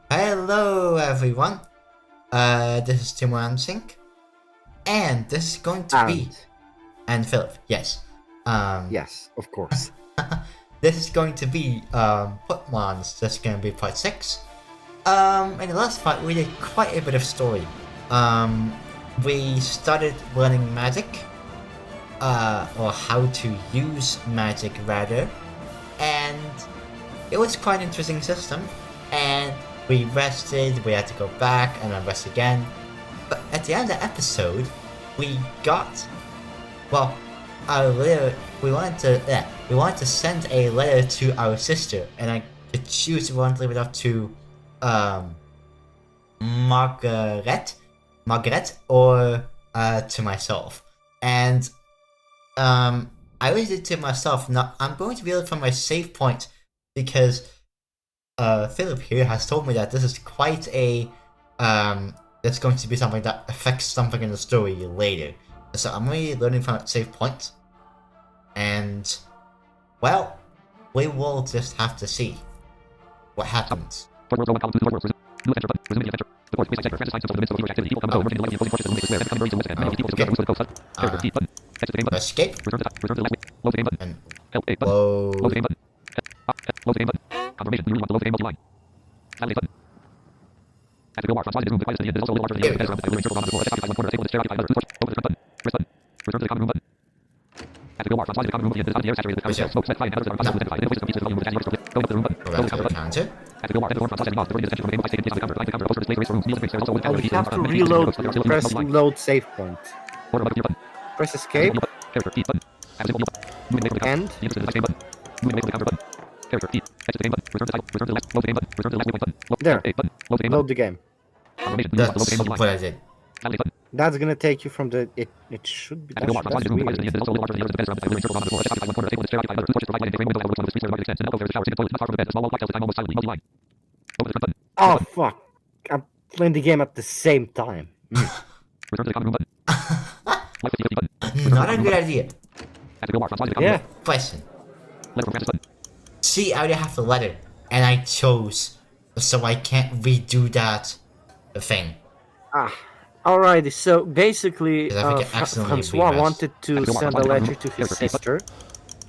Hello everyone, this is Timor-ensinck, and this is going to be... And Philip, yes. Yes, of course. This is going to be, mondes, this is going to be part 6. In the last part we did quite a bit of story. We started learning magic, or how to use magic rather, and it was quite an interesting system, and we rested, we had to go back and then rest again. But at the end of the episode, we got, well, our letter, we wanted to send a letter to our sister, and I could choose if we want to leave it up to Margaret, or to myself. And I raised it to myself. Now I'm going to read it from my save point because Philip here has told me that this is quite a that's going to be something that affects something in the story later. So I'm really learning from a save point, and well, we will just have to see what happens. Escape. And load. You have to reload, press load save point. Press escape. End. There. Load the game. That's what I did. That's gonna take you from the... It should be... That's weird. Oh, fuck. I'm playing the game at the same time. Not a good idea. Yeah. Question. See, I already have the letter, and I chose, so I can't redo that thing. Alrighty, so basically, accidentally Francois wanted to send a letter to his sister,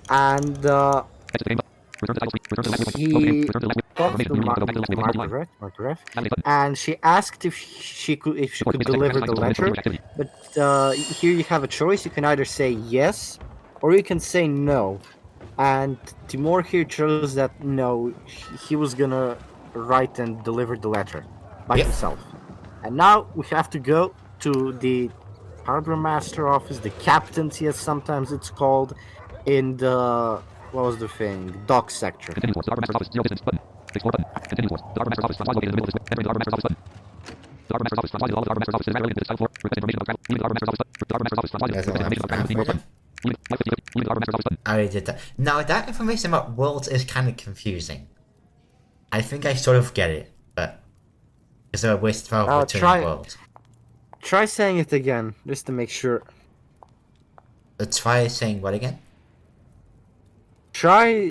and he talked to Margaret, and she asked if she could deliver the letter. But here you have a choice. You can either say yes, or you can say no. And Timor here chose that no, he was gonna write and deliver the letter by himself. And now we have to go to the harbor master office, the captaincy as sometimes it's called, in the, what was the thing, dock sector. I already did that. Now that information about worlds is kind of confusing. I think I sort of get it, but is there a way to travel between worlds? Try saying it again, just to make sure. Try saying what again? Try,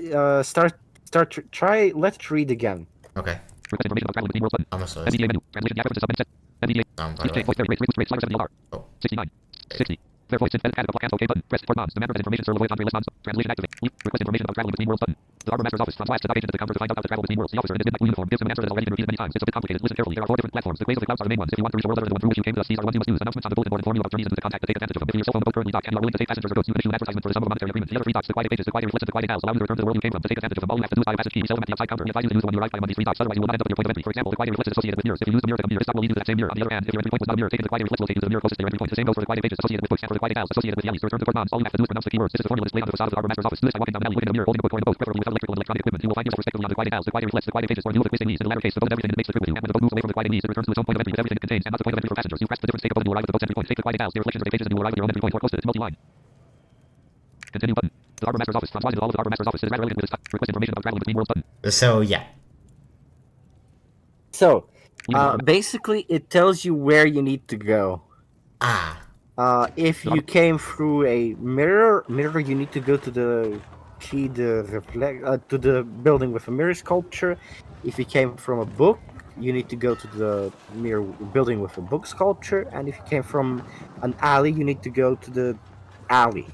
try, let's read again. Okay. I'm a slow. Oh. 69. 60. Their voice instead of cancel OK button. Press for mods. The member information server with Andre response. Translation activate. Request information about travel between worlds button. The harbor master's office transfers agent to the counter to find out how to travel between worlds. The officer in his midnight uniform gives him an answer that has already been repeated many times. It's a bit complicated. Listen carefully. There are 4 different platforms. The quays of the clouds are the main ones. If you want to reach a world other than the one through which you came to us, these are the ones you must use. Announcements on the bulletin board inform you about journeys into the contact to take advantage of them. If your cell phone both currently docked and you are willing to take passengers or goods, you can issue an advertisement for the sum of a monetary agreement. The other 3 docks, the quiet pages, the quiet lists, and the quiet house allow you to return to the world you came from to take advantage of them. All you have to do is buy a passage key. Sell them at the outside counter. We advise you to use the one you arrive by on these 3 docks. Otherwise, you will not end up at your point of entry. For example, the quiet list is associated with mirrors. If you use the mirror to come here, this dock will lead you to that same mirror. On the other hand, if your entry point was not a mirror, taking the quiet list will take you to the mirror closest to your entry point. The same goes for the quiet pages associated with books and for the quiet house associated with the alleys. To return to court mods, all you have to do is pronounce the keywords. This is the formula displayed on the facade of the harbor master's office. Do this by walking down the alley, looking in the mirror, holding a book or in a boat, preferably without electrical and electronic equipment. You will find yourself respectively on the quiet house, the quiet list, the quiet pages, or the quiet needs. In the latter case, the boat and everything that makes the trip with you. And when the boat moves away from the quiet needs, it returns to its own point of entry with everything it contains, and not the point of entry for passengers. You press the different stake of boat and you will arrive at the boat's entry point. Take the quiet house, the reflections of the pages, and you will arrive at your own entry point or close to its multi-line. Continue button. The harbor master's office. Francois is all of the harbor master's office. It is rather elegant with its request information about traveling between worlds button. So yeah. So basically, it tells you where you need to go. Ah. If you came through a mirror, you need to go to the key to the building with a mirror sculpture. If you came from a book, you need to go to the mirror building with a book sculpture. And if you came from an alley, you need to go to the alley.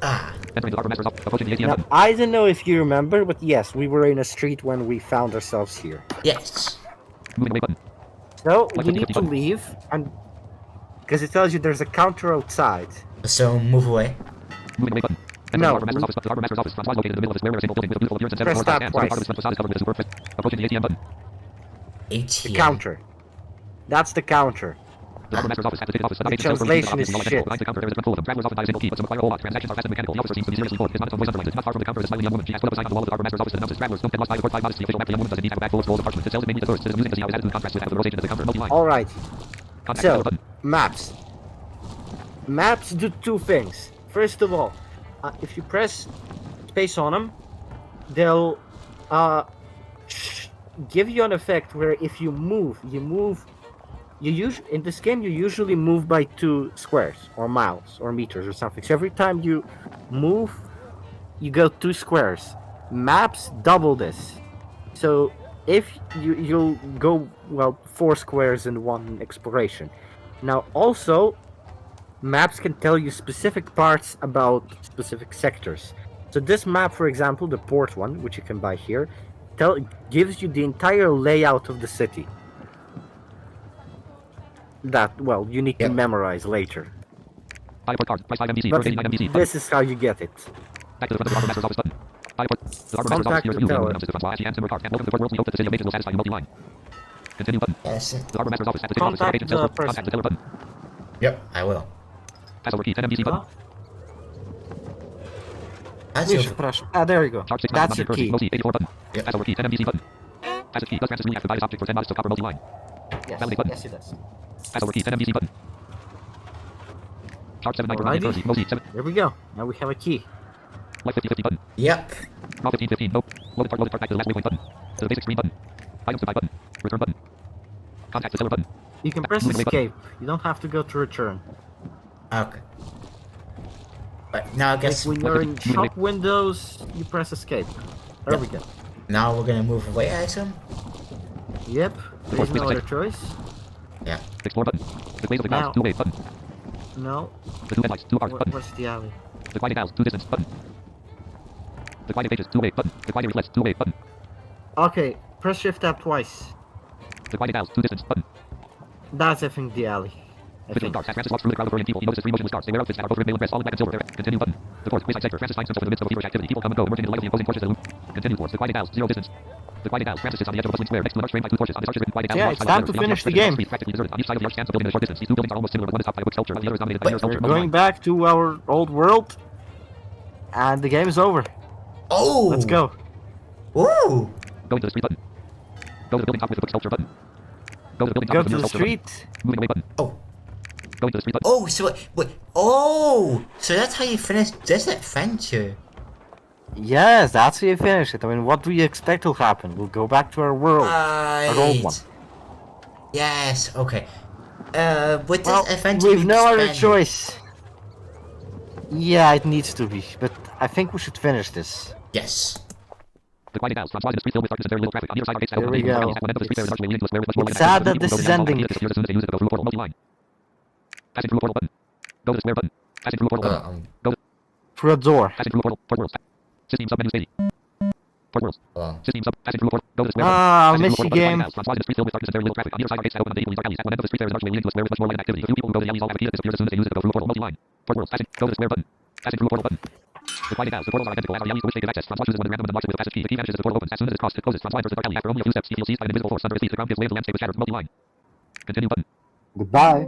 Ah, Entering the harbor master's office. Approaching the ATM Now, button. I don't know if you remember, but yes, we were in a street when we found ourselves here. yes. Moving away button. So Like we 50, need 50 to button. leave, and because it tells you there's a counter outside. So move away. Moving away button. Entering No. the harbor master's office. The harbor master's office. Front located in the middle of a square with a single building with a beautiful appearance and seven Press floors. tab And part of twice. this front facade is covered with a superb. Approaching the ATM button. The ATM. counter. That's the counter. The harbor master's office. At the ticket office. The agent sells furniture to translation the office is all identical. shit. Behind the counter there is a print full of them. Travelers often buy a single key, but some require a whole lot. Transactions are fast and mechanical. The officer seems to be seriously bored. His mouth is on voice underlined. It's not far from the counter is a smiling young woman. She has put up a sign on the wall of the harbor master's office that announces travelers don't get lost by the port by modesty. Official map. The young woman doesn't need to have a bag full of scrolls of parchment. It sells mainly to tourists. It is amusing to see how his attitude contrasts with that of the rotation of the counter. Multi-line. All right. Contact So, center button. maps. Maps do two things. First of all, if you press space on them, they'll give you an effect where if you move. In this game, you usually move by 2 squares or miles or meters or something. So every time you move, you go 2 squares. Maps double this. So if you'll go 4 squares in one exploration. Now also, maps can tell you specific parts about specific sectors. So this map, for example, the port one, which you can buy here, gives you the entire layout of the city. That, you need to Yep. memorize later. Airport card. Price 5 MDC. But 489 MDC. this is how you get it. Back to the front of the harbor master's office button. Airport. The harbor master's office. Contact Here's the your teller. announces the front and Timor card. And welcome to the port world. We hope that the city of Mages will satisfy you. Multi-line. Continue button. Yes. The harbor master's office. At the ticket office. Contact Agent the sells. person. Contact the teller button. Yep, I will. Password key. 10 MDC button. That's your... There you go. Charge 6 That's your key. Multi 84 button. Yep. Password key. 10 MDC button. Password key. Does Francis really have to buy this object for 10 modest of copper? Multi-line. Yes, Validate button. yes, it does. Password key. 10 MDC button. Charge 7 for Alrighty. Jersey. Multi 7. There we go. Now we have a key. Life 50 button. Yep. Raw 15 Nope. Loaded part back to the last waypoint button. To the basic screen button. Items to buy button. Return button. Contact the seller button. You can press Moving away button. escape. You don't have to go to return. Okay. But now I guess Like when you're in shop windows, you press escape. There we go. now we're gonna move away, I assume? Yep. There's no other choice. Yeah. Explore button. The glaze of the Now. clouds. 2 way button. No. The 2 headlights. 2 apart button. Where's the alley? The quieting house. 2 distance button. The quieting pages. 2 way button. The quieting reflex. 2 way button. Okay. Press shift tab twice. The quieting house. 2 distance button. That's I think the alley. I Vigilant think. guards. As Francis walks through the crowd of hurrying people, he notices 3 motionless guards. They wear outfits that are both red, blue, and press, all in black and silver. Continue button. The fourth, wayside sector. Francis finds himself in the midst of a feverish activity. People come and go, emerging in the light of the imposing torches that illuminate. Continue towards the quieting house. 0 distance. The quieting house. Francis sits on the edge of a bustling square next to an arch framed by 2 torches. On this arch is written quieting house. Yeah, Large it's silent time to letters. finish the Beyond game. street, practically deserted. On each side of the arch stands a building in a short distance. These 2 buildings are almost similar, but one is topped by a brick sculpture, while the other is dominated by a mirror sculpture. We're going back to our old world. And the game is over. Oh! Let's go. Ooh! Go into the street button. Go to the building top with the book sculpture button. Go to the building top Go with to the mirror the sculpture button. street. Moving away button. Oh! Go into the street button. Oh, so wait, oh! So that's how you finish this adventure. Yes, that's how you finish it. I mean, what do you expect will happen? We'll go back to our world. Our old one. Yes, okay. With Well, this adventure we've no other expanded. choice. Yeah, it needs to be, but I think we should finish this. Yes. The quieting house. From the street filled with darkness and very little traffic. On either side are gates that Here open we to the go. evening. At one end of the street there is an archway leading to a square with much more It's light. sad that People this go is down the hall, ending. the disappears as soon as they use it to go through a portal. Multi-line. Passing through a portal button. Go to the square button. Passing through a portal button. Go to Through a door. passing through a portal. Port worlds. System sub menu 80. Port worlds. System sub passing through a portal. Go to the square button. Ah, Passing miss through a you portal button. game. Quieting house. From the street filled with darkness and very little traffic. On either side are gates that open to the equally dark alleys. At one end of the street there is an archway leading to a square with much more light and activity. A few people who go to the alleys all have a key that disappears as soon as they use it to go through a portal. Multi-line. Port worlds. Passing. Go to the square button. Passing through a portal button. The quieting house. The portals are identical as are the alleys to which they give access. Francois chooses one at random and marks it with a passage key. The key vanishes as the portal opens. As soon as it's crossed, it closes. Francois enters the dark alley. After only a few steps, he feels seized by an invisible force under his feet. The ground gives way as the landscape is shattered. Multi-line. Continue button. Goodbye.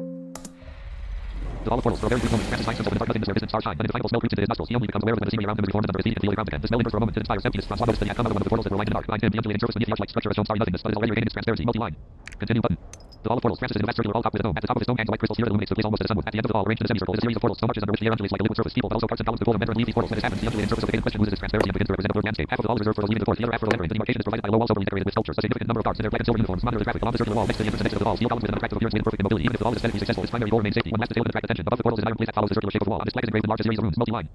The hall of portals. For a very brief moment, Francis finds himself in the dark nothingness where distant stars shine. An indefinable smell creeps into his nostrils. He only becomes aware of when the scenery around him is reformed under his feet and can feel the ground again. The smell lingers for a moment. It inspires emptiness. Francois noticed that he had come out of one of the portals that were lined in dark. Behind him, the undulating surface beneath the arch-like structure has shown starry nothingness, but is already regaining its transparency. Multi-line. Continue button. The hall of portals. Francis is in a vast circular hall topped with a dome. At the top of his dome hangs a white crystal sphere that illuminates the place almost as a sunwood. At the end of the hall, arranged in a semicircle, is a series of portals. So much is under which the air undulates like a liquid surface. People, but also parts and columns to pull them enter and leave these portals. When this happens, the undulating surface of the hidden question loses its transparency and begins to represent a blurred landscape. Half of the hall is reserved for those leaving the court. The other half for those entering. The demarcation is provided by a low wall soberly decorated with sculptures. A significant number of guards in their black and silver uniforms monitor the traffic along the circular wall next to the entrance and next to the hall. Steel columns with an unattractive appearance lead to perfect mobility. Even if the hall is aesthetically successful, its primary goal remains safety. One last detail to attract attention. Above the portals is an iron plate that follows the circular shape of the wall. On this plaque is engraved a large series of runes. Multi-line.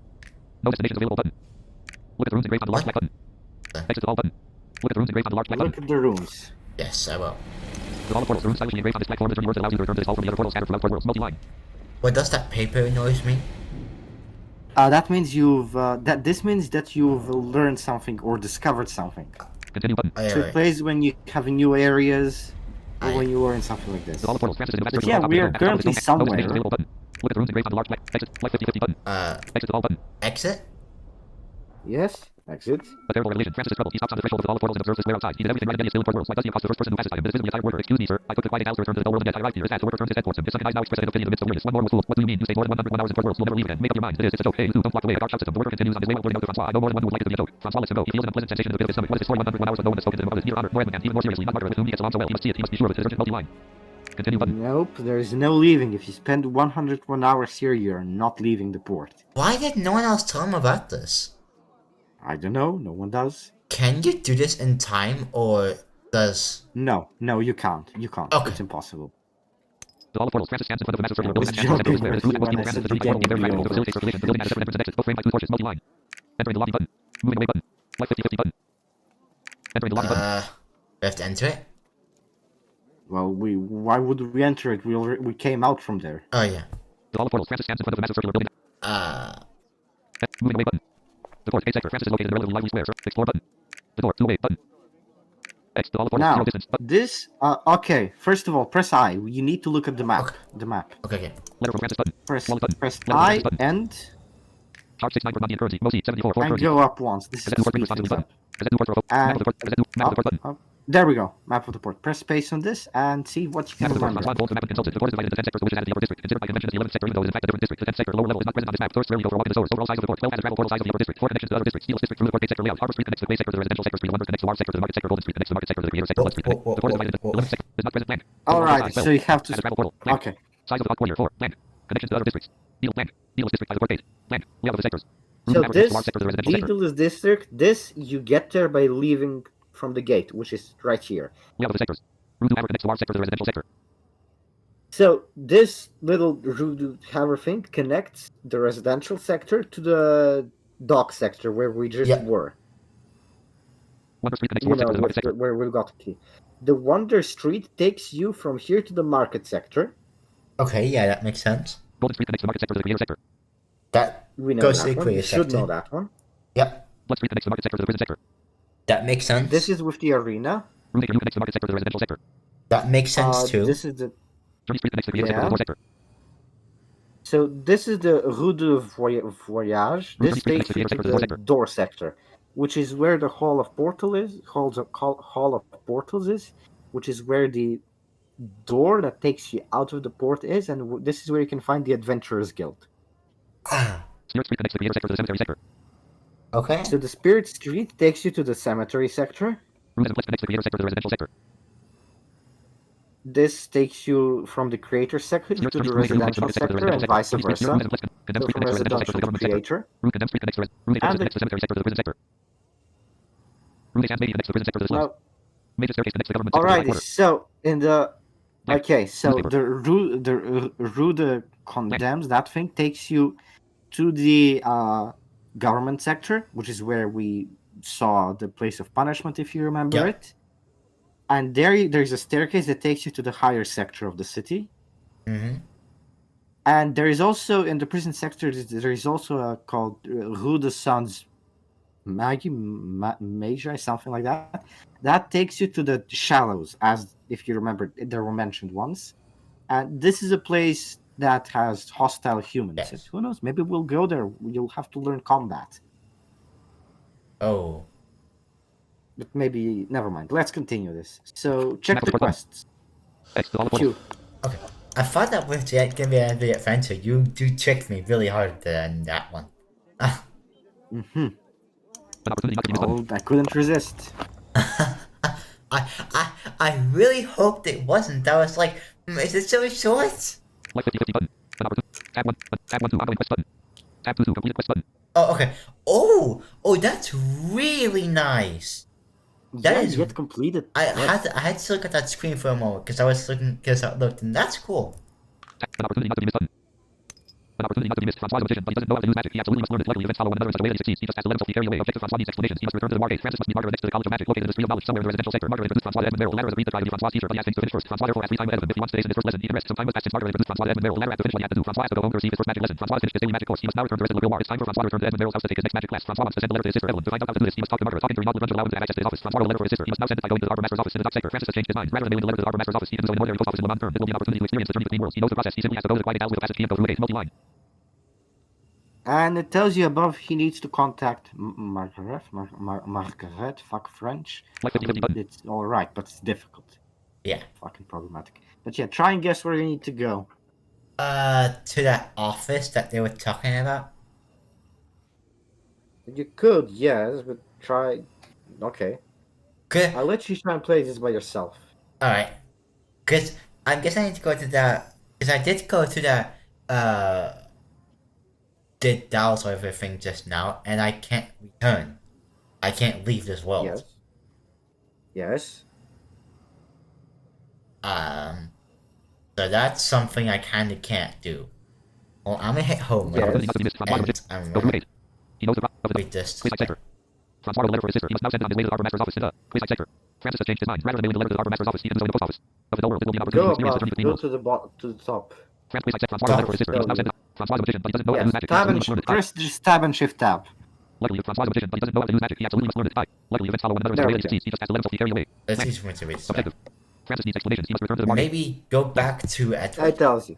No destinations available button. Look at the rooms engraved on the large black button. Exit to all button. Look at the rooms engraved on the large black Look button. at the rooms. Yes, I will. With all the portals, the rooms stylishly engraved on this black form, the journey words that allows you to return to this hall from the other portals scattered throughout worlds. Multi-line. What does that paper noise mean? That means this means that you've learned something or discovered something. Continue button. Oh, yeah, So it right. plays when you have new areas or Aye. when you learn something like this. With all the portals, Francis is an ambassador But to yeah, the we are top currently of the dome. somewhere. Available button. Look at the rooms engraved on the large black exit. Life 50-50 button. Exit to all button. Exit? Yes, exit. A terrible revelation. Francis is troubled. He stops on the threshold of all the portals and observes the square outside. He did everything right and then he is still in port worlds. Why does he accost the first person who passes by him? This is the entire word. Excuse me, sir. I took the quiet house to return to the world and yet I arrived here. It's sad. The worker turns his head towards him. His second eyes now express an opinion in the midst of weirdness. One more was fooled. What do you mean? You stayed more than 101 hours in port worlds. You'll never leave again. Make up your mind. It is. It's a joke. Hey, Zoo, don't walk away. A dark shout system. The worker continues on his way out blurting out to Francois. I know more than one who would like it to be a joke. Francois lets him go. He feels an unpleasant sensation in the pit of his stomach. What is this story? 101 hours with no one has spoken to him about his near honor. More man. Even more seriously, not Margaret, with whom he gets along so well. He must see it. He must be sure of it. It is urgent. Multi-line. Continue button. Nope, there is no leaving. If you spend 101 hours here, you're not leaving the port. Why did no one else tell him about this? I don't know, no one does. Can you do this in time, or does... No, you can't. You can't. Okay. It's impossible. To all the portals, Francis stands in front of the massive circular I was building and joking stands with there. The you two when I Francis said the you journey get portal me will over. facilitate circulation. The building has different entrances and exits, both framed by two torches. Multi-line. Entering the lobby button. Moving away button. Life 50-50 button. Entering the lobby button. We have to enter it? Well, why would we enter it? We came out from there. Oh, yeah. To all the portals, Francis stands in front of the massive circular building. Moving away button. The port, 8 sector. Francis is located in a relatively lively square. Explore button. The door, 2-away button. X to all the portals, Now, 0 distance. Button. this, okay, first of all, press I. You need to look at the map. Okay. The map. Okay. Letter from Francis button. Press, Wallet button. press Letter from I Francis button. and Part 6 9 for money and currency. Mosi 74 4 and currency. go up once. This is Present to new port speed responsibility things button. up. Present new port for map of the port. Present new map of the port button. Up. There we go. Map of the port. Press space on this and see what you Map can of the port. remember. Francois Gold, the map and consulted. The port is divided into 10 sectors, which is added to the upper district. Considered by convention as the 11th sector, even though it is in fact a different district. The 10th sector, lower level, is not present on this map. Tourists rarely go for a walk in the stores. Overall size of the port. 12 has a travel portal size of the upper district. 4 connections to other districts. Steel's district through the port. 8 sector layout. Harbor Street connects the bay sector to the residential sector. Street Lumber connects the Wharf sector to the market sector. Golden Street connects the market sector to the creator sector. Blood Street connects. The port is divided into 11th sector. Is not present blank. Alright, so you have to... Has a travel portal. Blank. Okay. Size of the hot warrior 4 blank. Connections to other districts. Deal blank. Deal district by the port 8 blank. Layout of the sectors. So this, sector to the residential sector. Beatles district, this you get there by leaving from the gate, which is right here. Layout of the sectors. Route to Hammer connects the Wharf sector to the residential sector. So this little root hammer thing connects the residential sector to the dock sector where we just Yeah. were. Wonder Street connects the You Wharf sector know, to the market sector. where we got the key. The Wonder Street takes you from here to the market sector. Okay, yeah, that makes sense. Golden Street connects the market sector to the creator sector. That We know goes to that the one. creator You should sector. know that one. Yep, Blood Street connects the market sector to the prison sector. that makes sense. This is with the arena. Room Acre U connects the market sector to the residential sector. That makes sense too. This is the... Journey Street connects the creator sector to the Yeah. door sector. So this is the Rue de Voyage. Route This 33 takes you connects the to creator sector to the the sector. door sector, which is where the Hall of Portal is. Hall of Portals is, which is where the door that takes you out of the port is, and this is where you can find the Adventurers Guild. Spirit Street connects the creator sector to the cemetery sector. Okay. So the Spirit Street takes you to the cemetery sector. Room and Bliss connects the creator sector to the residential sector. This takes you from the creator sector to the residential sector, and vice versa. So from residential to the creator. Room Condemned Street connects the Room Acre And connects the cemetery sector to the prison sector. Room Sands Baby connects the prison sector to the slums. Now, Major staircase connects the government sector to the alrighty, quarter. so in the okay, so Newspaper. the Rue de Condemns, that thing takes you to the government sector, which is where we saw the place of punishment, if you remember Yeah. it. And there's a staircase that takes you to the higher sector of the city. Mm-hmm. And there is also in the prison sector there is also a called Rue de Sans Magi, something like that. That takes you to the shallows, as if you remember, they were mentioned once. And this is a place that has hostile humans. Yes. And who knows? Maybe we'll go there. You'll have to learn combat. Oh. But maybe never mind. Let's continue this. So check the quests. X to all the portals. Q. Okay. I thought that was gonna be an adventure. You tricked me really hard in that one. Mm-hmm. An opportunity not to be missed button. Oh, I couldn't resist. I really hoped it wasn't. I was like, is it so short? Life 50-50 button. An opportunity. Tab 1. Tab 1 2 ongoing quest button. Tab 2 completed quest button. Oh, okay. Oh, that's really nice. That Yeah, is- you get completed. I Yes. had to look at that screen for a moment because I was looking, because I looked, and that's cool. An opportunity not to be missed button. An opportunity not to be missed. Francois is a magician, but he doesn't know how to use magic. He absolutely must learn it. Luckily, events follow one another in such a way that he succeeds. He just has to let himself be carried away. Objective: Francois needs explanations. He must return to the Margate. Francis must be martyred next to the College of Magic, located in the Street of Knowledge, somewhere in the residential sector. Martyr introduced Francois to Edmund Merrill. The latter has agreed to try to be Francois' teacher, but he has things to finish first. Francois therefore has free time ahead of him. If he wants to ace in his first lesson, he can rest. Some time must pass since Martyr introduced Francois to Edmund Merrill. The latter has to finish what he had to do. Francois has to go home to receive his first magic lesson. Francois has finished his daily magic course. He must now return to the rest of the Loire. It's time for Francois to return to Edmund Merrill's house to take his next magic class. Francois wants to send a letter to his sister Evelyn to find out how to do this. He must talk to Martyr. Talking to Renaud will allow him to have access to his office. Francois will letter for his sister. He must now send it by going to the Harbor Master's office in the dock sector. Francis has changed his mind. Rather than mailing the letter to the Harbor Master's office, he can do so in the ordinary post office in Le Mans term. It will be an opportunity to experience the journey between worlds. He knows the process. He simply has to go to the quiet house with a passage key and go through a gate. Multi-line. And it tells you above he needs to contact Margaret. Fuck French. Like 50-50 button. It's all right, but it's difficult. Yeah. Fucking problematic. But yeah, try and guess where you need to go. To that office that they were talking about. You could, yes, but try. Okay. Good. I'll let you try and play this by yourself. Alright. Cause I guess I need to go to that. Cause I did go to that, did dials or everything just now, and I can't return. I can't leave this world. Yes. Yes. So that's something I kinda can't do. Well, I'm gonna hit home Yes. and I'm Go through gonna a gate. He knows the of the read this. Quasi sector. Francois wrote a letter for his sister. He must now send it on his way to the Harbor Master's office in the Quasi sector. Francis has changed his mind. Rather than mailing the letter to the Harbor Master's office, he can do so in the post office. Of the world, it will be an opportunity Go to experience the above. journey between Go worlds. to the top. Francois wrote a letter for his sister. He must now send it. Francois is a magician, but he doesn't know how to use magic. He Tab absolutely and must learn it. press just tab and shift tab. Luckily, Francois is a magician, but he doesn't know how to use magic. He absolutely must learn it. Luckily, events follow one another in such a way that he succeeds. He just has to let himself be carried away. Let's see if we can read this. Objective. Francis needs explanations. He must return to the market. Maybe go back to It Edward. tells you.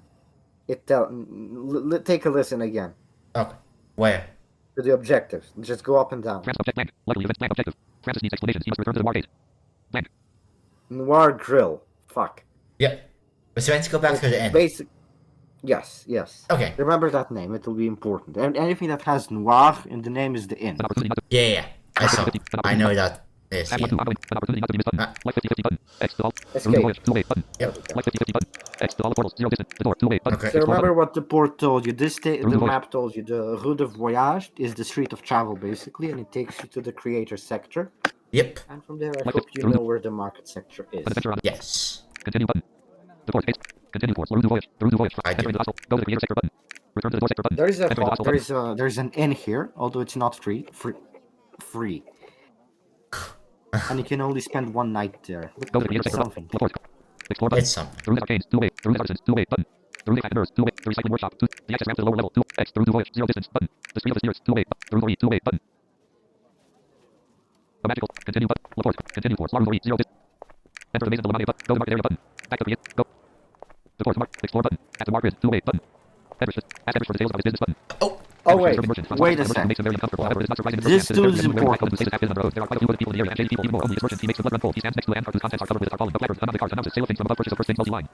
Take a listen again Okay. Where? to the objectives. Just go up and down. Francis object blank. Luckily, events blank. Objective. Francis needs explanations. He must return to the market. Blank. Noir grill. Fuck. Yep. But so let's go back to the end. Basic. Yes. Okay. Remember that name. It will be important. And anything that has noir in the name is the inn. An opportunity not to Yeah. I saw. I know that is. Add Yeah. 1 to an opportunity not to be missed button. Like 50-50 button. X to all. Escape. Room to voyage. 2-way button. Yep. Like 50-50 button. X to all the portals. 0 distance. The door. 2-way button. Okay. So Explore remember button. what the port told you. The voyage. map told you. The Rue de Voyage is the street of travel, basically, and it takes you to the creator sector. Yep. And from there, I Like hope it. you know where the market sector is. An adventure on it. Yes. Continue button. The port. Continue course. Rue du voyage. The Rue du voyage. I do. Entering the hostel. Go to the creator sector button. Return to the door sector button. There is Entering the hostel button. there's an inn here, although it's not free. And you can only spend one night there. Go to the creator It's sector something. button. Explore button. It's something. The Rue des Arcanes. 2-way. The Rue des Artisans. 2-way button. The Rue des Nurse. 2-way. The recycling workshop. 2. The access ramp to the lower level. 2. X. The Rue du voyage. 0 distance button. The street of the spirits. 2-way. The Rue 2-way button. The magical. Continue button. Laporte. Continue course. La Rue 0 distance. Enter the maze of the Lamane button. Go to market area button. Back to create. Go. The port. Explore button. At the market. 2-way button. Ask Edward for details about his business button. Oh wait, wait a sec. This dude is important. There are quite a few good people in the area, and shady people even more. Only his merchant. He makes the blood run cold. He stands next to a land cart whose contents are covered with tarpaulin. No letters, none on the cart. Announces sale of things from above. Purchase of first things multi-line.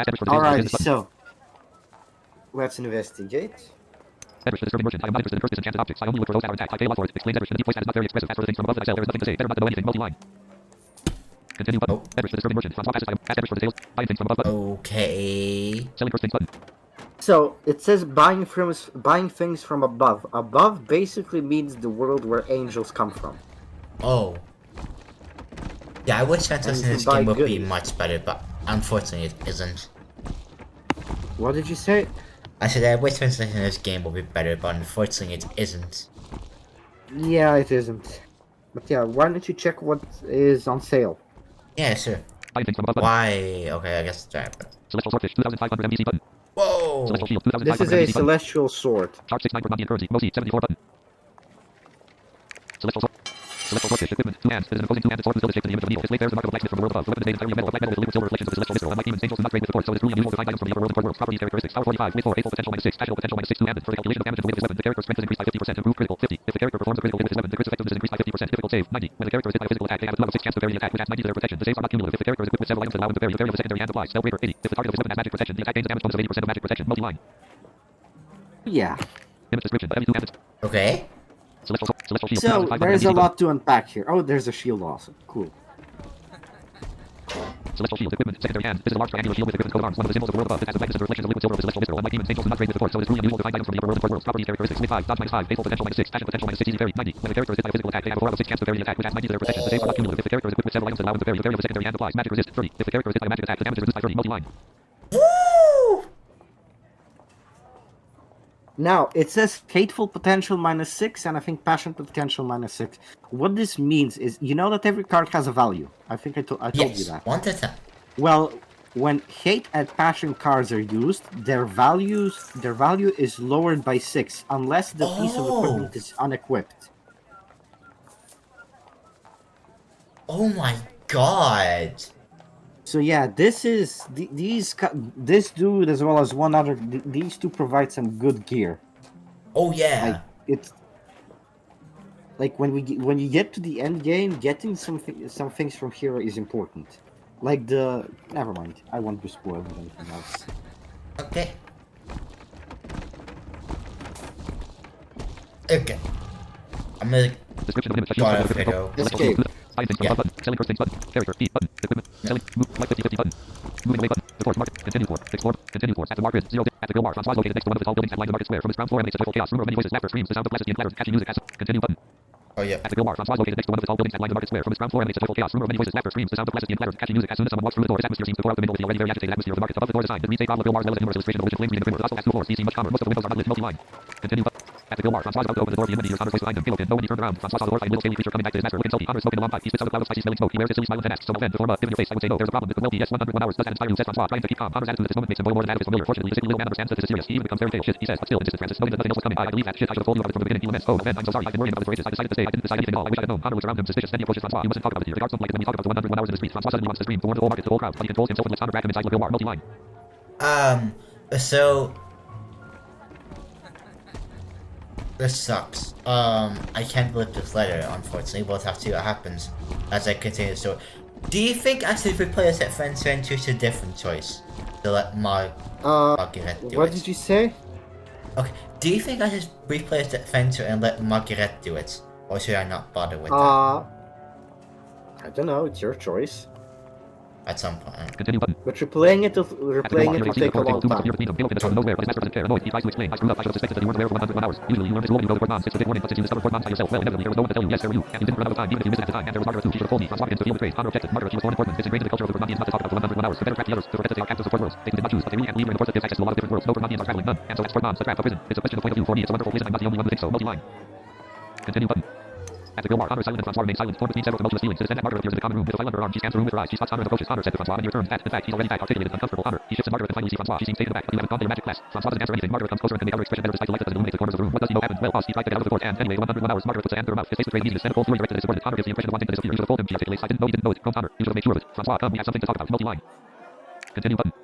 Ask Edward for details about his Alright, business button. so let's investigate. Edward, the disturbing merchant. I am not interested in first disenchanted objects. I only look for those that are intact. I pay a lot for it. Explains Edward. The deep voice that is not very expressive. As for the things from above that I sell, there is nothing to say. Better not to know anything. Multi-line. Continue button. Edward, the disturbing merchant. Francois passes by him. Ask Edward for details. Buying things from above button. Okay. Selling first things button. So it says buying things from above. Above basically means the world where angels come from. Oh. Yeah, I wish Fantasy in you this can buy game would be goodies. much better, but unfortunately it isn't. What did you say? I said I wish Fantasy in this game would be better, but unfortunately it isn't. Yeah, it isn't. But yeah, why don't you check what is on sale? Yeah, sure. Buying things from above button. Why? Okay, I guess try. Celestial swordfish. 2,500 MBC button. Whoa! Celestial shield. This 2,500 is a MBC button. celestial sword. Charge 6-9 for Indian currency. Mosi 74 button. Celestial swordfish equipment. 2 hands. It is an opposing 2-handed sword with the shape of the image of an eagle. Its blade bears the mark of a blacksmith from the world above. The weapon is made entirely of metal. Of black metal with liquid silver reflections of the celestial visceral. Unlike demons, angels do not trade with the force, so it is truly unusual to find items from the upper world and core worlds. Properties, characteristics. Power 45. Weight 4. Hateful potential -6. Tactical potential -6. 2-handed. For the calculation of damage and the weight of his weapon, the character's strength is increased by 50%. Improved critical 50. If the character performs a critical hit with his weapon, the crit's effectiveness is increased by 50%. Difficult save 90. When the character is hit by a physical attack, they have a 2 out of 6 chance to vary the attack, which adds 90 to their protection. The saves are not cumulative. If the character is equipped with several items that allow him to vary, the vary of the secondary hand applies. Spell breaker 80. If the target of his weapon has magic protection, the attack gains a damage bonus of 80% of magic protection. Multi-line. Yeah. Image description. Heavy 2-handed. Okay. Celestial shield. So 2,500 there's a MBC lot to unpack here. Oh, there's a shield also. Cool. Celestial shield equipment. Secondary hand. This is a large triangular shield with a griffin coat of arms. One of the symbols of the world above. It has the brightness and reflections of liquid silver of the celestial visceral. Unlike demons, angels do not trade with the force, so it is truly unusual to find items from the upper world and core worlds. Properties, characteristics. Weight 5. Dodge -5. Hateful potential -6. Tactical potential -6. Easy vary 90. When the character is hit by a physical attack, they have a 4 out of 6 chance to vary the attack, which adds 90 to their protection. The saves are not cumulative. If the character is equipped with several items that allow him to vary, the vary of the secondary hand applies. Magic resist 30. If the character is hit by a magic attack, the damage is reduced by 30. Multi-line. Woo! Now, it says hateful potential -6, and I think passion potential -6. What this means is, you know that every card has a value. I think I told you Yes, that. 1 to 10. Well, when hate and passion cards are used, their value is lowered by 6, unless the piece of Oh! equipment is unequipped. Oh my god! So yeah, this dude as well as one other. These two provide some good gear. Oh Like yeah! it's like when you get to the end game, getting some things from here is important. Like the never mind, I won't be spoiling anything else. Okay. Okay. I'm gonna Description of image. go off video. Escape. Hide things from Yeah. button. Selling first things button. Character E button. Equipment. Selling. Move. Like 50 button. Moving away button. Report market. Continue for. Explore. Continue for. At the market. 0. At the Bill Bar. Francois located next to one of the tall buildings at line the market square. From its ground floor emanates a joyful chaos. Rumor of many voices. Laughter. Screams. The sound of glasses being clatters. Catchy music. Continue button. Oh yeah. At the Bill Bar. Francois located next to one of the tall buildings at line the market square. From its ground floor emanates a joyful chaos. Rumor of many voices. Laughter. Screams. The sound of glasses being clatters. Catchy music. As soon as someone walks through the door, this atmosphere seems to pour out the middle of the already very agitated atmosphere of the market. Above the door design. It reads a problem of Bill Bar's relative numerous illustration of which flames green and glimmer. The hostile has 2 floors. DC much calmer. Most of the windows are lit multi-line. Continue button. At the Bill Bar. Francois is about to open the door. The enemy hears Connor's voice behind him. Halo pin. No when he turned around. Francois saw the horrifying little scaly creature coming back to his master. Looking selfie. Connor's smoking a long pipe. He spits out a cloud of spicy smelling smoke. He wears his silly smile and asks, so then, before given your face, I would say no. There's a problem with the well PS 101 hours. Does that inspire you? Says Francois, trying to keep calm. Connor's attitude at this moment makes him boil more than that of his familiar. Fortunately, the sickly little man understands that this is serious. He even becomes very pale. Shit, he says, but still insisted Francis, knowing that nothing else was coming. I believe that shit. I should have told you about it from the beginning. He laments. Oh man, I'm so sorry. I've been worrying about this for ages. I decided to stay. I didn't decide anything at all. I wish I had known. Connor looks around him, suspicious. Then he approaches Francois. You mustn't talk about it here. The guards don't like it when we talk about the 101 hours in the streets. Francois suddenly wants to scream to warn the whole market, the whole crowd, but he controls himself and lets Connor drag him inside the Bill Bar. Multi-line. So this sucks. I can't believe this letter, unfortunately. We'll have to see what happens as I continue the story. Do you think actually if we play this at Friends Center, it's a different choice to let Margaret do What it? did you say? Okay. Do you think I should replay this at Fencer and let Margaret do it, or should I not bother with that I don't know. It's your choice. at some point? Continue button. But replaying it will take a long time. Nowhere, but his master doesn't care. Annoyed, he tries to explain. I screwed up. I should have suspected that you weren't aware of 101 hours. Usually, you learn this rule when you go to Fort Moms. It's a big warning, but since you discovered Fort Moms by yourself, well, inevitably, there was no one to tell you. Yes, there were you. And you didn't run out of time, even if you missed it at the time. And there was Margaret too. She should have told me. Francois begins to feel betrayed. Connor objected. Margaret, she was born in Portland. It's ingrained in the culture of the Vermontians not to talk about the 101 hours. To better track the others, to forget that they are captives of 4 worlds. They did not choose, but they really can't leave in the force that gives access to a lot of different worlds. No Vermontians are traveling, none. And so that's Fort Moms, the trap, a prison. It's a question of point of view. For me, it's a wonderful place, and I'm not the only one who thinks so. Multi-line. Continue button. At the Bill Bar, Connor is silent and Francois remains silent. Torn between several tumultuous feelings. It is then that Margaret appears in the common room with a file under her arm. She scans the room with her eyes. She spots Connor and approaches. Connor said to Francois, when you return, that, in fact, he's already back, articulated, uncomfortable. Connor. He shifts to Margaret and finally sees Francois. She seems taken aback. You haven't gone to your magic class. Francois doesn't answer anything. Margaret comes closer and can make out her expression better despite the light that doesn't illuminate the corners of the room. What does he know happened? Well, boss, he tried to get out of the fort, and anyway, 101 hours. Margaret puts a hand to her mouth. His face betrays easiness, and a cold fury directed at his subordinate. Connor gives the impression of wanting to disappear. You should have told him, she articulates. I didn't know you didn't know it. Come, Connor. You should have made sure of it. Francois, come, we have something to talk about. Multi-line. Continue button.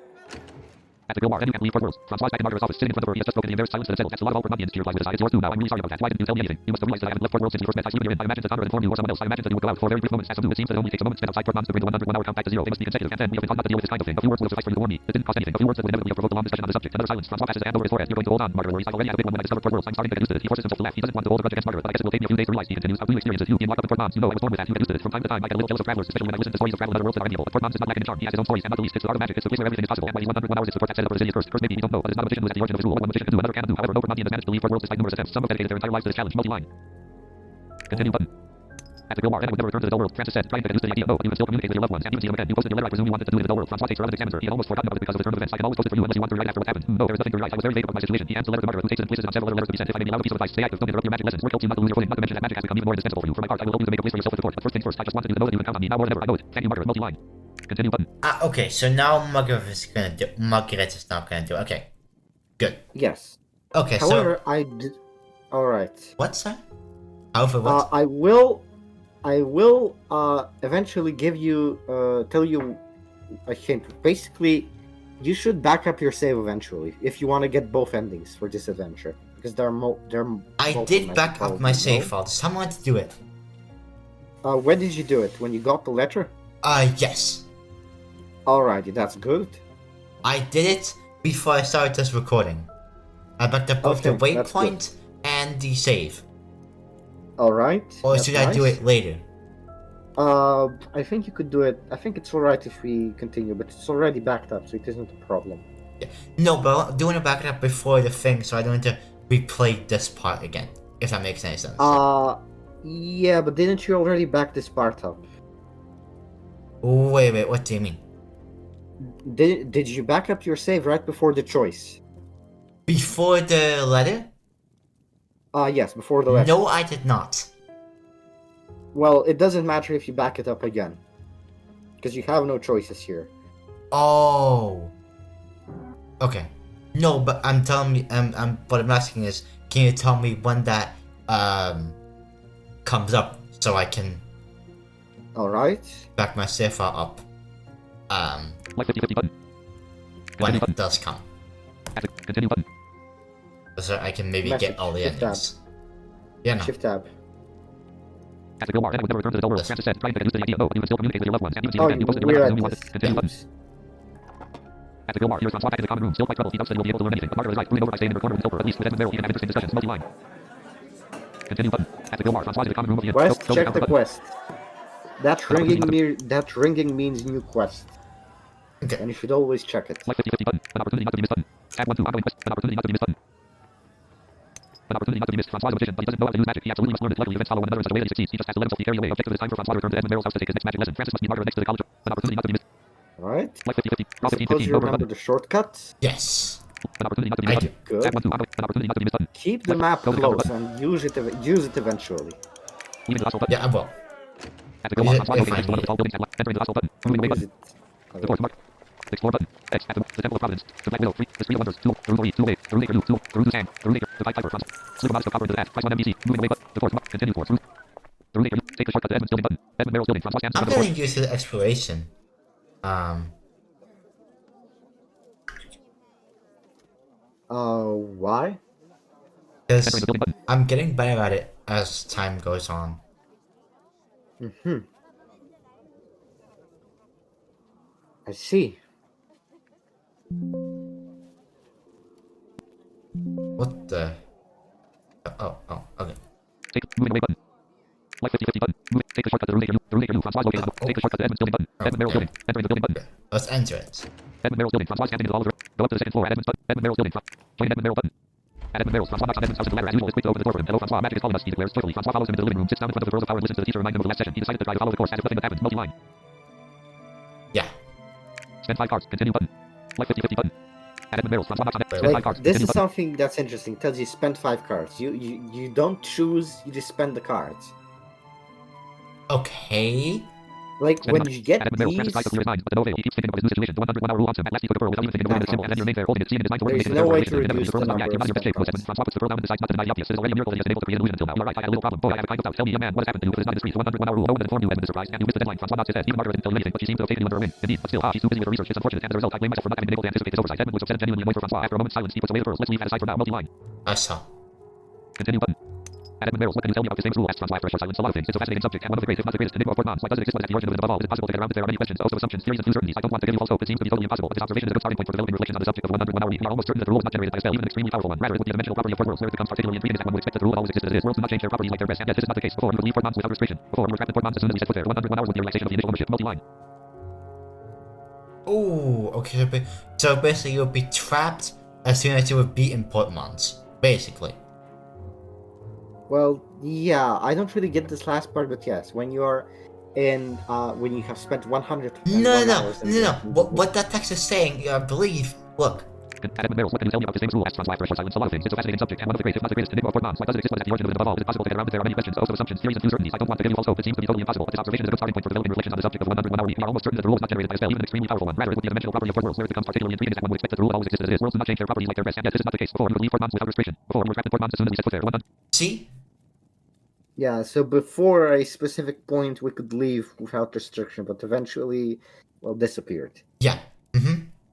At the Bill Bar, and you can't leave Fort Worlds. Francois back in Margaret's office, sitting in front of her. He has just broken the embarrassed silence that has settled. That's a lot of all Vermontians. She replies with his eyes. It's yours too now. I'm really sorry about that. Why didn't you tell me anything? You must have realized that I haven't left Fort Worlds since you first met. I sleep here in. I imagined that Connor had informed you or someone else. I imagined that you would go out for very brief moments as some do. It seems that it only takes a moment spent outside Fort Moms to bring the 101 hour count back to 0. They must be consecutive. And then we have been taught not to deal with this kind of thing. A few words will suffice for you to warn me. It didn't cost anything. A few words that would inevitably have provoked a long discussion on the subject. Another silence. Francois passes a hand over his forehead. You're going to hold on, Margaret. Worries. I've already had a big one when I discovered Fort Worlds. I'm starting to get used to it. He forces himself to laugh. He doesn't want to hold a grudge against Margaret, but I guess it will take me a few days to realize. He continues. How do you experience it? You being locked up in Fort Moms. You know I was born with that. You get used to it. From time to time, I get a little jealous of travelers, especially when I listen to stories of travel in other worlds that are enviable. But Fort Moms is not lacking in charm. He has his own stories, and not the least, it's the art of magic. It's the place where everything is possible. And when he's 101 hours, it's the fort that set up for his curse. Curse maybe you don't know, but it's not a magician who is at the origin of his rule. What one magician can do, another cannot do. However, no Vermontian has managed to leave Fort Worlds despite numerous attempts. Some have dedicated their entire lives to this challenge. Multi-line. Continue button. At the Bill Bar, and I would never return to the dull world. Francis said, trying to get used to the idea. No, you can still communicate with your loved ones, and even see them again. You posted your letter. I presume you wanted to do it in the dull world. Francois takes her out and examines her. He had almost forgotten about it because of the turn of events. I can always post it for you unless you want to right after what happened. No, there is nothing to write. I was very vague about my situation. He hands the letter to Margaret, who takes it and places it on several other letters to be sent. If I may be allowed a piece of advice, stay active. Don't interrupt your magic lessons. Work helps you not to lose your footing. Not to mention that magic has become even more indispensable for you. For my part, I will help you to make a place for yourself at the court. But first things first, I just wanted you to know that you can count on me now more than ever. I know it. Thank you, Margaret. Multi-line. Continue button. Okay, so now Margaret is not gonna do it. Okay. Good. Yes. Okay, However, so I did. All right. what's that? However, what? I will eventually give you tell you a hint. Basically, you should back up your save eventually if you want to get both endings for this adventure, because I did back up my save file. Someone to do it. When did you do it? When you got the letter? Yes. Alrighty, that's good. I did it before I started this recording. I backed up both the Okay, that's waypoint and the save. Alright. Or that's should I do nice. it later? I think you could do it. I think it's alright if we continue, but it's already backed up, so it isn't a problem. No, but I'm doing a backup before the thing, so I don't have to replay this part again. If that makes any sense. Yeah, but didn't you already back this part up? Wait, what do you mean? Did you back up your save right before the choice? Before the letter? Yes, before the letter. No, I did not. Well, it doesn't matter if you back it up again. Because you have no choices here. Oh. Okay. No, but I'm telling me, what I'm asking is, can you tell me when that comes up so I can Alright. back my save file up? Like 50 button. When Continue it button. does come, Continue button. so I can maybe Message, get all the shift endings. Yeah, no. Shift tab. At the Gilmar, and I would never return to the dull world. Francis said, trying to get used to the idea. Oh, you can still communicate with your loved ones. And even Oh, you posted we're the at you wanted. this. Continue button. Oops. At the Gilmar, here's Francois back in the common room. Still quite troubled. He doubts that he will be able to learn anything. But Margaret is right. Moving over by staying in her corner with Silver. At least with Edmund Merrill, he can have interesting discussions. Multi-line. Continue button. At the Gilmar, Francois in the common room of the inn. Quest, Don't check count the button. quest. That ringing means new quest. Okay. And you should always check it. Like 50 button. An opportunity not to be missed button. Tab 1 2 ongoing quest. An opportunity not to be missed button. An opportunity not to be missed. Francois is a magician, but he doesn't know how to use magic. He absolutely must learn it. Luckily, events follow one another in such a way that he succeeds. He just has to let himself be carried away. Objective is time for Francois to return to Edmund Merrill's house to take his next magic lesson. Francis must meet Margaret next to the college. An opportunity not to be missed. Alright. Like 50 Draw 15 Suppose 15. you Over remember button. the shortcut. Yes, An opportunity not to be I missed do. button. Good. Tab 1 2 ongoing. An opportunity not to be missed button. Keep the map Go to cover close and use it eventually. Leaving the hostile button. Yeah, I will. At the Gilmar, Is it Francois located if I next to one of the tall buildings and left. Entering the hostile button. Moving away Use button. it. The fourth mark. Explore button. X at the Temple of Providence. The Black Widow. 3. The Street of Wonders. 2. The Rune 2 away. The Rune Acre 2. The Rune Sand. The Rune Acre. The Pied Piper. Francois. Slip a mouse to copper into the path. Price 1 MBC. Moving away button. The fourth mark. Continue course. The Rune Acre. Take the shortcut to Edmund's building button. Edmund Merrill's building. Francois stands in I'm front of the getting used to the exploration. Why? Because Entering the building button. I'm getting better at it as time goes on. I see. What the? Oh, okay. Take moving away button. Like 50 button. Take the shortcut to the Rune Acre. The Rune Acre. Francois located. Take the shortcut to Edmund's building button. Edmund Merrill's building. Entering the building button. Okay. Let's enter it. Edmund Merrill's building. Francois standing in the hall of the Go up to the second floor at Edmund's button. Edmund Merrill's building. Join Edmund Merrill button. At Edmund Merrill's, Francois knocks on Edmund's house with the ladder as usual. Is quick to open the door for him. Hello, Francois. Magic is calling us. He declares joyfully. Francois follows him into the living room, sits down in front of the pearls of power, and listens to the teacher remind him of the last session. He decided to try to follow the course as if nothing had happened. Multi-line. Yeah. Spend 5 cards. Continue button. Like 50 button. At Edmund Merrill's, Francois knocks on Edmund. Spend 5 Like, cards. this Continue is button. something that's interesting. Tells you spend 5 cards. You don't choose. You just spend the cards. Okay. Like Spend when money. you get At Edmund Merrill, Francis these, tries to clear his mind, but the Nova, he keeps thinking about his new situation. The 101-hour rule haunts him. At last, he took the pearl without even thinking of the symbol, and then your name there, holding it, seeing it, his mind to work, There's making no the way declaration, to and then reduce the pearl the is not back. You're not in your best shape, number Edmund. of Francois puts the pearl down and decides not to deny the obvious. It is already a miracle that he has been able to create an illusion until now. You're right, I had a little problem. Boy, I have a kind of doubt. Tell me, young man, what has happened to you? Because it is not indiscreet. The 101-hour rule. No one has informed you, Edmund is surprised, and you missed the deadline. Francois nods his head. Even Margaret didn't tell you anything, but she seems to have taken you under her wing. Indeed, but still, she's too busy with her research. It's unfortunate, and as a result, I blame myself for not having been able to anticipate his oversight. Edmund looks upset and genuinely annoyed for Francois. After a moment's silence, he puts away the pearls. Let's leave that aside for now. Multi-line. I saw. Continue button. At Edmund Merrill's, what can you tell me about this famous rule? Asks Francois after a short silence. A lot of things. It's a fascinating subject, and one of the greatest, if not the greatest, enigma of port bonds. Why does it exist? What is at the origin of it above all? Is it possible to get around it? There are many questions, also assumptions, theories, and few certainties. I don't want to give you false hope. It seems to be totally impossible. But this observation is a good starting point for developing reflections on the subject of the 101-hour rule. We are almost certain that the rule is not generated by a spell, even an extremely powerful one. Rather, it would be a dimensional property of port worlds, where it becomes particularly intriguing that one would expect that the rule always existed as it is. Worlds do not change their properties like their best, and yet this is not the case. Before, we would leave port bonds without restriction. Before, we were trapped in port bonds as soon as we set foot there. 101 hours would be a relaxation of the initial ownership. Multi-line. Oh, okay. So basically, you'll be trapped as soon as you would be in Portmans. Basically. well, yeah, I don't really get this last part, but yes, when you're in, when you have spent 101 No. hours in the- What that text is saying, I believe. Look. At Edmund Merrill's, what can you tell me about this famous rule? Asks Francois after a short silence. A lot of things. It's a fascinating subject, and one of the greatest, if not the greatest, enigma of port bonds. Why does it exist? What is at the origin of it above all? Is it possible to get around it? There are many questions, also assumptions, theories, and few certainties. I don't want to give you false hope. It seems to be totally impossible. But this observation is a good starting point for developing reflections on the subject of the 101-hour rule. We are almost certain that the rule is not generated by a spell, even an extremely powerful one. Rather, it would be a dimensional property of port worlds, where it becomes particularly intriguing that one would expect that the rule always existed as it is. Worlds do not change their properties like their best, and yet this is not the case. Before, we would leave port bonds without restriction. Before, we were trapped in port bonds as soon as we set foot there. 100. See? Yeah, so before a specific point we could leave without restriction, but eventually, well, disappeared. Yeah.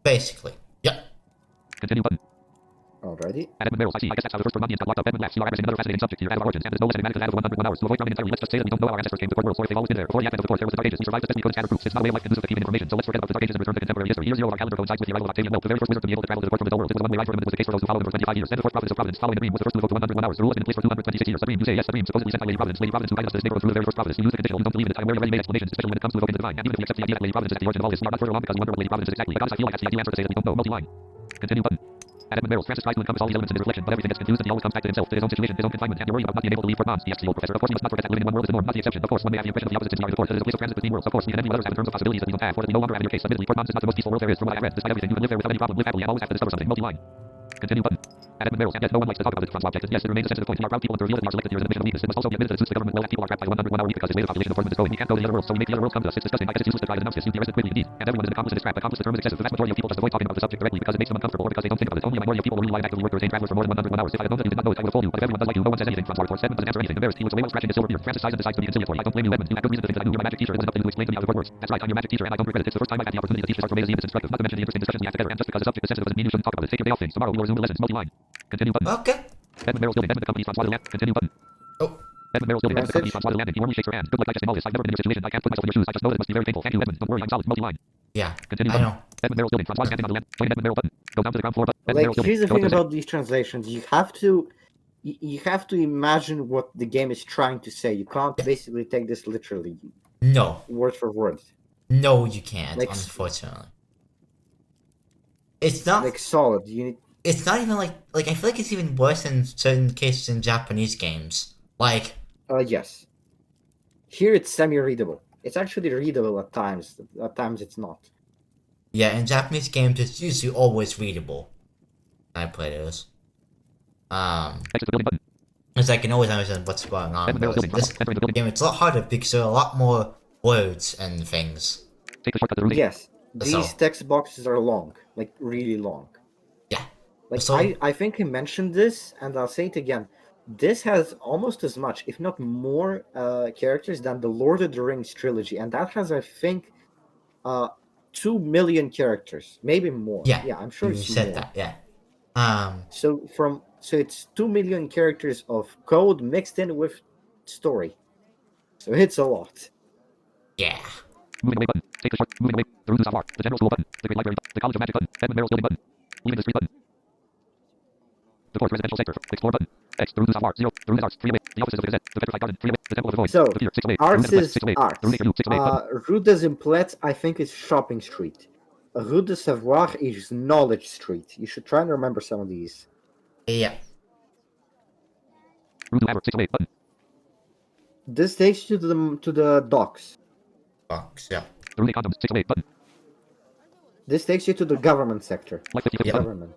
Basically. Yeah. Continue button. Alrighty. At Edmund Merrill's, I see. I guess that's how the first Portmanians got locked up. Edmund laughs. You are addressing another fascinating subject here. Out of origins, and there's no less enigmatic as that of the 101 hours. To avoid drowning entirely, let's just say that we don't know how our ancestors came to the port worlds, or if they've always been there. Before the advent of the course, there was the Dark Ages. We survived the best we could in scattered groups. It's not a way of life conducive to keeping information, so let's forget about the Dark Ages and return to contemporary history. Year 0 of our calendar coincides with the arrival of Octavian Milk, the very first wizard to be able to travel to the port from the dull world. It was a one-way ride for him, and it was the case for those who followed him for 25 years. Then the fourth providence of Providence, following the dream, was the first to evoke the 101 hours. The rule has been in place for 226 years. The dream, you say yes, the dream, supposedly sent by Lady Providence. Lady Providence, who guided us to this neighborhood through the very first providence. You use the conditional, you don't believe in it. I am aware of ready-made explanations, especially when it comes to evoking the divine. And even if we accept the idea that Lady Providence is at the origin of all this, we are not further along because we wonder what Lady Providence is exactly. But I feel like that's the ideal answer to say that we don't know. Multi-line. Continue button. At Edmund Merrill's, Francis tries to encompass all these elements in his reflection, but everything gets confused and he always comes back to himself, to his own situation, his own confinement, and you're worried about not being able to leave port bonds. He asks the old professor. Of course, we must not forget that living in one world is the norm, not the exception. Of course, one may have the impression of the opposite since we are the fourth. That is a place of transit between worlds. Of course, we and many others have in terms of possibilities that we don't have, or that we no longer have in your case. Admittedly, port bonds is not the most peaceful world there is. From what I have read, despite everything, you can live there without any problem, live happily, and always have to discover something. Multi-line. Continue button. Admin barrels. Yes, no one likes to talk about this from object. Yes, it remains a sensitive point. PR proud people and reveal it in our selected years and admission of weakness. It must also be admitted that since the government will have people are trapped by 101 hour week because its native population of Portland is growing. We can't go to the other world, so we make the other world come to us. It's disgusting. I guess it's useless to try to denounce this. You'd be arrested quickly indeed. And everyone is an accomplice in this trap. Accomplice the term is excessive. The vast majority of people just avoid talking about the subject directly because it makes them uncomfortable or because they don't think about it. Only a minority of people will rely on actively work to retain travelers for more than 101 hours. If I had known that you did not know it, I would have told you. But if everyone does like you, no one says anything. Francois retorts. Edmund doesn't answer anything. Embarrassed, he looks away while scratching his silver beard. Francis sighs and decides to be conciliatory. I don't blame you, Edmund. You had good reason to think that I knew you were my magic teacher. It wasn't up to you to explain to me out of words. That's right, I'm your magic teacher, and I don't regret it. It's the first time I've had the opportunity to teach this art from A to Z. It's instructive. Not to mention the interesting discussions we have together. And just because the subject is sensitive doesn't mean you shouldn't talk about it. Take your day off things. Tomorrow we will resume the lessons. Multi-line. Continue button. Okay. Edmund Merrill's building. Edmund accompanies Francois Deland. Continue button. Oh. Edmund Merrill's building. Edmund accompanies Francois Deland. He warmly shakes her hand. Good luck digesting all this. I've never been in your situation. I can't put myself in your shoes. I just know that it must be very painful. Thank you, Edmund. Don't worry, I'm solid. Multi-line. Yeah. Continue I button. know. Edmund Merrill's building. Francois standing on the land. Join Edmund Merrill button. Go down to the ground floor button. Edmund Like, Merrill's building. here's the Go thing up to the about these translations. You have to imagine what the game is trying to say. You can't basically take this literally, No. word for word. No, you can't, Like- unfortunately. It's not Like solid. You need. it's not even like I feel like it's even worse in certain cases in Japanese games. Like, Yes. Here it's semi-readable. It's actually readable at times. At times it's not. yeah, in Japanese games it's usually always readable. I play those. Exit the building button. Because I can always understand what's going on. Edmund Merrill's But building. this Entering the building. game, it's a lot harder because there are a lot more words and things. Take the shortcut to the room. Yes. These So- text boxes are long. Like, really long. Yeah. Like, So- I think I mentioned this, and I'll say it again. This has almost as much, if not more, characters than the Lord of the Rings trilogy, and that has, I think, 2 million characters, maybe more. Yeah, I'm sure You it's said more. that, yeah. So it's 2 million characters of code mixed in with story. So it's a lot. Yeah. Moving away button. Take the short. Moving away. The room to Savoir. The general school button. The great library button. The college of magic button. Edmund Merrill's building button. Leaving the street button. The fourth residential sector. Explore button. X. The room to Savoir. 0. The room is arts. 3 away. The offices of the Gazette. The petrified garden. 3 away. The temple of the void. So, the theater. 6 away. Arts the room at the is 6 away. arts. The room at 6 away button. Rue des Implets, I think, is shopping street. Rue de Savoir is knowledge street. You should try and remember some of these. Yeah. Room to Maverick. 6 away button. This takes you to the docks. Box, yeah. The room to condoms. 6 away button. This takes you to the government sector. Life 50 button. Government.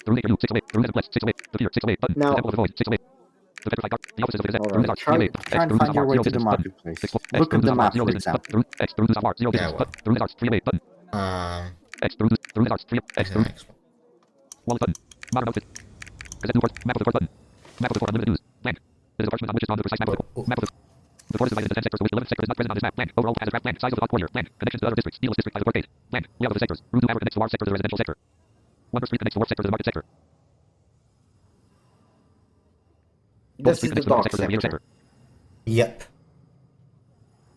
The room to 6 away. The room at 6 away. The theater. 6 away button. Now- The temple of the void. 6 away. The petrified garden. The offices of the Gazette. The room is Alright, arts. 3 away. try and find your way to the marketplace. Look at the map, for example. X. The room to Savoir. 0 business. well. Button. The room is arts. 3 away button. X. The room is arts. 3 X. The room. Wallet button. Modern outfit. Gazette Newport. Map of the court button. Map of the court. Unlimited news. Blank. There is a parchment on which is drawn the precise map of the map of the court is divided into 10 sectors, of which the 11th sector is not present on this map. Blank. Overall has a graph. Blank. Size of the courtier. Blank. Connections to other districts. Needless district by the court gate. Blank. Layout of the sectors. Route to Maverick connects to Wharf sector to the residential sector. Wonder Street connects to Wharf sector to the market sector. This is the dock sector. Yep.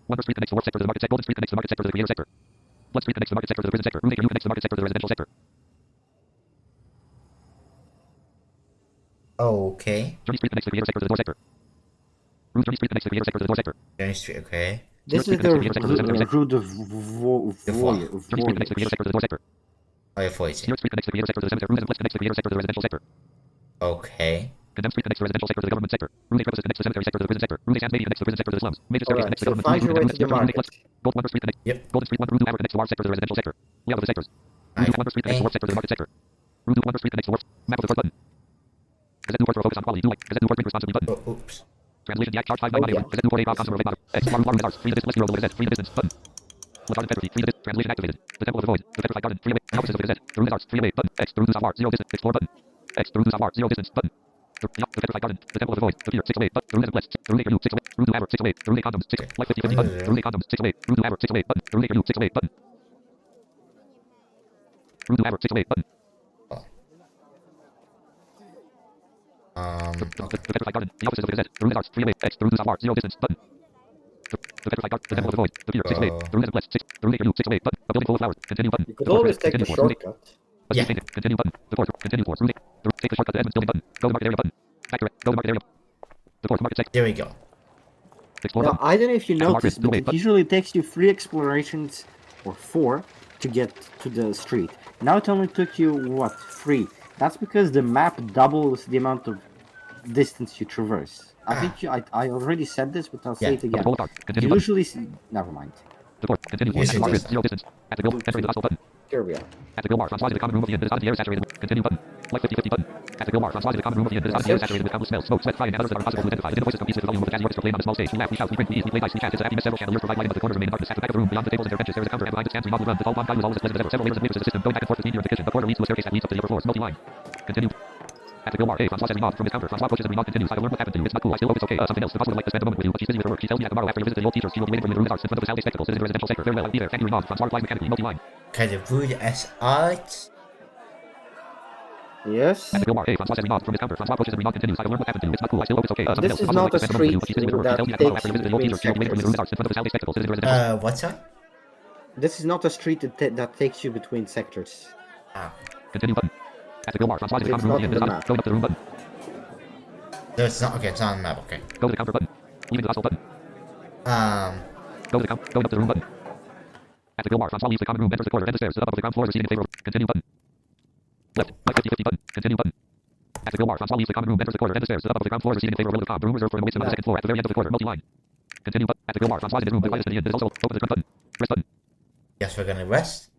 Wonder Street connects to Wharf sector to the market sector. Golden Street connects to the market sector to the creator sector. Blood Street connects to the market sector to the prison sector. Route Acre connects to the market sector to the residential sector. Okay. Journey Street connects to the creator sector to the door sector. Route Journey Street connects to the creator sector to the door sector. Journey Street, okay. This is the Rue de Voyer. Journey Street connects to the creator sector to the door sector. Oh, yeah, 40. Stewart Street connects to the creator sector to the cemetery. Route and Bliss connects to the creator sector to the residential sector. Okay. Condemned Street connects to the residential sector to the government sector. Route Crevices connects to the cemetery sector to the prison sector. Route Sands Media connects to the prison sector to the slums. Major staircase Alright, connects to the so government. find your way to the market. Gold Wonder Street connects. Yep. Golden Street Route to Maverick connects to Wharf sector to the residential sector. Layout of the sectors. Route Alright. Wonder Street connects to Wharf sector to the market sector. Route Wonder Street connects to Wharf. Map of the court button. Gazette Newport for a focus on quality. Do like Gazette Newport print responsibly button. Oh, oops. Translation the act charge 5 by Oh, money. yeah. Gazette Newport A consumer bottom. X Larum arts. Free the distance list. Gazette. Free the distance button. Lethargic integrity. Free the distance. Translation activated. The temple of the void. The petrified garden. Free away. The offices of the Gazette. The room is arts. Free away button. X the route to Savoir. 0 distance. Explore button. X the route to Savoir. 0 distance button. The petrified garden. The temple of the void. The theater. 6 away. But the room is blessed. The room Acre 6 away. Route to Maverick 6 away. The room condoms 6. Life 50 50 button. The room condoms 6 away. Route to Maverick 6 away button. The room Acre 6 away button. Route to Maverick 6 away button. The petrified garden. The offices of the Gazette. The room is arts. Free away. X the route to Savoir. 0 distance button. The petrified garden. The temple of the void. The theater. 6 away. The room is blessed. 6. The room Acre 6 away button. A building full of flowers. Continue button. You could always take the Continue course. shortcut. Yeah. Continue button. The fourth. Continue course. Route. Take the shortcut to Edmonds building button. Go to market area button. Factor. Go to market area. The fourth market sector. There we go. Explore Now, button. I don't know if you Market, noticed, no but way, it but- usually takes you 3 explorations or 4 to get to the street. Now it only took you, what, 3? That's because the map doubles the amount of distance you traverse. I think I already said this, but I'll say Yeah. it again. Hold on. Continue You button. usually see... Never mind. The fourth. Continue course. Usually Market. just- 0 distance. At the build. Entering the hospital button. Here we are. At the Gilmar, Francois is the common room of the inn. It is out of the air saturated with. Continue button. Like 50-50 button. At the Gilmar, Francois is the common room of the inn. It is out of the air saturated with countless smells, smoke, sweat, frying, and others that are impossible to identify. The inner voices compete with the volume of the jazzy orchestra playing on a small stage. We laugh, we shout, we drink, we eat, we play dice, we chat. It's a happy mess. Several chandeliers provide lighting, but the corners remain in darkness. At the back of the room, beyond the tables and their benches, there is a counter, and behind it stands remodeled run. The tall blonde guy who is always as pleasant as ever. Several layers of waiters in the system, going back and forth with meteor in the kitchen. The corridor leads to a staircase that leads up to the upper floors. Multi-line. Continue. At the Gilmar, hey, Francois says we nod from his counter. Francois pushes and we nod continues. I will learn what happened to you. It's not cool. I still hope it's okay. Something else. Impossible to like to spend a moment with you, but she's busy with her work. She tells me that tomorrow after you visit the old teachers, she will be waiting for you in the room of arts in front of the Saturday spectacles. It is in the residential sector. Very well. I'll be there. Thank you. Nod. Francois replies mechanically. Multi-line. Kind of rude as art. Yes. At the Gilmar, hey, Francois says we nod from his counter. Francois pushes and we nod continues. I will learn what happened to you. It's not cool. I still hope it's okay. Something This else. is not a Impossible to like to spend a moment with you, street but she's busy with her work. She that tells me that tomorrow takes after you you visit the old between teachers, she will be waiting for you in the room of arts in front of the Saturday spectacles. It is in the residential. What's that? This is not a street that takes you between sectors. Ah. Continue button. At the Gilmar, Francois is the It's common room of not the inn. on It is the out. map. Going up to the room button. No, it's not. Okay, it's not on the map. Okay. Go to the counter button. Leaving the hostel button. Go to the going up to the room button. At the Gilmar, Francois leaves the common room, enters the corridor, and the stairs to the top of the ground floor, receiving in favor of. Continue button. Left. Like 50-50 button. Continue button. At the Gilmar, Francois leaves the common room, enters the corridor, and the stairs to the top of the ground floor, receiving in favor of Will.com. The room reserved for an await on the second floor at the very end of the corridor. Multi-line. Continue button. At the Gilmar, Francois is in his room, the quietest in the inn. It is also open the front button. Rest button. Yes, we're gonna rest.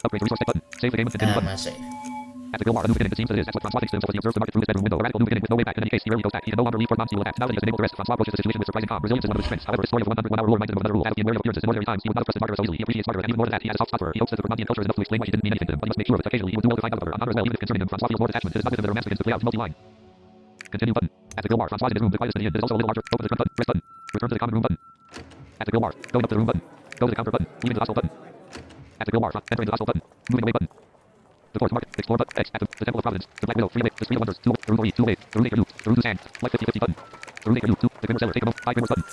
Upgrade resource tech button. Save the game and continue And I'm button. gonna save. At the Gilmar, a new beginning. It seems that it is. That's what Francois thinks to himself as he observes the market through his bedroom window. A radical new beginning with no way back. In any case, he rarely goes back. He can no longer leave Fort Mons. He will adapt. Now that he has been able to rest, Francois approaches the situation with surprising calm. Resilience is one of his strengths. However, his story of 101-hour rule reminds him of another rule. As of being wary of appearances in ordinary times, he would not have trusted Margaret so easily. He appreciates Margaret, and even more than that, he has a soft spot for her. He hopes that the Fortmontian culture is enough to explain why she didn't mean anything to him, but he must make sure of it. Occasionally, he would do well to find out about her. On her as well, even if concerning him, Francois feels more attachment. It is not with him that romance begins to play out. Multi-line. Continue button. At the Gilmar, Francois is in his room, the quietest in the inn. It is also a little larger. Open the front button. Rest button. Return to the common room button. At the Gilmar, going up to the room button. Go to the counter button. Leaving the hostel button. At the Gilmar, entering the hostel button. Moving away button. The fourth market, explore button, X, at the Temple of Providence, the Black Widow, 3 away, the Street of Wonders, 2, the room 2 away, the room 8 the room 2 stand, like 50-50 button, the room 8 2, the Grimmer Cellar, take a moment, 5 Grimmer's button,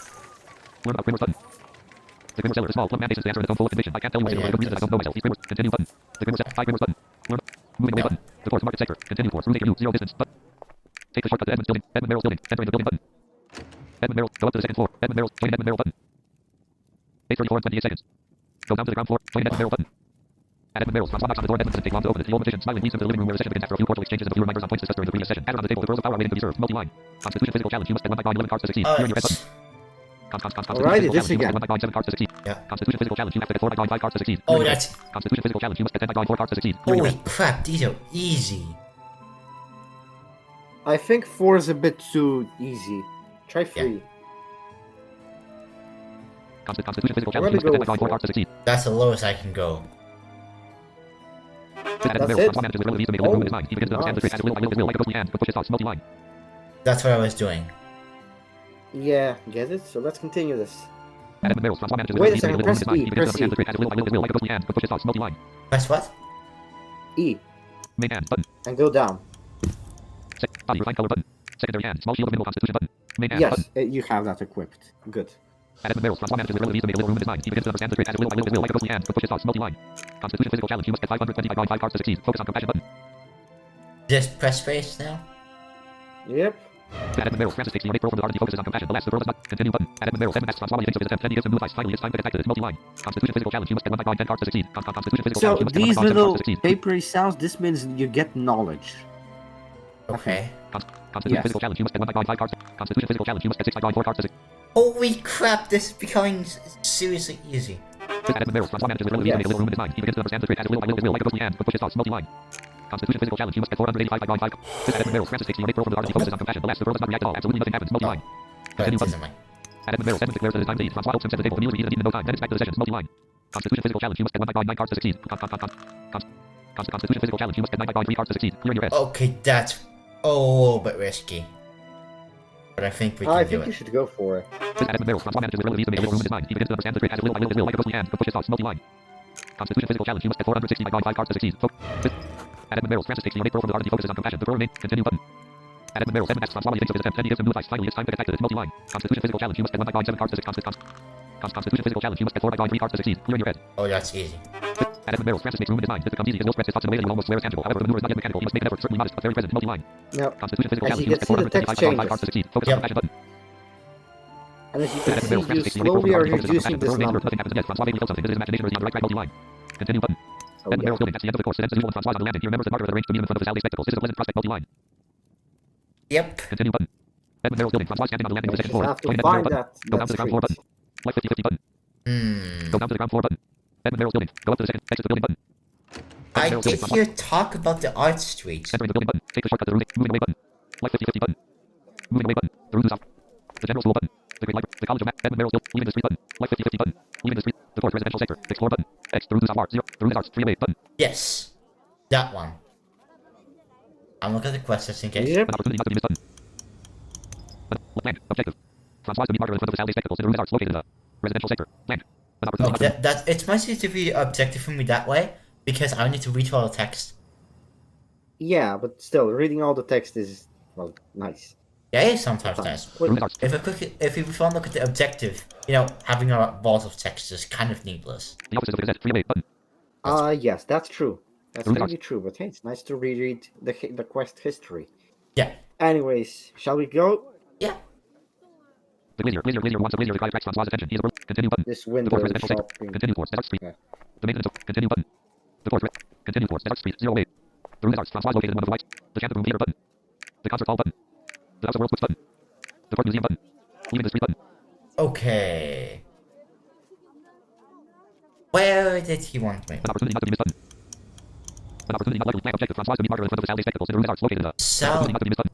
learn about Grimmer's button. The Grimmer Cellar is small, plum man faces to answer in a tone full of conviction. I can't tell you what's in it, I don't reason that I don't know myself. These Grimmers, continue button, the Grimmer Cellar, 5 Grimmer's button, learn, moving away button, the fourth market sector, continue course, room 8 0 distance, button. Take the shortcut to Edmund's building, Edmund Merrill's building, entering the building button. Edmund Merrill, go up to the second floor, Edmund Merrill, join Edmund Merrill button. 8:34 and 28 seconds. Go down to the ground floor, join Edmund Merrill button. At Edmund Merrill's, Francois knocks on the door, Edmund doesn't take long to open it. The old magician smiling leads him to the living room where the session begins after a few cordial exchanges and a few reminders on points discussed during the previous session. Added on the table, the pearls of power waiting to be served. Multi-line. Constitution physical challenge. You must spend 1 by 11 cards to succeed. Here in your red button. Alright, this again. 1 by 7 cards to succeed. Yeah. Constitution physical challenge. You have to get 4 by 5 cards to succeed. Oh, that's. Constitution physical challenge. You must get 10 by 4 cards to succeed. Here in your Holy red. crap, these are easy. I think 4 is a bit too easy. Try 3. Constitution physical challenge. Where You do we must get 10 by 5 go with cards to succeed. That's the lowest I can go. That's it? Francois manages the leads to make a living room in his mind. He begins to understand the trick as little by little, his will like a ghostly hand, but pushes thoughts. Multi-line. That's what I was doing. Yeah, get it? So let's continue this. At Edmund Merrill's, Francois manages the Wait a leads to make a second, living room in his mind. press He begins to E, understand the trick as little by little, his will like a ghostly hand, but pushes thoughts. Multi-line. Press what? E, Main hand button. and go down. Body refined color button. Secondary hand. Small shield of mineral constitution button. Main hand Yes, button. you have that equipped. Good. At Edmund Merrill's, Francois manages the leads to make a living room in his mind. He begins to understand the trick as little by little, his will like a ghostly hand, but pushes thoughts. Multi-line. Constitution physical challenge. You must get 520 by 5 cards to succeed. Focus on compassion button. Just press space now? Yep. At Edmund Merrill's, Francis takes the innate pearl from the heart and he focuses on compassion. The last, the pearl does not. Continue button. At Edmund Merrill's, Edmund asks Francois what he thinks of his attempt. Then he gives him new advice. Finally, it's time to get back to this. Multi-line. Constitution physical challenge. You must get 1 by 10 cards to succeed. Constitution physical So challenge. You must get 1 these by 10 cards little to succeed. papery sounds, this means you get knowledge. Okay. Constitution Yes. physical challenge. You must get 1 by 5 cards. Constitution physical challenge. You must get 6 by 4 cards to succeed. Holy crap, this is becoming seriously easy. At Edmund Merrill's, Francois manages the leads to make a living room in his mind. He begins to understand the trick as little by little, his will like a ghostly hand, but pushes thoughts. Multi-line. Constitution physical challenge. You must get 485 by 5. At Edmund Merrill's, Francis takes the innate pearl from the heart and he focuses on compassion. The last, the pearl does not react at all. Absolutely nothing happens. Multi-line. But Continue it button. doesn't matter. At Edmund Merrill's, Edmund declares that it is time to eat. Francois helps him set the table. The meal is eaten in no time. Then it's back to the sessions. Multi-line. Constitution physical challenge. You must get 1 by 9 cards to succeed. Constitution physical challenge. You must get 9 by 3 cards to succeed. Clear in your head. Okay, that's a little bit risky. But I think we can I do think you it. should go for it. At Edmund Merrill's, Francois manages the leads to make a living room in his mind. He begins to understand the trick as little by little, his will like a ghostly hand, but pushes thoughts. Multi-line. Constitution physical challenge. You must get 460 by 5 cards to succeed. At Edmund Merrill's, Francis takes the innate pearl from the heart and he focuses on compassion. The pearl remains. Continue button. At Edmund Merrill's, Edmund asks Francois what he thinks of his attempt. Then he gives him new advice. Finally, it's time to get back to this. Multi-line. Constitution physical challenge. You must get 1 by 7 cards to succeed. Constitution physical challenge. You must get 4 by 3 cards to succeed. Clear in your head. Oh, that's easy. At Edmund Merrill's, Francis makes room in his mind. This becomes easy. His will spreads his thoughts in a way that he will almost swear is tangible. However, the maneuver is not yet mechanical. He must make an effort, certainly modest, but very present. Multi-line. Now, Constitution physical as challenge. you You can must get see, the 475 text by 5 cards to succeed. Focus Yep. on compassion button. and as you At can Edmund Merrill's, see, you Francis takes the innate pearl from slowly the heart are and he focuses on compassion. reducing The this pearl remains alert. number. Nothing happens yet. Francois maybe killed something. This is his imagination or is he on the right track? Multi-line. Continue button. Oh, Edmund yeah. Merrill's building. That's the end of the course. It ends as usual when Francois is on the landing. He remembers that Margaret had arranged to meet him in front of the Saturday spectacles. This is a pleasant prospect. Multi-line. Yep. Continue button. Edmund Merrill's building. Francois standing on the landing of the second You floor. have to Join Edmund Merrill find button. that Go down to the ground floor button. street. Like 50-50 button. Go down to the ground floor button. Edmund Merrill's building. Go up to the second. Exit the building button. I did hear talk about the art streets. Entering the building button. Take the shortcut to the room. Moving away button. Left 50-50 button. Moving away button. The room is off. The general school button. The great library. The college of Edmund Merrill's building. Leaving the street button. Left 50-50 button. Leaving the street. The fourth residential sector. Explore button. X. The room is off. Art. 0. The room is arts. 3 of 8 button. Yes. That one. I'm looking at the quest just in case. Yep. An opportunity not to be missed button. Land. Objective. Francois to meet Margaret in front of the Saturday spectacles. The room is arts. Located in the residential sector. Land. An opportunity Okay, it's much easier to be objective for me that way because I need to read all the text. Yeah, but still, reading all the text is, well, nice. Yeah, it's sometimes nice. If you want to look at the objective, you know, having a vault of text is kind of needless. The offices of the Gazette. 3 of 8 button. Yes, that's true. That's really true, but hey, it's nice to reread the quest history. Yeah. Anyways, shall we go? Yeah. The Glazier wants a Glazier requires tracks Francois' attention. He is a continue button. This The window fourth residential sector. shopping. Continue towards Desert Street. Yeah. The maintenance of continue button. The fourth continue towards Desert Street. 08. The room is arts. Francois located in one of the lights. The Champion Room Theater button. The concert hall button. The House of World Books button. The Port Museum button. Leaving the street button. Okay. Where did he want me? An opportunity not to be missed button. An opportunity not likely. Plan objective. Francois to meet Margaret in front of the Saturday spectacles. The room is arts. Located in the So, opportunity not to be missed button.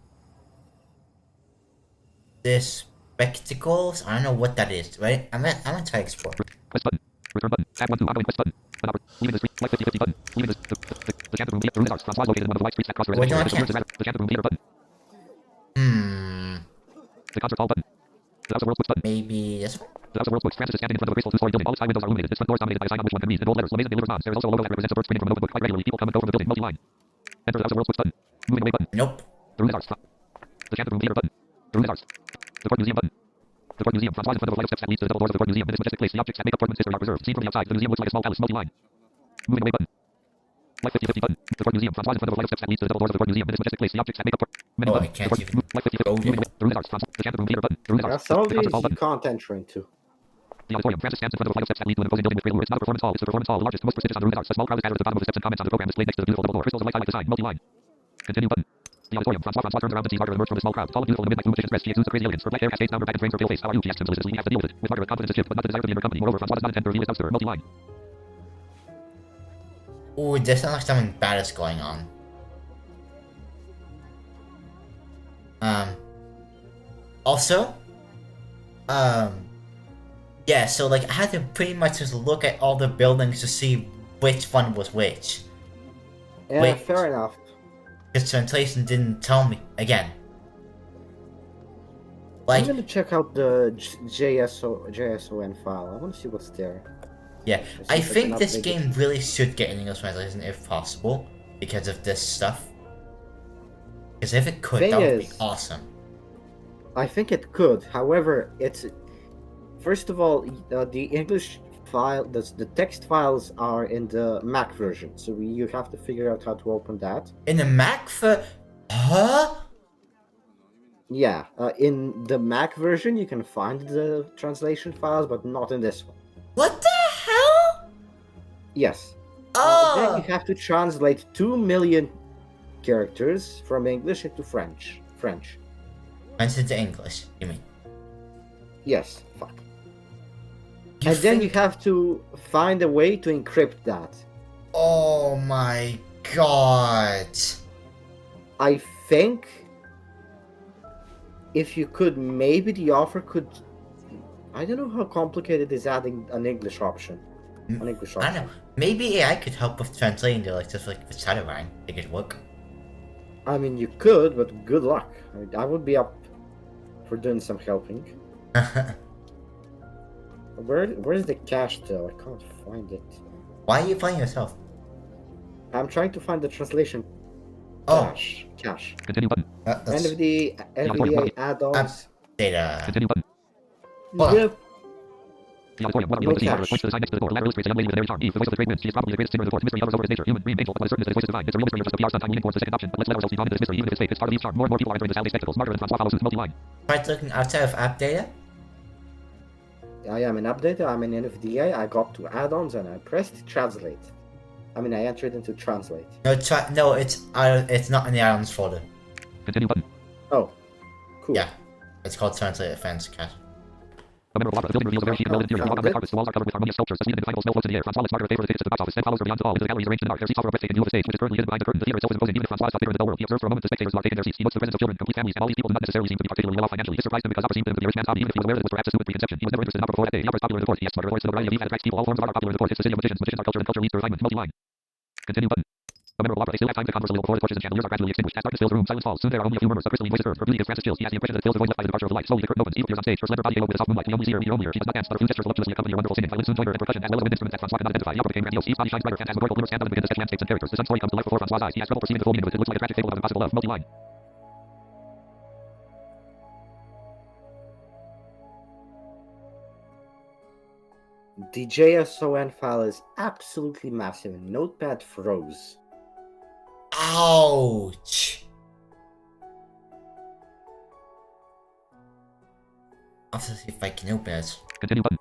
the spectacles, I don't know what that is, right? I'm gonna try explore. Quest button. Return button. Tab 1 to ongoing quest button. Leaving the street. Left 50-50 button. Leaving the Champion Room Theater. The room is arts. Francois located in one of the white streets that cross the Wait, residential no, I sector. can't. The Champion Room Theater button. The concert hall button. The House of World Books button. Maybe this one? The House of World Books. Francis is standing in front of a graceful two-story building. All its high windows are illuminated. Its front door is dominated by a sign on which one can read in bold letters. LeMaison delivers bonds. There is also a logo that represents a bird springing from a notebook. Quite regularly, people come and go from the building. Multi-line. Enter the House of World Books button. Moving away button. Nope. The room is arts. The Champion Room Theater button. The room is arts. The Port Museum button. The Port Museum. Francois in front of a flight of steps that leads to the double doors of the Port Museum. In this majestic place, the objects that make up Portman's history are preserved. Seen from the outside, the museum looks like a small palace. Multi-line. Moving away button. Left 50-50 button. The Port Museum. Francois in front of a flight of steps that leads to the double doors of the Port Museum. In this majestic place, the objects that make up many Oh, I button. can't The Port- even Left 50-50 go moving there. away. The room is arts. Francois. The Champion Room Theater button. The room is Yeah, arts. some of The concert these hall you button. can't enter into. The auditorium. Francis stands in front of a flight of steps that lead to an imposing building with great allure. It's not a performance hall. It's the performance hall. The largest, most prestigious on the room is arts. A small crowd is gathered at the bottom of the steps and comments on the program displayed next to the beautiful double door. Crystals of light highlight the sign. Multi-line. Continue button. The auditorium. Francois turns around and sees Margaret emerge from a small crowd. Tall and beautiful in a midnight blue magician's dress. She exudes a crazy elegance. Her black hair cascades down her back and frames her pale face. How are you? She asks him solicitously. He has to deal with it. With Margaret, confidence is shift, but not the desire to be in her company. Moreover, Francois does not intend to reveal his dumpster. Multi-line. Ooh, this sounds like something bad is going on. Also, yeah, so like I had to pretty much just look at all the buildings to see which one was which. Yeah, Wait. fair enough. Because translation didn't tell me again. I'm Like, gonna check out the JSON file. I want to see what's there. yeah, Let's see I if I think can this update game it. really should get an English translation if possible, because of this stuff. Because if it could, Thing that would be is- awesome. I think it could. However, it's first of all the English file, the text files are in the Mac version, so you have to figure out how to open that. In the Mac for... Huh? Yeah, in the Mac version you can find the translation files, but not in this one. What the hell? Yes. Oh! Then you have to translate 2 million characters from English into French. French into English, you mean? Yes. Fuck. You And then think- you have to find a way to encrypt that. Oh my god. I think if you could, maybe the offer could. I don't know how complicated it is adding an English option. An English I option. don't know. Maybe AI could help with translating to like just like the Shadowrun. Make it work. I mean, you could, but good luck. I mean, I would be up for doing some helping. Where's the cache though? I can't find it. Why are you playing yourself? I'm trying to find the translation Oh, cache. Continue button. that's NVDA add-ons. data. Continue button. Hold on. Yep. The auditorium. One of the Okay. Margaret points to the sign next to the door. Ladder illustrates a young lady with a very charm. Eve, the voice of the trade winds. She is probably the greatest singer of the court. Mystery hovers over his nature. Human, dream, angel. What is certain is that his voice is divine. It's a real mystery. Just the PR stunt time leaning towards the second option. But let's let ourselves be drawn into this mystery, even if it's fake. It's part of Eve's charm. More and more people are entering the Saturday spectacles. Margaret and Francois follow suit. Multi-line. Tried looking outside of app data. I am an updater. I'm in NVDA. I got to add-ons and I pressed translate. I mean, I entered into translate. No, it's not in the items folder. Continue button. Oh, cool. Yeah, it's called Translate Advanced Cache. A member of Opera. The building reveals a very chic, well-lit interior. You walk on red carpets. The walls are covered with harmonious sculptures. A sweet and indefinable smell floats in the air. Francois lets Margaret pay for the tickets to the box office, then follows her beyond the hall into the galleries arranged in an arc. Their seats offer a breathtaking view of the stage, which is currently hidden behind the curtain. The theater itself is imposing, even if Francois is top figure in the dull world. He observes for a moment the spectators who are taking their seats. He notes the presence of children, complete families, and all these people do not necessarily seem to be particularly well off financially. This surprised him because opera seemed to him to be a rich man's hobby, even if he was aware that it was perhaps a stupid preconception. He was never interested in opera before that day. The opera is popular in the court. Yes, Margaret reports to the variety of youth that attracts people. All forms of art are popular in the court. It's the city of magicians. Magicians are culture, and culture leads to refinement. Multi-line. Continue button. A member of Opera. They still have time to converse a little before the torches and chandeliers are gradually extinguished. As darkness fills the room, silence falls. Soon there are only a few murmurs. A crystalline voice is heard. Her beauty gives Francis chills. He has the impression that it fills the void left by the departure of the light. Slowly the curtain opens. Eve appears on stage. Her slender body haloed with a soft moonlight. We only see her in her. She does not dance, but her flute gestures voluptuously accompany her wonderful singing. Violin soon join her, and percussion, as well as wind instruments that Francois cannot identify. The opera became grandiose. Eve's body shines brighter. Phantasmagorical glimmers stand out and begin to sketch landscapes and characters. The sun story comes to life before Francois' eyes. He has trouble perceiving the full meaning of it. It looks like a tragic fable of impossible love. Multi-line. The JSON file is absolutely massive and Notepad froze. Ouch. I'll have to see if I can open it. Continue button.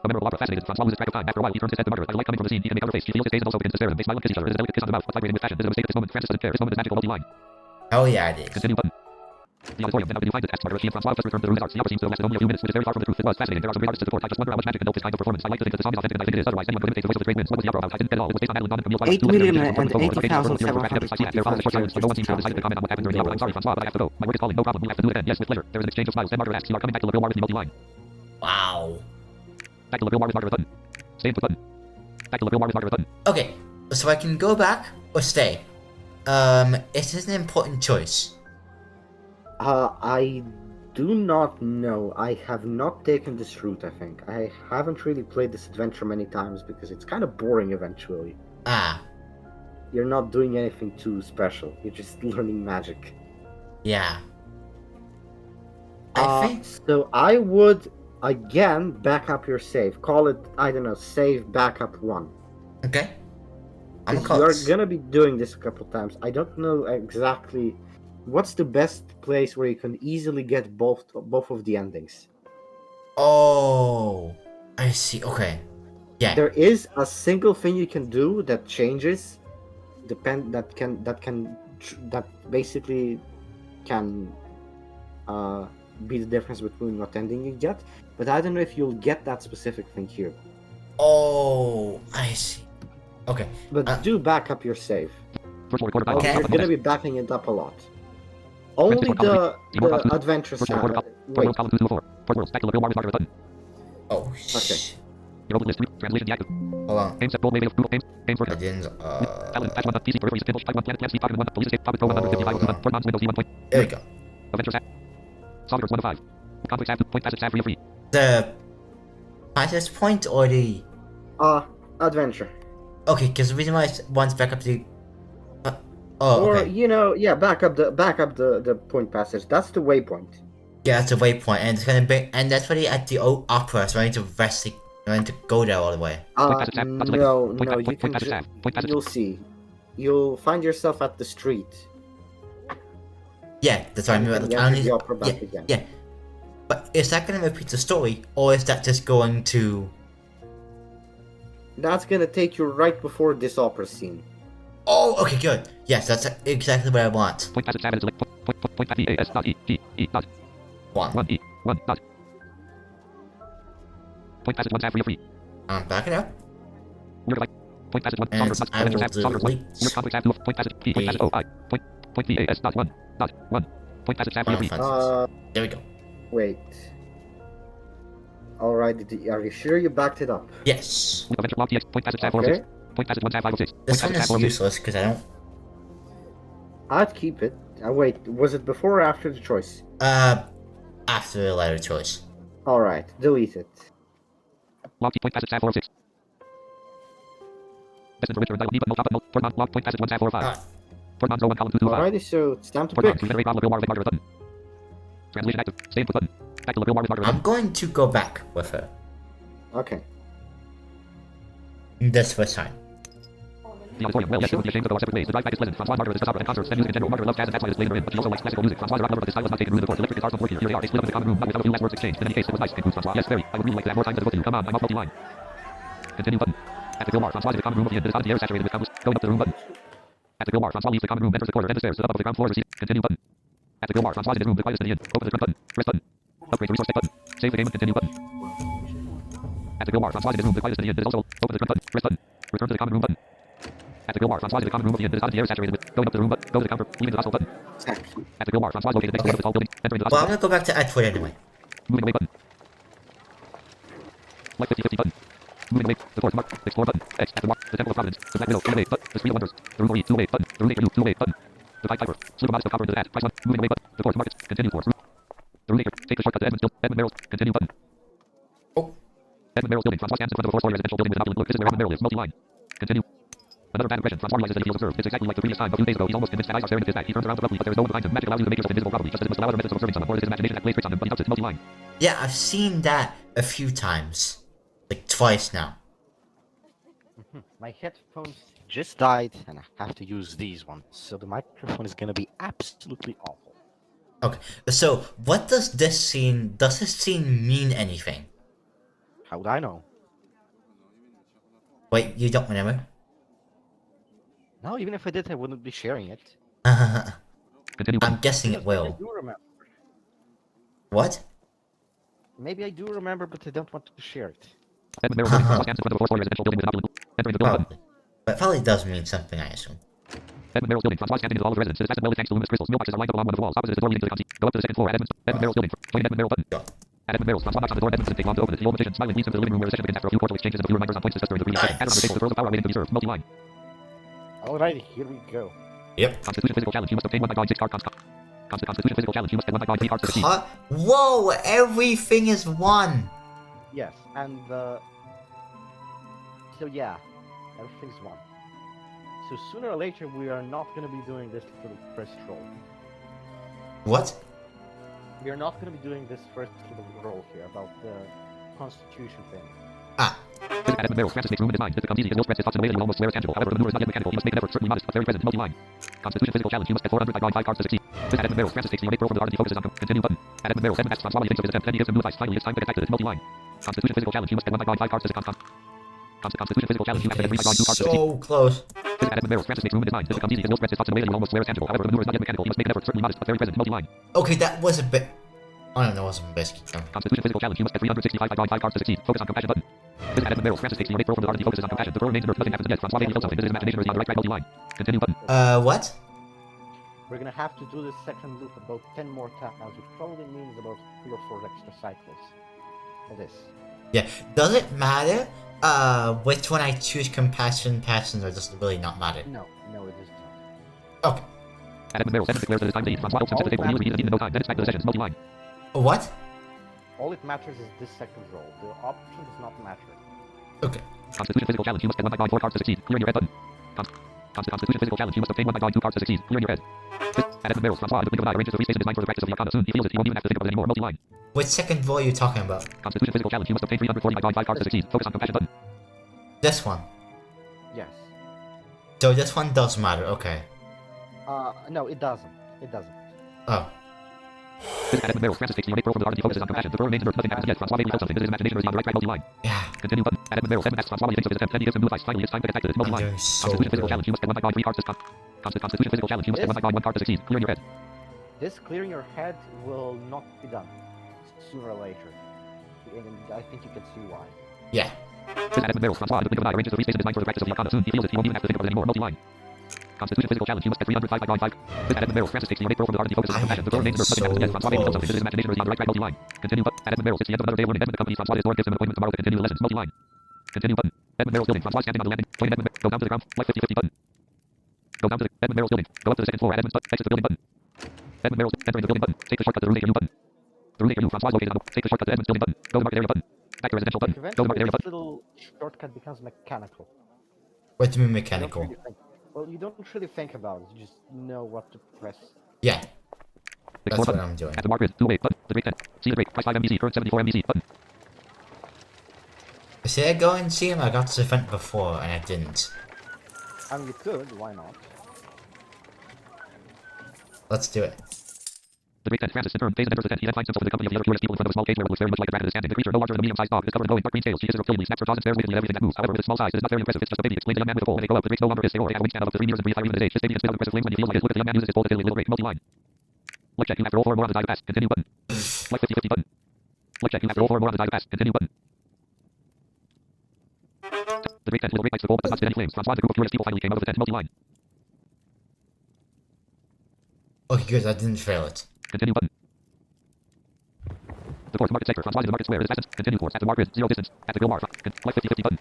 A member of Opera. Fascinated, Francois loses track of time. After a while, he turns his head to Margaret. By the light coming from the scene, he can make out her face. She feels his gaze and also begins to stare at him. They smile and kiss each other. It is a delicate kiss on the mouth, but vibrating with passion. It is a mistake at this moment. Francis doesn't care. This moment is magical. Multi-line. Oh yeah, it is. Continue button. The auditorium. Then how did you find it? Asked Margaret. She and Francois just returned to the room. The opera seems to have lasted only a few minutes, which is very far from the truth. It was fascinating. There are some great artists to the court. I just wonder how much magic can build this kind of performance. I like to think that the song is authentic, and I think it is. Otherwise, anyone could imitate the voice of the great winds. What was the opera about? I didn't get it all. It was based on Madeline Kahn and Camille Pyle. 8,080,725. There follows a short silence, but no one seems to have decided to comment on what happened during the opera. I'm sorry, Francois, but I have to go. My work is calling. No problem. We'll have to do it again. Yes, with pleasure. There is an exchange of smiles. Then Margaret asks, "You are coming back to Le Ville with me?" Multi-line. Wow. Back to Le Ville with Margaret button. Stay input button. Back to Le Ville with Margaret button. Okay, so I can go back or stay. It is an important choice. I do not know. I have not taken this route, I think. I haven't really played this adventure many times because it's kind of boring eventually. Ah, You're not doing anything too special. You're just learning magic. yeah. I think. So I would, again, back up your save. Call it, I don't know, save backup 1. Okay. I'm 'Cause close. you're gonna be doing this a couple times. I don't know exactly what's the best place where you can easily get both of the endings. Oh, I see. Okay. Yeah. There is a single thing you can do that changes, that basically can be the difference between what ending you get. But I don't know if you'll get that specific thing here. Oh, I see. Okay. But do back up your save. Okay. You're gonna be backing it up a lot. Only the adventure side. Wait. Oh, Okay. Translation active. Hold on. Aim set goal wave of Google. Aim for I didn't. Talent patch 1 PC peripheries pinball type 1 planet PSP pocket 1 police escape pocket 155 4 months Windows 1 point. There we go. Adventures app. Solvers 1 of 5. Conflicts app point passage tab free. The passage point or the Adventure. okay, because the reason why I want to back up the oh Or okay. back up the point passage. That's the waypoint. Yeah, that's a waypoint, and it's gonna be, and that's really at the old opera, so I need to rest. I need to go there all the way. No, you can you'll see. You'll find yourself at the street. Yeah, that's what I mean. And you I enter need, the opera back again. yeah. But is that gonna repeat the story, or is that just going to? That's gonna take you right before this opera scene. Oh, okay, good. Yes, that's exactly what I want. Point passage tab is select point pass EAS dot E dot 1 E 1 dot. Point passage 1 tab free. I'm backing up. Weird like point passage 1 And solvers I will solvers 1. delete Weird conflicts tab 2 point passage P point passage O I point EAS dot 1 dot 1 point passage tab free. There we go. Wait. Alright, are you sure you backed it up? Yes. Adventure log TX point passage tab Okay. 406. Point passage 1 tab 506. This one is useless because I don't. I'd keep it. Wait, was it before or after the choice? After the latter choice. Alright, delete it. Log T point passage tab 406. Best information and dial D but no top no Fort Mont log point passage 1 tab 45. Fort Mont 1 column 225. Alrighty, so it's time to Fort Mont pick. regenerate Rob LaVille Margaret button. Translation active. Stay input button. Back to LaVille Margaret I'm button. going to go back with her. Okay. This first time. The auditorium. Well, yes, it would be a shame to go our separate ways. The drive back is pleasant. Francois Margaret discusses opera and concerts and music in general. Margaret loves jazz and that's why it's played in, but she also likes classical music. Francois is a rock lover, but his style was not taken root in the court. Electric guitars don't work here. Here they are. They split up in the common room, but without a few last words exchanged. In any case, it was nice. Concludes Francois. Yes, very. I would really like to have more time to devote to you. Come on, I'm off multi-line. Continue button. At the Gilmar, Francois is in the common room at the end. It is hot in the air saturated with countless. Going up the room button. At the Gilmar, Francois leaves the common room, enters the corridor, and the stairs to the top of the ground floor. Receive. Continue button. At the Gilmar, Francois is in his room, the quietest in the inn. Open the front button. Press button. Upgrade to resource button. Save the game and continue button. At the Gilmar, Francois in his room. The quietest in the inn. This is also open the front button. Press button. Return to the common room button. At the Gilmar, Francois in the common room of the inn. This is the air saturated with. Going up the room button. Go to the counter. Leaving the hostel button. Exactly. At the Gilmar, Francois located next to the tall building. Entering the Well, I'm hostel. gonna go back to Edward anyway. Moving away button. Left 50-50 button. Moving away. The fourth mark. Explore button. X at the mark. The Temple of Providence. The Black Widow. Two away button. The Screen of Wonders. The Room 2 away button. The Room 8 two away button. The Pied Piper. Slip of modest of copper into the hat. Price 1. Moving away button. The fourth market. Continue towards room. The Room 8. Take the shortcut to Edmund Merrill's. Continue button. Oh. Edmund Merrill's building. Francois stands in front of a four-story residential building with an opulent look. This is where Edmund Merrill lives. Multi-line. Continue. Another bad impression. Francois realizes that he feels observed. It's exactly like the previous time. A few days ago, he's almost convinced that eyes are staring at his back. He turns around abruptly, but there is no one behind him. Magic allows you to make yourself invisible probably, just as it must allow other methods of observing someone, or it is his imagination that plays tricks on him, but he does it. Multi-line. Yeah, I've seen that a few times. Like twice now. My headphones just died, and I have to use these ones, so the microphone is gonna be absolutely awful. Okay, so what does this scene mean anything? How would I know? Wait, you don't remember? No, even if I did, I wouldn't be sharing it. Continue. I'm guessing it Maybe I will. do remember. What? Maybe I do remember, but I don't want to share it. Edmund Merrill's building. Francois stands in front of a four-story residential building with an opulent look. Entering the building button. Probably. But it probably does mean something, I assume. Edmund Merrill's building. Francois standing in the hall of residence. It is fastened well with thanks to luminous crystals. Mailboxes are lined up along one of the walls. Opposite is the door leading to the concierge. Go up to the second floor at Edmund Merrill's building. Join Edmund Merrill button. Go. At Edmund Merrill's, Francois knocks on the door. Edmund doesn't take long to open it. The old magician smiling leads him to the living room where the session begins after a few cordial exchanges and a few reminders on points discussed during the previous session. At another table, the throws of power waiting to be served. Multi-line. Alrighty, here we go. Yep. Constitution physical challenge. You must obtain 1 by God 6 cards. Constitution physical challenge. You must get 1 by God 3 cards to succeed. Whoa! Everything is one. Yes, and so yeah, everything's one. So sooner or later, we are not gonna be doing this little first roll. What? We are not gonna be doing this first little roll here about the Constitution thing. Ah. At Edmund Merrill's Francis makes room in his mind. This becomes easy. His will spreads his thoughts in a way that you almost swear is tangible. However, the maneuver is not yet mechanical. He must make an effort, certainly modest, but very present. Multi-line. Constitution physical challenge. You must get 400 by God 5 cards to succeed. This at Edmund Merrill's Francis takes the ornate roll from the ardent. He focuses on continue button. At Edmund Merrill's, Edmund asks Francois what he thinks of his attempt. Then he gives him new advice. Finally, it's time to get back to this. Multi-line. Constitution physical challenge. You must get 1 by God 5 cards to succeed. Constitution physical challenge. You have to get 3 by God 2 cards to succeed. So close. This at Edmund Merrill's Francis makes room in his mind. This becomes easy. His will spreads his thoughts in a way that you almost swear is tangible. However, the maneuver is not yet mechanical. He must make an effort, certainly modest, but very present. Multi-line. Okay, that was a bit. Oh no, that wasn't biscuit. No. Constitution physical challenge. You must get 365 by God 5 cards to succeed. Focus on compassion button. This at Edmund Merrill's Francis takes the ornate roll from the ardent. He focuses on compassion. The throw remains inert. Nothing happens yet. Francois vaguely feels something. This is imagination or is he on the right track? Multi-line. Continue button. What? We're gonna have to do this second loop about 10 more times, which probably means about 3 or 4 extra cycles for this. Yeah. Does it matter? Which one I choose, compassion, passion, or does it really not matter? No, it does not. Okay. At Edmund Merrill's Edmund declares that it's time to eat. Francois helps him set the table. He uses the no time. Then it's back to the sessions. Multi-line. What? All it matters is this second roll. The option does not matter. Okay. Constitution physical challenge. You must get 1 by God 4 cards to succeed. Clear in your head button. Constitution physical challenge. You must obtain 1 by God 2 cards to succeed. Clear in your head. At Edmund Merrill's, Francois, the blink of an eye, arranges the free space in his mind for the practice of the arcana. Soon he feels it. He won't even have to think of it anymore. Multi-line. Which second roll are you talking about? Constitution physical challenge. You must obtain 340 by God 5 cards to succeed. Focus on compassion button. This one. Yes. So this one does matter. Okay. No, it doesn't. It doesn't. Oh. This at Edmund Merrill's, Francis takes the ornate roll from the ardent. He focuses on compassion. The throw remains inert. Nothing happens yet. Francois vaguely feels something. This is imagination or is he on the right track? Multi-line. Yeah. Continue button. At Edmund Merrill's, Edmund asks Francois what he thinks of his attempt. Then he gives him new advice. Finally, it's time to get back to this. I'm Multi-line. doing so Constitution physical good. challenge. You must get 1 by God 3 cards to Constitution physical challenge. You must get 1 by God 1 card to succeed. Clear in your head. This clearing your head will not be done sooner or later. And I think you can see why. Yeah. This at Edmund Merrill's, Francois, the blink of an eye, arranges the free space in his mind for the practice of the arcana. Soon he feels it. He won't even have to think of it anymore. Multi-line. Constitution physical challenge. You must get 305 by God 5. This at Edmund Merrill's, Francis takes the ornate roll from the ardent. He focuses on compassion. The throw remains inert. Nothing happens yet. Francois vaguely feels something. This is imagination or is he on the right track? Multi-line. Continue button. At Edmund Merrill's, it's the end of another day of learning. Edmund accompanies Francois. His lord gives him an appointment tomorrow to continue the lessons. Multi-line. Continue button. Edmund Merrill's building. Francois standing on the landing. Join Edmund. Go down to the ground. Left 50-50 button. Go down to the Edmund Merrill's building. Go up to the second floor at Edmund's button. Exit the building button. Edmund Merrill's entering the building button. Take the shortcut to the room 8 button. The room 8 Francois located on the. Take the shortcut to Edmund's building button. Go to market area button. Back to residential button. Go to market area Eventually, this button. little shortcut becomes mechanical. What do you mean You don't mechanical? really think- Well, you don't really think about it. You just know what to press. Yeah. That's Explore what button. I'm doing. At the mark grid. 2 button. The rate 10. See the rate. Price 5 MBC. Current 74 MBC button. See, I go and see him. I got this event before and I didn't. I mean, you could. Why not? Let's do it. The great 10 Francis in turn pays and enters the tent. He then finds himself in the company of the other curious people in front of a small cage where it looks very much like a dragon is standing. The creature, no larger than a medium-sized dog, is covered in glowing dark green scales. She hisses repeatedly, snaps her jaws and stares wickedly at everything that moves. However, with its small size, it is not very impressive. It's just a baby, explains the young man with a pole. When they go out, the great no longer is Theor. He has a wingspan of up to 3 meters and breathes higher even than his age. This baby can spit out impressive flames when he feels like it. Look at the young man uses his pole to fiddle a little rate. Multi-line. Luck check. You have to roll 4 more on the die to pass. Continue button. Like 50-50 button. Like check. You have to roll 4 or more on the die to pass. Continue button. The great tent will break ice to gold but does not spit any flames. Francois, the group of curious people finally came out of the tent. Multi-line. Okay, good. I didn't fail it. Continue button. The fourth market sector. Francois in the market square is fastest. Continue course. At the mark grid. 0 distance. At the Gilmar. Like 50-50 button.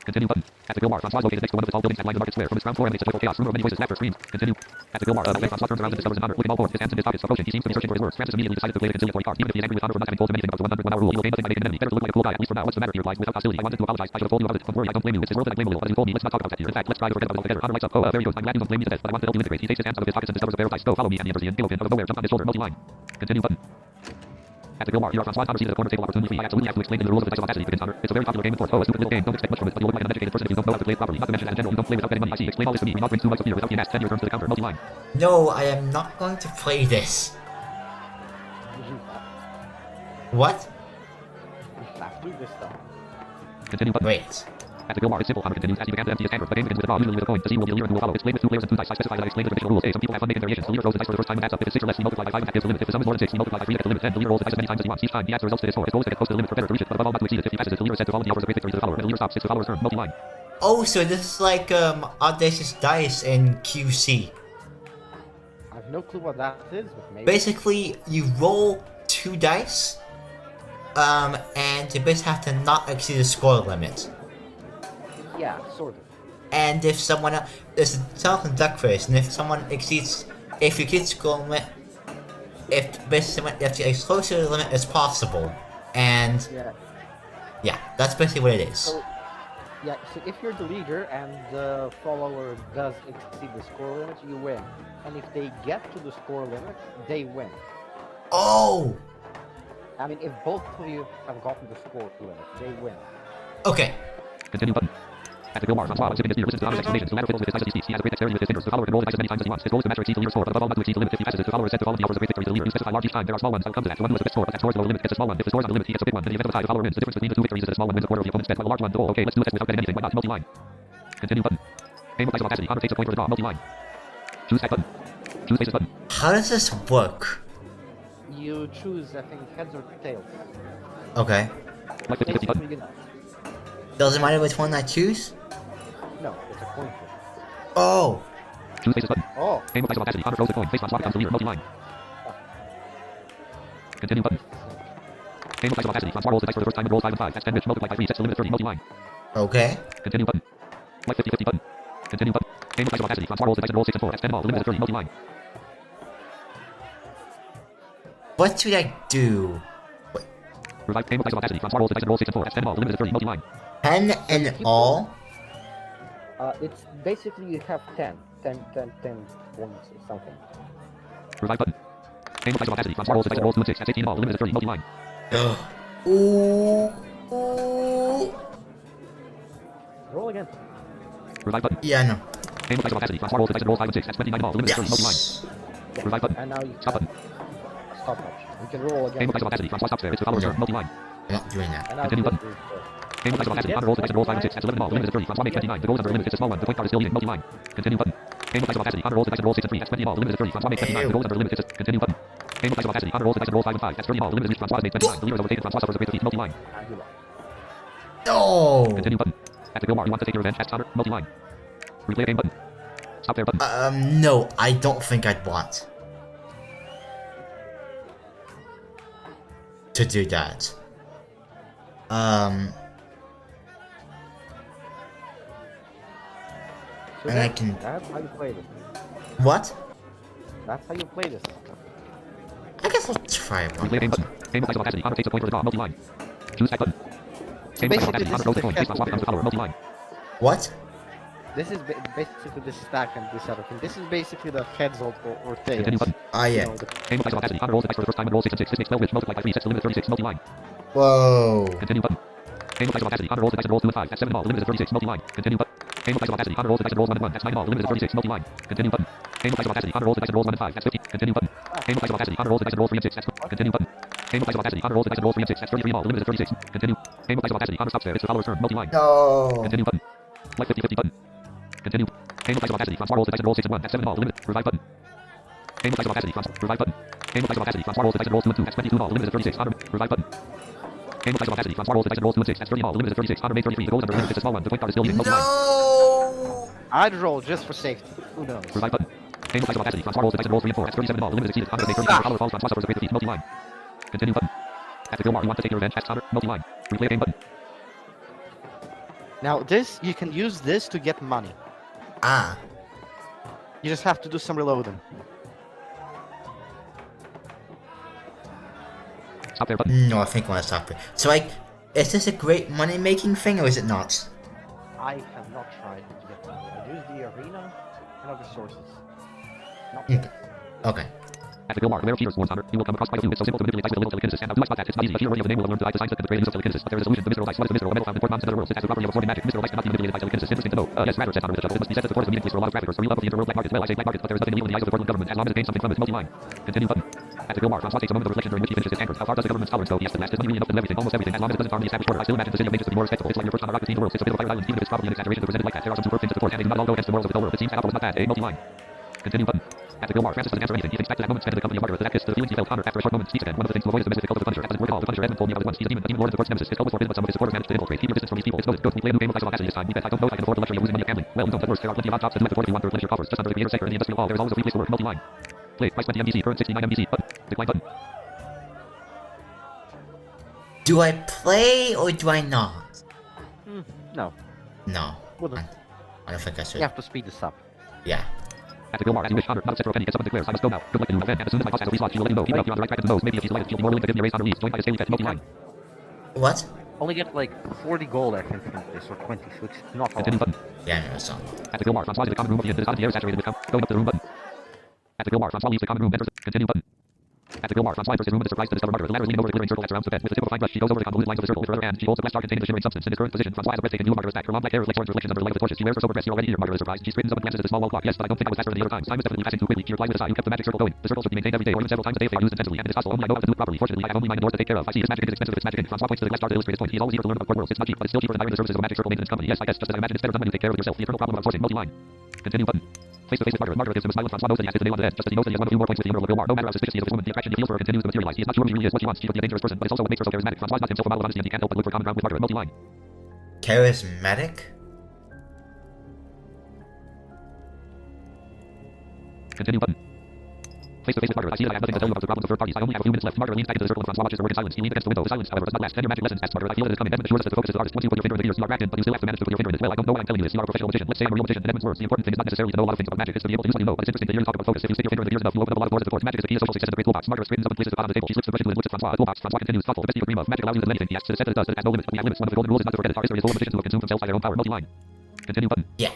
Continue button. At the Gilmar. Francois located next to one of the tall buildings that line the market square. From its ground floor emanates a total chaos. Rumor of many voices, laughter, screams. Continue. At the Gilmar. When Francois turns around and discovers an honor. Looking all forth. His hands in his pockets. Approaching. He seems to be searching for his words. Francis immediately decided to play the conciliatory card. Even if he is angry with honor for not having told him anything about the 101 hour rule, he will gain nothing by making an enemy. Better to look like a cool guy, at least for now. What's the matter? He replies without hostility. I wanted to apologize. I should have told you about it. Don't worry, I don't blame you. It's his world that I blame a little. But as you told me, let's not talk about that here. In fact, let's try to forget about it altogether. Honor lights up. Oh, very good. I'm glad you don't blame me to death, but I want to help you integrate. He takes his hands out of his pockets and discovers a pair of dice. Go, follow me, and he enters the pin out of nowhere. Jump on his shoulder. Multi-line. Continue button. At the Gilmar, here are Francois Honor seated at the corner table. Opportunity free. I absolutely have to explain to you the rules of the dice of audacity. Begins Honor. It's a very popular game in force. Oh, a stupid little game. Don't expect much from it, but you'll look like an uneducated person if you don't know how to play it properly. Not to mention, as a general, you don't play without betting money. I see. Explain all this to me. We not bring too much of fear without being asked. 10 year terms to the counter. Multi-line. No, I am not going to play this. What? Continue button. Wait. At the Gilmar, it's simple. Honor continues as he began to empty his hand. The game begins with a draw, usually with a coin. The scene will be a leader and who will follow. Explain with 2 players and 2 dice. I specify that I explain the traditional rules. Some people have fun making variations. The leader throws the dice for the first time and adds up. If it's 6 or less, he multiplies by 5 and gives the limit. If the sum is more than 6, he multiplies by 3 and gets the limit. 10. The leader rolls the dice as many times as he wants. Each time he adds the results to his score. His goal is to get close to the limit for better to reach it, but above all not to exceed it. If he passes it, the leader is said to follow the offers of great victory to the follower. When the leader stops, it's the follower's turn. Multi-line. Oh, so this is like Audacious Dice in QC. I have no clue what that is, but maybe. Basically, you roll 2 dice, and you basically have to not exceed the score limit. Yeah, sort of. And if someone else, there's a self-conduct phase, and if someone exceeds, if you exceed the score limit, if basically you have to get as close to the limit as possible, and yeah, that's basically what it is. So, yeah, so if you're the leader and the follower does exceed the score limit, you win. And if they get to the score limit, they win. Oh! I mean, if both of you have gotten the score limit, they win. Okay. Continue button. At the Gilmar, Francois, sipping his beer, listens to Honor's explanations. The latter fiddles with his nicest speech. He has a great dexterity with his fingers. The follower can roll the dice as many times as he wants. His goal is to match or exceed the leader's score, but above all not to exceed the limit. If he passes it, the follower is said to follow the offers of great victory to the leader. You specify large each time. There are small ones. I'll come to that. The one who has the best score, but that scores below the limit gets a small one. If the score is on the limit, he gets a big one. In the event of a tie, the follower wins. The difference between the 2 victories is that a small one wins a quarter of the opponent's bet, while a large one, the goal. Okay, let's do this without betting anything. Why not? Multi-line. Continue button. Aim with dice of audacity. Honor takes a point for the draw. Multi-line. Choose that button. Choose faces button. How does this work? You choose, I think, heads or tails. Okay. Like 50-50 button. Basically, Does it matter which one I choose? no, it's a coin flip. Oh! Choose faces button. Oh, Aim with dice of audacity. Honor throws the coin. Face Francois becomes the leader. Multi-line. Continue button. Aim with dice of audacity. Francois rolls the dice for the first time and rolls 5 and 5. That's 10, which multiplied by 3 sets the limit at 30. Multi-line. Okay. Continue button. Like 50-50 button. Continue button. Aim with dice of audacity. Francois rolls the dice and rolls 6 and 4. That's 10 ball. The limit is 30. Multi-line. What should I do? Revive. Aim with dice of audacity. Francois rolls the dice and rolls 6 and 4. That's 10 ball. The limit is 30. Multi-line. 10 in all? it's basically you have 10 points or something. Revive button. Aim with dice of audacity. Francois rolls the dice and rolls 2 and 6. That's 18 ball. The limit is 30. Multi-line. Ooh. Ooh. Roll again. Revive button. Yeah, no. Aim with dice of audacity. Francois rolls the dice and rolls 5 and 6. That's 29 ball. The limit is 30. Multi-line. Yes. Revive button. And now you Stop button. stopwatch. You can roll again. Aim with dice of audacity. Francois stops there. It's the follower's turn. Multi-line. I'm not doing that. And now Continue this button. is, Aim with dice of audacity. Honor rolls the dice and rolls 5 and 6. That's 11 ball. The limit is 30. Francois makes 29. The goal is under the limit. It's a small one. The point card is still even. Multi-line. Continue button. Aim with dice of audacity. Honor rolls the dice and rolls 6 and 3. That's 20 ball. The limit is 30. Francois makes 29. The goal is under the limit. It's a continue button. Aim with dice of audacity. Honor rolls the dice and rolls 5 and 5. That's 30 ball. The limit is reached. Francois makes 29. The leader is overtaken. Francois suffers a great defeat. Multi-line. and you lost. No. Continue button. At the Gilmar, you want to take your revenge. Asks Honor. Multi-line. Replay game button. Stop there button. No, I don't think I'd want to do that. So And I can- that's how you play this. What? That's how you play this. I guess I'll try it one Replay game more button. Aim with dice of audacity. Honor takes a point for the draw. Multi-line. Choose that button. Aim with dice of audacity. Honor throws the coin. Face Francois becomes the follower. Multi-line. What? This is basically the stack and this other thing. This is basically the heads or tails. Continue button. Ah, You yeah. know, the- Aim with dice of audacity. Honor rolls the dice for the first time and rolls 6 and 6. This makes 12, which multiplied by 3 sets the limit at 36. Multi-line. Whoa. Continue button. Aim with dice of audacity. Honor rolls the dice and rolls 2 and 5. That's 7 ball. The limit is 36. Multi-line. Continue button. Aim with dice of audacity. Honor rolls the dice and rolls 1 and 1. That's 9 ball. The limit is 36. Multi-line. Continue button. Aim with dice of audacity. Honor rolls the dice and rolls 1 and 5. That's 50. Continue button. Aim with dice of audacity. Honor rolls the dice and rolls 3 and 6. That's continue button. Aim with dice of audacity. Honor rolls the dice and rolls 3 and 6. That's 33 ball. The limit is 36. Continue. Aim with dice of audacity. Honor stops there. It's the follower's turn. Multi-line. No. Continue button. Like 50-50 button. Continue. Aim with dice of audacity. Francois rolls the dice and rolls 6 and 1. That's 7 ball. The limit. Revive button. Enable dice opacity. Revive button. Enable dice opacity. Rolls the dice and rolls 2 and 2. That's 22 all. Limited at 36. Honor. Revive button. Enable dice opacity. Rolls the dice and rolls 2 and 6. That's 30 all. Limited at 36. Honor made 33. The goal is under limit. It's a small one. The point card is still leading. No! I'd roll just for safety. Who knows? Revive button. Enable dice opacity. Rolls the dice and rolls 3 and 4. That's 37 all. Limited exceeded. Honor made 33. Follower falls. Francois suffers a great defeat. Multi-line. Continue button. At the Gilmar, you want to take your revenge. Asks Honor. Multi-line. Replay game button. Now this, you can use this to get money. Ah. You just have to do some reloading. Stop there button. No, I think I want to stop it. So, like, is this a great money-making thing, or is it not? I have not tried to get money. I use the arena and other sources. Not Okay. yet. Okay. At the Gilmar, there are cheaters, warns Honor. You will come across quite a few. It's so simple to manipulate dice with a little telekinesis. And how do I spot that? It's not easy. A cheater worthy of the name will have learned to hide the signs that the great use of telekinesis. But there is a solution. The mineral dice. What is a mineral? A metal found in port mountains and other worlds. It has the property of absorbing magic. Mineral dice cannot be manipulated by telekinesis. Interesting to know. Yes, rather, said Honor with a chuckle. It must be said that the port is a meeting place for a lot of traffickers. A real level of the interworld black market. Well, I say black market, but there is nothing illegal in the eyes of the Portland government as long as it gains something from it. Multi-line. Continue button. At the Gilmar, Francois takes a moment of reflection during which he finishes his anchors. How far does the government's tolerance go? Yes, the last is money really enough to do everything, almost everything. As long as it doesn't harm the established order, I still imagine the city of Nature's to be more respectable. It's like your first on a rocket scene in the world. It's a bit of fire island, even if it's probably an exaggeration to present it like that. There are some superb things to support, and they do not all go against the morals of the world. It seems that Apple was not bad. A multi-line. Continue button. At the Gilmar, Francis doesn't answer anything. He thinks back to that moment spent in the company of Margaret. The kiss, the feelings he felt. Honor, after a short moment, speaks again. One of the things to avoid is the message cult of the Punisher. That doesn't work at all. The Punisher, Edmund told me about it once. He's a demon lord of the court's nemesis. His cult was forbidden, but some of his supporters managed to infiltrate. Keep your distance from these people. It's noted. Go. We play a new game of dice opacity this time. We bet. I don't know if I can afford the luxury of losing money at gambling. Well, you don't. At worst, there are plenty of odd jobs to do at the port if you want to replenish your coffers. Just under the creator's sector in the industrial hall. There is always a free place to work. Multi-line. Play. Price 20 MBC. Current 69 MBC. Button. Decline button. Do I play or do I not? No, No. wouldn't. I don't think I should. You have to speed this up. Yeah. At the Gilmar, as you wish. Honor, not upset for a penny. If someone declares, I must go now. Good luck to you. And as soon as my boss has a free slot, she will let you know. Keep it up. You're on the right track to the nose. Maybe if she's delighted, she'll be more willing to give me a raise on her leaves. Joined by a scaly pet. Multi-line. What? Only get like 40 gold, I think, from this, or 20, so it's not a Continue lot. button. Yeah, I know the song. At the Gilmar, Francois is in the common room of the inn. It is hot in the air, saturated with cum. Going up to the room button. At the Gilmar, Francois leaves the common room. Enters. Continue button. At the Gilmar, Francois enters his room and is surprised to discover Margaret. The latter is leaning over the glittering circle that surrounds the bed. With the tip of a fine brush, she goes over the convoluted lines of the circle. With her other hand, she holds a glass jar containing the shimmering substance. In its current position, Francois has a breathtaking view of Margaret's back. Her long black hair reflects orange reflections under the light of the torches. She wears her sober dress. You're already here, Margaret is surprised. She straightens up and glances at the small wall clock. Yes, but I don't think I was faster than the other times. Time is definitely passing too quickly. She replies with a sigh. You kept the magic circle going. The circle should be maintained every day, or even several times a day if they are used intensively. And it is possible. Only I know how to do it properly. Fortunately, I have only mine and yours to take care of. I see his magic is expensive. It's magic. Francois points to the glass jar to illustrate his point. He is always eager to learn about court worlds. It's not cheap, but it's still cheaper than hiring the services of a magic circle maintenance company. Yes, I guess just as I imagine, it's better done when you take care of it yourself. The eternal problem of outsourcing. Multi-line. Continue button. Face to face with Margaret. Margaret gives him a smile and Francois knows that he has hit the nail on the head. Just as he knows that he has won a few more points with the Emerald of Gilmar. No matter how suspicious he is of this woman, the attraction he feels for her continues to materialize. He is not sure if she really is what she wants. She could be a dangerous person, but it's also what makes her so charismatic. Francois is not himself a model of honesty, and he can't help but look for common ground with Margaret. Multi-line. Charismatic? Continue button. Face to face with Margaret. I see that I have nothing to tell you about the problems of third parties. I only have a few minutes left. Margaret leans back into the circle and Francois watches her work in silence. He leans against the window. The silence, however, does not last. 10 your magic lessons, asks Margaret. I feel that it is coming. Edmund assures us that the focus is the artist. Once you put your finger in the gears, you are wrapped in, but you still have to manage to put your finger in it. Well, I don't know why I'm telling you this. You are a professional magician. Let's say I'm a real magician. In Edmund's words, the important thing is not necessarily to know a lot of things about magic. It's to be able to use what you know. But it's interesting to hear you talk about focus. If you stick your finger in the gears enough, you open up a lot of doors at the court. Magic is the key to social success in the great toolbox. Margaret straightens up and places the pot on the table. She slips the brush into it and looks at Francois. A toolbox. Francois continues, thoughtful. The best you could dream of. Magic allows you to do anything. Yes, it is said that it does. It has no limits. But we have limits. One of the golden rules is not to forget it. Our history is full of magicians who have consumed themselves by their own power. Multi-line. Continue button. Yeah.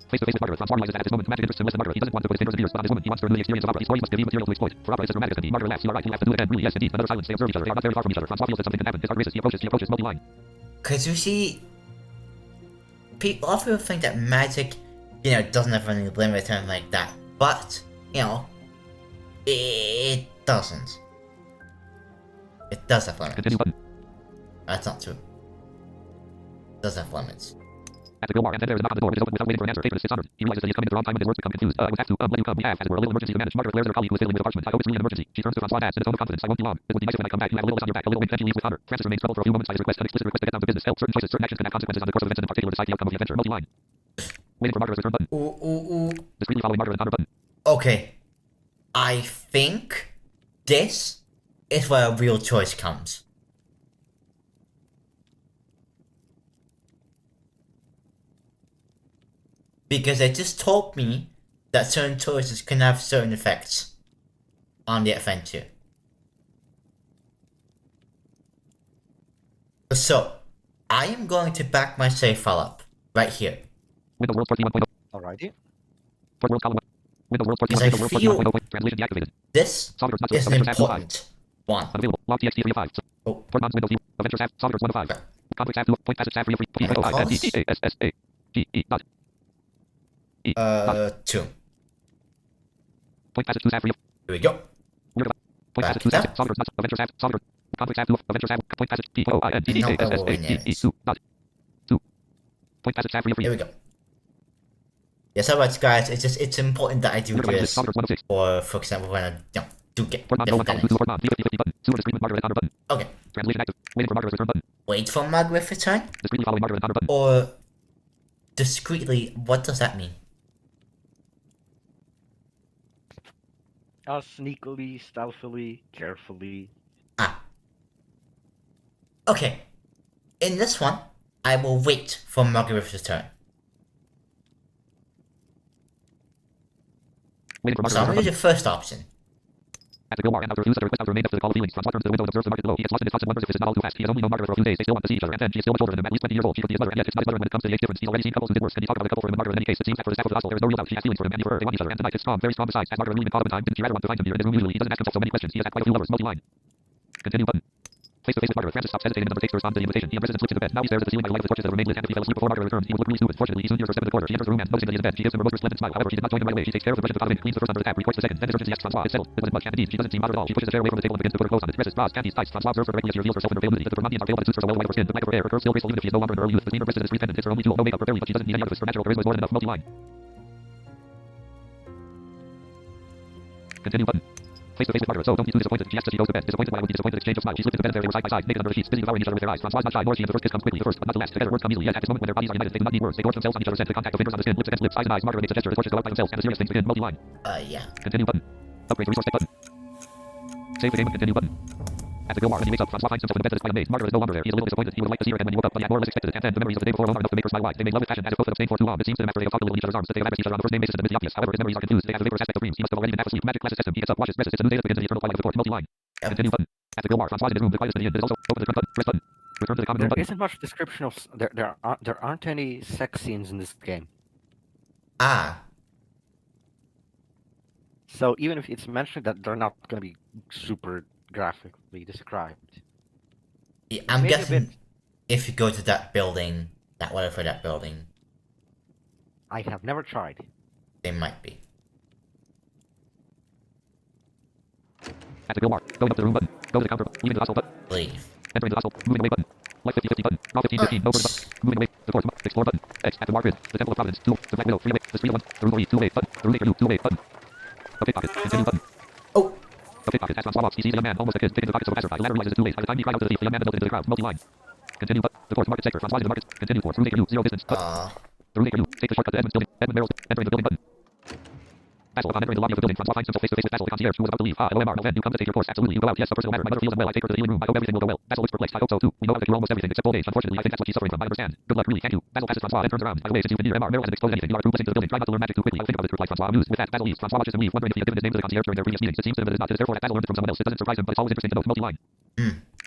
Face to face with Margaret. Francois realizes that at this moment magic interests him less than Margaret. He doesn't want to put his fingers in gears on this woman. He wants to earn the experience of opera. His story must give you material to exploit. For opera, it's as dramatic as can be. Margaret laughs. You are right. You have to do it again. Really, yes, indeed. Another silence. They observe each other. They are not very far from each other. Francois feels that something can happen. His heart races. He approaches. Multi-line. Because you see, people often think that magic, doesn't have any limit and like that. But, it doesn't. It does have limits. Continue button. That's not true. It does have limits. At the Gilmar, and then there is a knock on the door. It is opened without waiting for an answer. Patroness sits honored. He realizes that he has come in at the wrong time and his words become confused. We have to, let you come. We have, as it were, a little emergency to manage. Margaret glares at her colleague who is fiddling with a parchment. I hope it's really an emergency. She turns to Francois and adds in a tone of confidence. I won't be long. It would be nicer when I come back. You have a little less on your back. A little wink, then she leaves with honor. Francis remains troubled for a few moments by his request. An explicit request to get down to business. Hell, certain choices, certain actions can have consequences on the course of events and in particular decide the outcome of the adventure. Multi-line. Waiting for Margaret's return button. Discreetly following Margaret and honor button. Okay. I think this is where a real choice comes. Because they just told me that certain choices can have certain effects on the adventure. So, I am going to back my save file up right here. Windows World 41.0. Alrighty. Port World column. Windows World 41.0. Because I Windows World feel 41.0. Translation deactivated. this Solvers not is Avengers important. One. Unavailable. Log TXT 3 of 5. Oh. Port Mons Windows View. Avengers have Solvers 1 of 5. Conflicts have 2. Point passage have 3 of 3. P-O-I-N-D-E-A-S-S-A-G-E. Dot. E. 2. Point passage 2 have 3 of. Here we go. Point passage 2 have Solvers not Avengers have Solvers. Conflicts have 2 of Avengers have point passage P-O-I-N-D-E-A-S-S-A-G-E. 2. Dot. 2. Point passage have 3 of 3. Here we go. Yeah, so much, guys. It's important that I do Leader this. 106. Or, for example, when I do get Port mod, no one different column, 2 port mod, 50 button. Sewer discrete Margaret honor button. Okay. Translation active. Waiting for Margaret's return button. Wait for Margaret's return? Discreetly following Margaret honor button. Or discreetly, what does that mean? Sneakily, stealthily, carefully. Ah. Okay. In this one, I will wait for Margaret's return. Waiting for So I'm Margaret's going to do the first option. At the Gilmar and after refuse to request after remain up to the call of feelings. Francois turns to the window and observes the market below. He gets lost in his thoughts and wonders if this is not all too fast. He has only known Margaret for a few days. They still want to see each other. And then she is still much older than him, at least 20 years old. She should be his mother, and yet it's not his mother when it comes to the age difference. He's already seen couples who did worse. Can he talk about a couple for him and Margaret in any case? It seems that for the staff of the gospel, there is no real doubt. She has feelings for him, and he for her. They want each other, and tonight is strong, very strong. Besides, has Margaret really been caught up in time? Didn't she rather want to find him here in his room usually? He doesn't ask himself so many questions. He has had quite a few lovers. Multi-line. Continue button. Face to face with Margaret, Francis stops hesitating and undertakes to respond to the invitation. He undresses and slips into bed. Now he stares at the ceiling by the light of the torches that remained lit, and if he fell asleep before Margaret returned, he would look really stupid. Fortunately, he soon hears her step into the corridor. She enters the room and, noticing that he is in bed, she gives him a most resplendent smile. However, she did not join him right away. She takes care of the brush at the bottom and cleans the first under the tap, records the second. Then is urgent. She asks Francois, "It's settled. It wasn't much, and indeed, she doesn't seem bothered at all." She pushes a chair away from the table and begins to put her clothes on. It dresses, bras, panties, tights. Francois observes her directly as she reveals herself in her veiled nudity. The Vermontians are pale, but it suits her so well. The white of her skin, the black of her hair, her curves still graceful even if she is no longer in her early youth. Between her breasts and a discreet pendant, it's her only tool. No makeup or barely, but she doesn't need any artifice. Her natural charisma is more than enough. Multi-line. Continue button. Face to face with Margaret, so don't be too disappointed. She asks as she goes to bed. Disappointed while I would be disappointed. Exchange of smiles. She slips into bed and there they were side by side, naked under the sheets, busy devouring each other with their eyes. Francois is not shy, nor is she, and the first kiss comes quickly. The first, but not the last. Together words come easily. Yet at this moment when their bodies are united, they do not need words. They gorge themselves on each other, sense the contact of fingers on the skin, lips against lips, eyes and eyes. Margaret makes a gesture. The torches go out by themselves, and the serious things begin. Multi-line. Yeah. Continue button. Upgrade to resource button. Save the game and continue button. At the Gilmar, as he wakes up, Francois finds himself in the bed that is by a maid. Margaret is no longer there. He is a little disappointed. He would have liked to see her again when he woke up, but he had more or less expected it. And then the memories of the day before alone are enough to make her smile wide. They made love with passion, as if both had abstained for too long. It seems to him after they have talked a little in each other's arms that they have embraced each other on the first name basis and admit the obvious. However, his memories are confused. They have the vigorous aspect of dreams. He must have already been half asleep. Magic classes test him. He gets up, washes, dresses. It's a new day that begins in the eternal twilight of the court. Multi-line. Continue button. At the Gilmar, Francois is in his room. The quietest in the inn. It is also open the front button. Press button. Return to the common room There button. isn't much description of there aren't any sex scenes in this game. Ah. So even if it's mentioned that they're not going to be super graphically described. Yeah, I'm Maybe a guessing bit. if you go to that building, that building, I have never tried. they might be. At the Gilmar, going up to the room button. Go to the counter button. Leaving the hostel button. Leave. Entering the hostel. Moving away button. Light 50-50 button. Draw 15-15. No further button. Moving away. The fourth. Explore button. X. At the Mar grid. The Temple of Providence. 2. The Black Widow. 3 away. The Street of 1. The room 3. 2 away button. The room 8 2 away button. The pickpocket. Continue button. Oh. The pickpocket. As Francois walks, he sees a young man, almost a kid, picking the pockets of a passerby. The latter realizes it's too late. By the time he cries out to the thief, the young man melts into the crowd. Multi-line. Continue button. The fourth. Market sector. Francois is in the market. Continue fourth. Room 8 0 distance. Button. The room 8 Take the shortcut to Edmund's building. Edmund Merrill's. Entering the building button. Basil, upon entering the lobby of the building, Francois finds himself face to face with Basil, the concierge, who was about to leave. OMR, no, then you come to take your course. Absolutely, you go out. Yes, a personal matter. My mother feels unwell. I take her to the healing room. I hope everything will go well. Basil looks perplexed. I hope so too. We know how to cure almost everything except old age. Unfortunately, I think that's what she's suffering from. I understand. Good luck, really. Thank you. Basil passes Francois and turns around. By the way, since you've been near MR, Merrill hasn't exposed anything. You are a true blessing to the building. Try not to learn magic too quickly. I'll think about it, replied Francois, amused. With that, Basil leaves. Francois watches him leave, wondering if he had given his name to the concierge during their previous meetings. It seems to him that it is not. It is therefore that Basil learned it from someone else. It doesn't surprise him, but it's always interesting to note. Multi-line.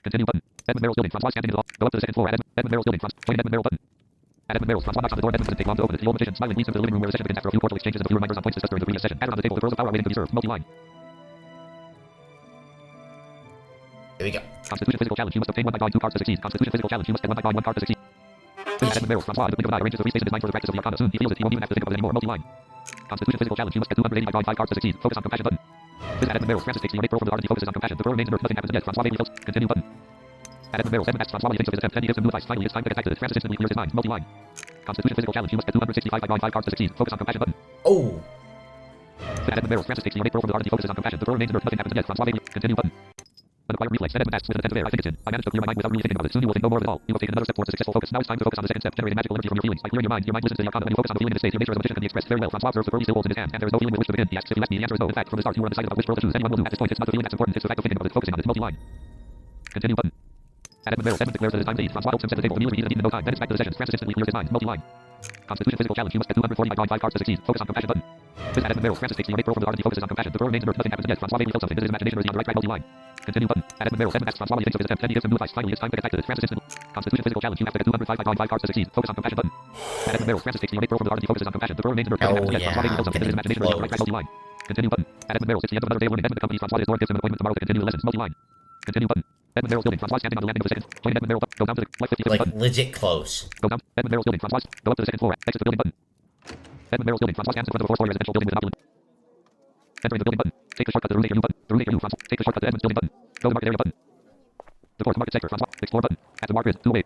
Continue button. Edmund Merrill's building. Francois standing in the hall. Go up to the second floor. At Edmund Merrill's building. Join Edmund Merrill button. At Edmund Merrill's, Francois knocks on the door. Edmund doesn't take long to open it. The old magician, smiling, leads him to the living room where the session begins after a few cordial exchanges and a few reminders on points discussed during the previous session. Pattern on the table. The pearls of power are waiting to be served. Multi-line. Here we go. Constitution physical challenge. You must obtain 1 by drawing 2 cards to succeed. Constitution physical challenge. You must get 1 by drawing 1 card to succeed. This is Edmund Merrill. Francois, in the blink of an eye, arranges the free space in his mind for the practice of the arcana. Soon he feels it. He won't even have to think of it anymore. Multi-line. Constitution physical challenge. You must get 280 by drawing 5 cards to succeed. Focus on compassion button. This is Edmund Merrill. Francis takes the ornate pearl from the heart and he focuses on compassion. The pearl remains inert. Nothing happens yet. Francois vaguely feels. Continue button. At Edmund Merrill, Edmund asks Francois what he thinks of his attempt. Then he gives him new advice. Finally, it's time to get back to it. Francis instantly clears his mind. Multi-line. Constitution physical challenge. You must get 265 by drawing 5 cards to succeed. Focus on compassion button. Oh. At Edmund Merrill, Francis takes the ornate pearl from the heart and he focuses on compassion. The pearl remains inert. Nothing happens yet. Francois vaguely. Continue button. An acquired reflex. Then Edmund asks with an attentive air. I think it's in. I managed to clear my mind without really thinking about it. Soon you will think no more of it all. You have taken another step towards a successful focus. Now it's time to focus on the second step. Generating magical energy from your feelings. By clearing your mind listens to the arcana. When you focus on the feeling in this state, your nature as a magician can be expressed very well. Francois observes the pearl he still holds in his hand, and there is no feeling with which to begin. He asks if you left me. The answer is no. In fact, from the start, you were undecided about which pearl to choose. Anyone will do. At this point, it's not the feeling that's important. It's the fact of thinking about it. Focusing on it. Multi-line. Continue button. At Edmund Merrill, Edmund declares that it is time to eat. Francois helps him set the table. The meal is eaten in no time. Then it's back to the session. Francis instantly clears his mind. Multi-line. Constitution physical challenge. You must get 240 by drawing 5 cards to succeed. Focus on compassion button. This at Edmund Merrill, Francis takes the ornate pearl from the heart and he focuses on compassion. The pearl remains inert. Nothing happens yet. Francois vaguely feels something. This is his imagination or is he on the right track? Multi-line. Continue button. At Edmund Merrill, Edmund asks Francois what he thinks of his attempt. Then he gives him new advice. Finally, it's time to get back to it. Francis instantly. Constitution physical challenge. You have to get 205 by drawing 5 cards to succeed. Focus on compassion button. At Edmund Merrill, Francis takes the ornate pearl from the heart and he focuses on compassion. The pearl remains inert. Nothing happens yet. Francois vaguely feels something. This is his imagination or is he on the right track? Multi-line. Continue button. At Edmund Merrill, it's the end of another day of learning. Edmund accompanies Francois to his lord, gives him an appointment tomorrow to continue the lessons. Multi-line. Continue button. Edmund Merrill's building. Francois standing on the landing of the second. Join Edmund Merrill. Go down to the like 50 Like button. legit close. Go down. Edmund Merrill's building. Francois. Go up to the second floor. Exit the building button. Edmund Merrill's building. Francois stands in front of a four-story residential building with an opulent. Entering the building button. Take the shortcut to the room 8 button. The room 8 Francois. Take the shortcut to Edmund's building button. Go to market area button. The fourth market sector. Francois. Explore button. At the market. 2 away.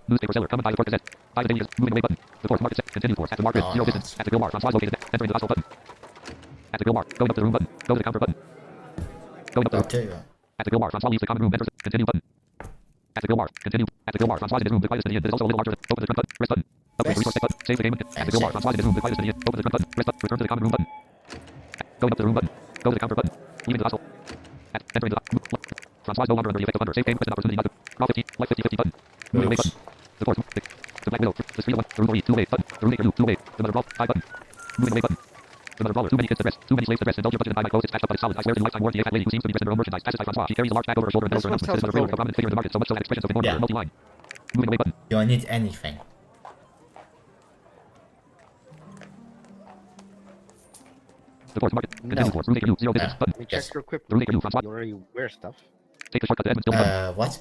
Newspaper seller. Come and buy the Court Gazette. 5 daily. Moving away button. The course marked set. Continue course. At the mark grid. Oh, 0 no. distance. At the grill bar. Francois located. Entering the hostel button. At the grill bar. Going up to the room button. Go to the counter button. Going up to the Okay. At the grill bar. Francois leaves the common room. Enters. Continue button. At the grill bar. Continue. At the grill bar. Francois in his room. The quietest in the inn. There's also a little larger. Open the front button. Rest button. Upgrade resource button. Save the game. At the grill bar. Francois in his room. The quietest in the inn. Open the front button. Rest button. Return to the common room button. Going up to the room button. Go to the counter button. Leaving the hostel. At entering the Francois no longer under the effect of thunder. Save game. Question opportunity. Not. Draw 50. Life 50 button. Moving away button. The course. The black widow. The speed of 1. The room 2 away button. The room maker 2 away. The mother brawl 5 button. Moving away button. The mother brawler. Too many kids to dress. Too many slaves to dress. Indulge your budget and buy my clothes. It's patched up, but it's solid. I swear to you, lifetime warranty. A fat lady who seems to be dressed in her own merchandise. Passes by Francois. She carries a large bag over her shoulder and tells her announcements. This mother brawler is a prominent figure in the market, so much so that expressions of enormous multi-line. Moving away button. You don't need anything. The fourth market. Continue course. Room maker new. 0 distance. Button. Let me check Yes. your equipment. The room maker new. Francois. You already wear stuff. Take the shortcut to Edmund's button. What?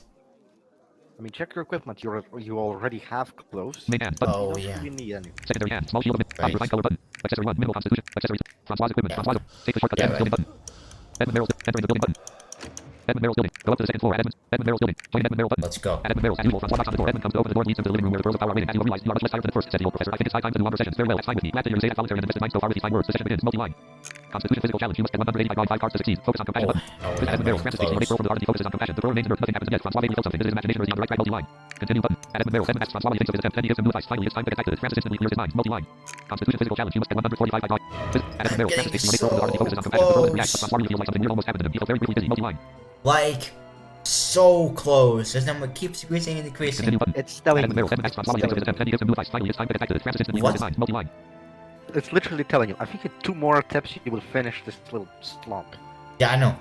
I mean, check your equipment. You already have clothes. Main hand. Button. Oh, You don't yeah. really need any. Secondary hand. Small shield of Right. refined color button. Accessory 1. Minimal constitution. Accessories. Francois equipment. Yeah. Francois. Take the shortcut to Yeah, Edmund's building button. Edmund Merrill's entering the building button. Edmund Merrill's building. Go up to the second floor. At Edmund Merrill's building. Join Edmund Merrill button. Let's go. At Edmund Merrill's as usual. Francois knocks on the door. Edmund comes to open the door and leads him to the living room where the pearls of power are waiting. As you realize, you are much less tired than at first, said the old professor. I think it's high time to do longer sessions. Very well. It's fine with me. Glad to hear you say that voluntary and invested mind so far with these fine words. The session begins. Multi-line. Constitution physical challenge. You must get 185 drawing 5 cards to succeed. Focus on compassion button. Visit Edmund Merrill's. Francis takes the from the art. He focuses on compassion. The door remains inert. Nothing happens yet. Francois maybe feels something. This is imagination or is he on the right track? Multi-line. Continue button. At Edmund Merrill's. Edmund asks Francois what he thinks of his attempt. Then he gives him new advice. Finally, it's time to get back to this. Francis instantly clears his mind. Multi-line. Constitution physical challenge. You must get 145 drawing. Visit at Edmund Merrill's. Francis takes the from the art. He focuses on compassion. The door reacts. But Francois really feels like something weird almost happened to him. He feels very briefly busy. Multi-line. Like, so close. This number keeps decreasing and decreasing. Continue button. It's telling At Edmund you. Merrill's. Edmund asks Francois what he thinks of his attempt. Then he gives him new advice. Finally, it's time to get back to this. Francis instantly clears his mind. Multi-line. It's literally telling you. I think in 2 more attempts you will finish this little slump. Yeah, I know.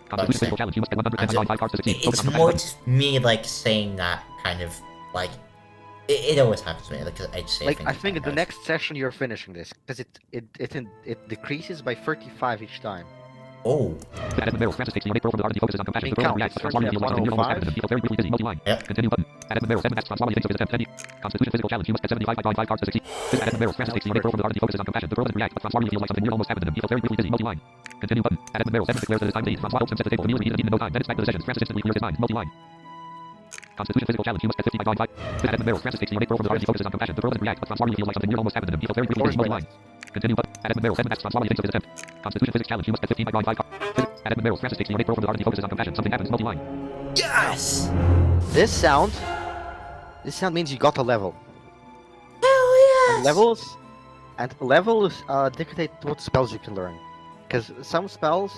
Constitution physical challenge. You must get 110 drawing 5 cards to succeed. Focus It's on more compassion. just me, like, saying that kind of, like, it always happens to me. Like, I just say Like things I think like the that. next session you're finishing this because it decreases by 35 each time. Oh, At Edmund Merrill's. Francis takes the pearl from the art. He focuses on compassion. I mean, The pearl count. reacts. But It's Francois really feels like something weird almost 105. happened to him. He feels very briefly busy. Multi-line. Yep. Continue button. At Edmund Merrill's. Edmund asks Francois what he thinks of his attempt. Constitution physical challenge. You must get 75 by drawing 5 cards to succeed. Visit at Edmund Merrill's. Francis takes the pearl from the art. He focuses on compassion. The pearl doesn't react. But Francois really feels like something weird almost happened to him. He feels very briefly busy. Multi-line. Continue button. At Edmund Merrill's. Edmund declares that it's time to eat. Francois helps him set the table. The meal will be eaten in no time. Then it's back to the sessions. Francis instantly clears his mind. Multi-line. Constitution physical challenge. You must get 50 by drawing 5. Visit Edmund Merrill's. Francis takes the pearl from the art. He focuses on compassion. The pearl doesn't react. But Francois really feels like something weird almost happened to him. He feels very briefly busy. Multi-line. Continue button. At Edmund Merrill's. Edmund asks Francois what he thinks of his attempt. Constitution physics challenge. You must get 15 by drawing 5 cards. Visit at Edmund Merrill's. Francis takes the pearl from the art. He focuses on compassion. Something happens. Multi-line. yes! This sound means you got a level. Hell yes! And levels dictate what spells you can learn. Because some spells,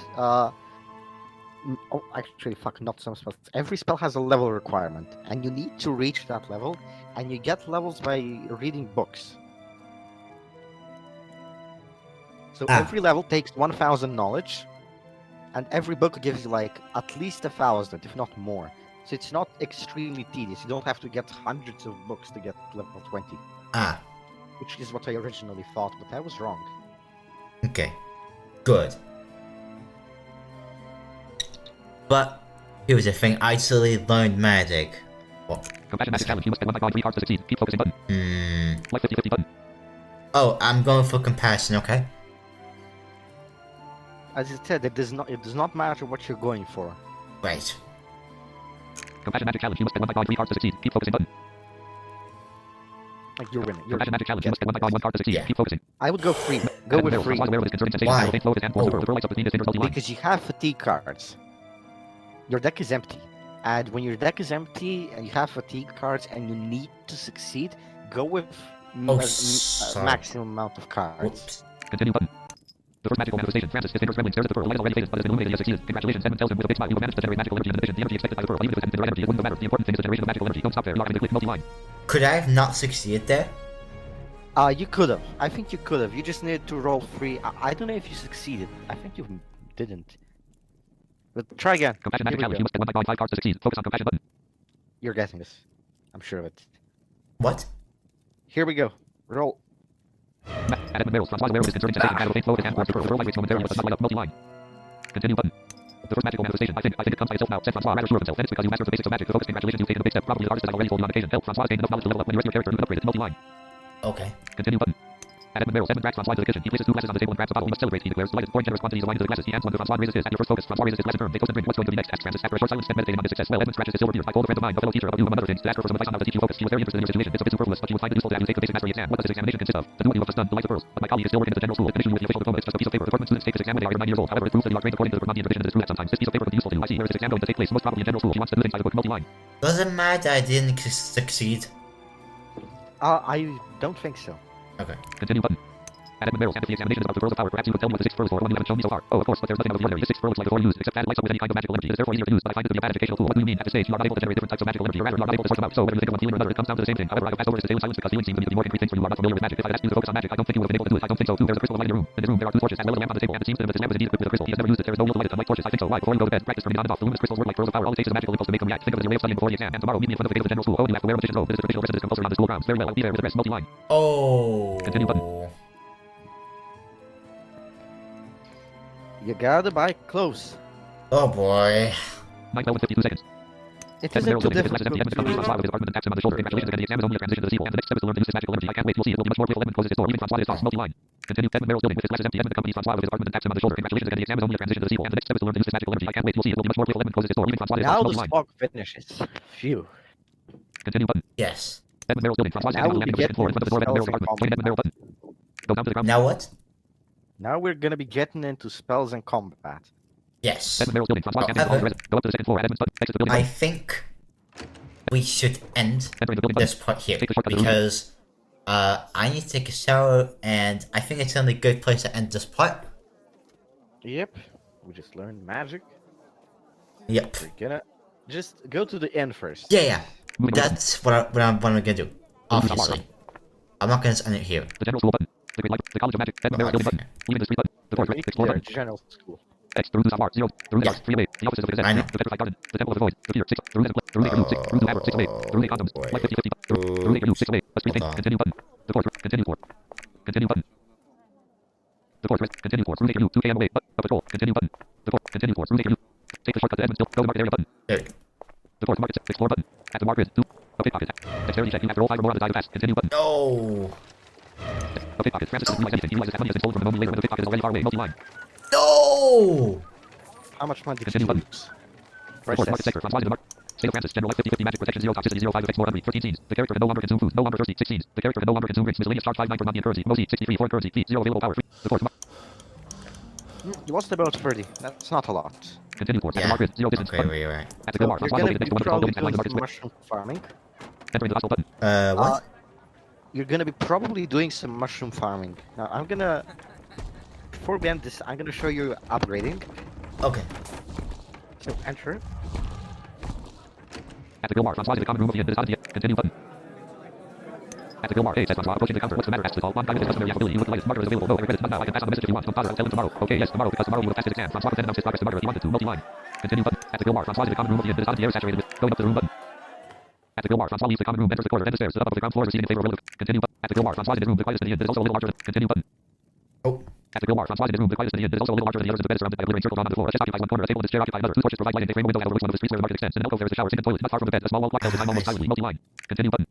actually, not some spells. Every spell has a level requirement, and you need to reach that level. And you get levels by reading books. So Ah. every level takes 1,000 knowledge, and every book gives you like at least 1,000, if not more. So it's not extremely tedious. You don't have to get hundreds of books to get level 20, Ah, which is what I originally thought, but I was wrong. okay. Good. But, here's the thing, I actually learned magic. Well, Compassion magic challenge. You must get 1 by drawing 3 cards to succeed. Keep focusing button. Life 50-50 button. oh, I'm going for compassion, okay? As I said, it does not matter what you're going for. Right. Compassion magic challenge. You must get 1 by drawing 3 cards to succeed. Keep focusing button. Like you're winning. You're Compassion magic challenge. You must get 1 by drawing 1 card to succeed. Yeah. Keep focusing. I would go free. Go Edmund with Merrill. free. Francois is aware of his concerning sensation. Why? The faint flow of his hand forms over. The pearl lights up between his fingers multi-line. Because you have fatigue cards. Your deck is empty. And when your deck is empty and you have fatigue cards and you need to succeed, go with Oh, a sorry. maximum amount of cards. Whoops. Continue button. The first magical manifestation. Francis, his fingers trembling, stares at the pearl. The light has already faded, but has been illuminated. He has succeeded. Congratulations. Edmund tells him with a big smile. You have managed to generate magical energy and addition. The energy expected by the pearl. Even if it hadn't been the right energy, it wouldn't matter. The important thing is the generation of magical energy. Don't stop there. You are in the click multi-line. Could I have not succeeded there? You could have. I think you could have. You just needed to roll free. I don't know if you succeeded. I think you didn't. But try again. Compassion Here magic we challenge. go. You must get 1 by drawing 5 cards to succeed. Focus on compassion button. You're getting this. I'm sure of it. What? Here we go. Roll. At Edmund Merrill's. Francois is aware of his concerning sensation. And a faint flow of his hand forms. The pearl light waits momentarily, but does not light up multi-line. Continue button. The first magical manifestation. I think it comes by itself now. Said Francois, rather sure of himself. Then it's because you mastered the basics of magic. The focus. Congratulations, you've taken a big step. Probably the artist that I already told you on occasion. Help. Francois gained enough knowledge to level up. When you rest your character, move an upgrade. It's multi-line. Okay. Continue button. At Adam Merrill, 7 grabs Francois into the kitchen. He places 2 glasses on the table and grabs a bottle. We must celebrate, he declares. Delighted, pouring generous quantities of wine into the glasses. He hands one to Francois, raises his. At your first focus, Francois raises his glass and firm. They toast and drink. What's going to be next? Asks Francis. After a short silence, spent meditating on his success. Well, Edmund scratches his silver beard. I told a friend of mine, a fellow teacher, about you, among other things, to ask her for some advice on how to teach you focus. She was very interested in your situation. It's a bit superfluous, but she would find it useful to have you take the basic mastery exam. What does this examination consist of? To do what you have just done, delight the girls. But my colleague is still working at the general school. It finishes you with the official diploma. It's just a piece of paper. The Dortmund students take this exam when they are 9 years old. However, it proves that you are trained according to the Vermontian tradition, and it is true that sometimes this piece of paper could be useful to you. I see. Where is this exam going to take place? Most probably in general school. She wants to do things by the book. Multi-line. Doesn't matter. I didn't succeed. I don't think so. Okay. Continue button. Adam Merrill, and if the examination is about the pearls of power, perhaps you could tell me what the 6th pearl is for, one you haven't shown me so far. Oh, of course, but there's nothing out of the ordinary. The 6th pearl is like the 4 used, except that it lights up with any kind of magical energy. It is therefore easier to use, but I find it to be a bad educational tool. What do you mean? At this stage, you are not able to generate different types of magical energy, or rather, you are not able to sort them out. So, whether you think of one feeling or another, it comes down to the same thing. However, I have passed over this to stay in silence because feelings seem to be more concrete things when you are not familiar with magic. If I had asked you to focus on magic, I don't think you would have been able to do it. I don't think so, too. There's a crystal of light in your room. In his room, there are 2 torches and a little lamp on the table, and it seems to him that this lamp is indeed equipped with a crystal. He has never used it. There is no will to light it, unlike torches. I think so. Why? Before you go to bed, practice turning on and off. The luminous crystals work like pearls of power. All it takes is a magical impulse to make them react. Think of it as your way of studying before the exam. And tomorrow, meet me in front of the gate of the general school. Oh, and you have to wear a magician's robe. This is a traditional residence compulsory on the school grounds. Very well, I'll be there with the rest. Multi-line. Oh. Continue button. You gotta buy clothes. Oh boy. 9 12 and 52 seconds. It Edmund isn't Merrill too sitting with his glasses empty. Edmund difficult accompanies Francois with his argument and taps him on the shoulder. Congratulations again. The exam is only a transition to the sequel, and the next step is to learn to use this magical energy. I can't wait. You'll see. It will be much more beautiful. Edmund closes his door. Leaving Francois to his thoughts. Multi-line. Continue. Edmund Merrill with his glasses empty. Edmund accompanies Francois with his argument and taps him on the shoulder. Congratulations again. The exam is only a transition to the sequel, and the next step is to learn to use this magical energy. I can't wait. You'll see. It will be much more beautiful. Edmund closes his door. Leaving Francois to his Now thoughts. the Multi-line. spark finishes. Phew. Continue button. Yes. Edmund Merrill's building. Francois Now standing on the we landing of the get floor in front of the door of Edmund Merrill's apartment. Join Edmund Merrill button. Go down to the ground. Now what? Now we're gonna be getting into spells and combat. Yes. Edmund Merrill's building. Francois standing on the resident. Go up to the 2nd floor. Edmund's button. Exit the building. I think we should end Entering the building this button. part here Take the shortcut to the room. because I need to take a shower, and I think it's the only good place to end this part. Yep. We just learned magic. Yep. We're gonna just go to the end first. Yeah. Moving on. That's what I'm gonna do. Obviously, I'm not gonna end it here. The general school button. The great light. The college of magic. Edmund Merrill's building button. Leaving the street button. The doors. Explore button. General school. X. The room to Savoir. 0. The room to Yeah. Arts. 3 of 8. The offices of the Gazette. I know. The petrified garden. The temple of the void. The fear. 6. The room to the room to 6. The room to Hammer. 6 of 8. The room to condoms. Life 50 50. The room to 6 of 8. A street thing. Hold on. Continue button. The fourth. Continue floor. Continue button. The fourth. Continue floor. Room to 2 km away. A patrol. Continue button. The fourth. Continue floor. Room to take the shortcut to Edmondsville. Go to market area button. There we go. The fourth. Market. Explore button. At the market. 2. A pickpocket. Dexterity check. You have to roll 5 or more on the die to pass. Continue button. No. A pickpocket. Francis doesn't realize anything. He realizes that money has been stolen from him only later when the pickpocket is already far away. Multi-line. No. How much money did Continue you button. lose? The Press fourth. Market S. sector. Francois into the market. State of Francis. General life 50 50. Magic protection 0. Toxicity 0. 5 effects more hungry. 13 scenes. The character can no longer consume food. No longer thirsty. 6 scenes. The character can no longer consume drinks. Miscellaneous charge 5 9 for Mondian currency. Mosi 63 foreign currency. Fee 0 available power. Free. The fourth. It was about 30. That's not a lot. Continue course. At the Yeah. market. 0 distance. Okay, button. wait. At the So Gilmar. you're Francois gonna located be next to one of the tall probably buildings and line doing the some market switch. mushroom farming. Entering the hostile button. What? You're gonna be probably doing some mushroom farming. Now I'm gonna, before we end this, I'm gonna show you upgrading. Okay. So enter. At the Gilmar. Francois in the common room of the inn. This is on the continue button. At the Gilmar. Hey, says Francois, approaching the counter. What's the matter? Asks the call. One guy with his customary affability. You look delighted. Marker is available. No, I regret it. Not now. I can pass on the message if you want. Don't bother. I'll tell him tomorrow. Okay, yes, tomorrow, because tomorrow you will pass his exam. Francois can announce his progress to Marker if he wanted to. Multi-line. Continue button. At the Gilmar. Francois in the common room of the inn. This is on the air saturated with. Going up to the room button. At the Gilmar. Francois leaves the common room, enters the corridor, then the stairs, to the up of the ground floor, receding in favor of a little. Continue button. At the Gilmar. Francois in his room. The quietest in the inn. This is also a little larger than. Continue button. Oh. At the Gilmar. Francois in his room. The quietest in the inn. This is also a little larger than the others. The bed is surrounded by glittering circles on the floor. A chest occupies one corner. A table and this chair occupy another. 2 torches provide lighting. They frame a window out over which one of the streets where the market extends. In an alcove there is a shower, sink and toilet. Not far from the bed. A small wall clock tells the time almost silently. Multi-line. Continue button.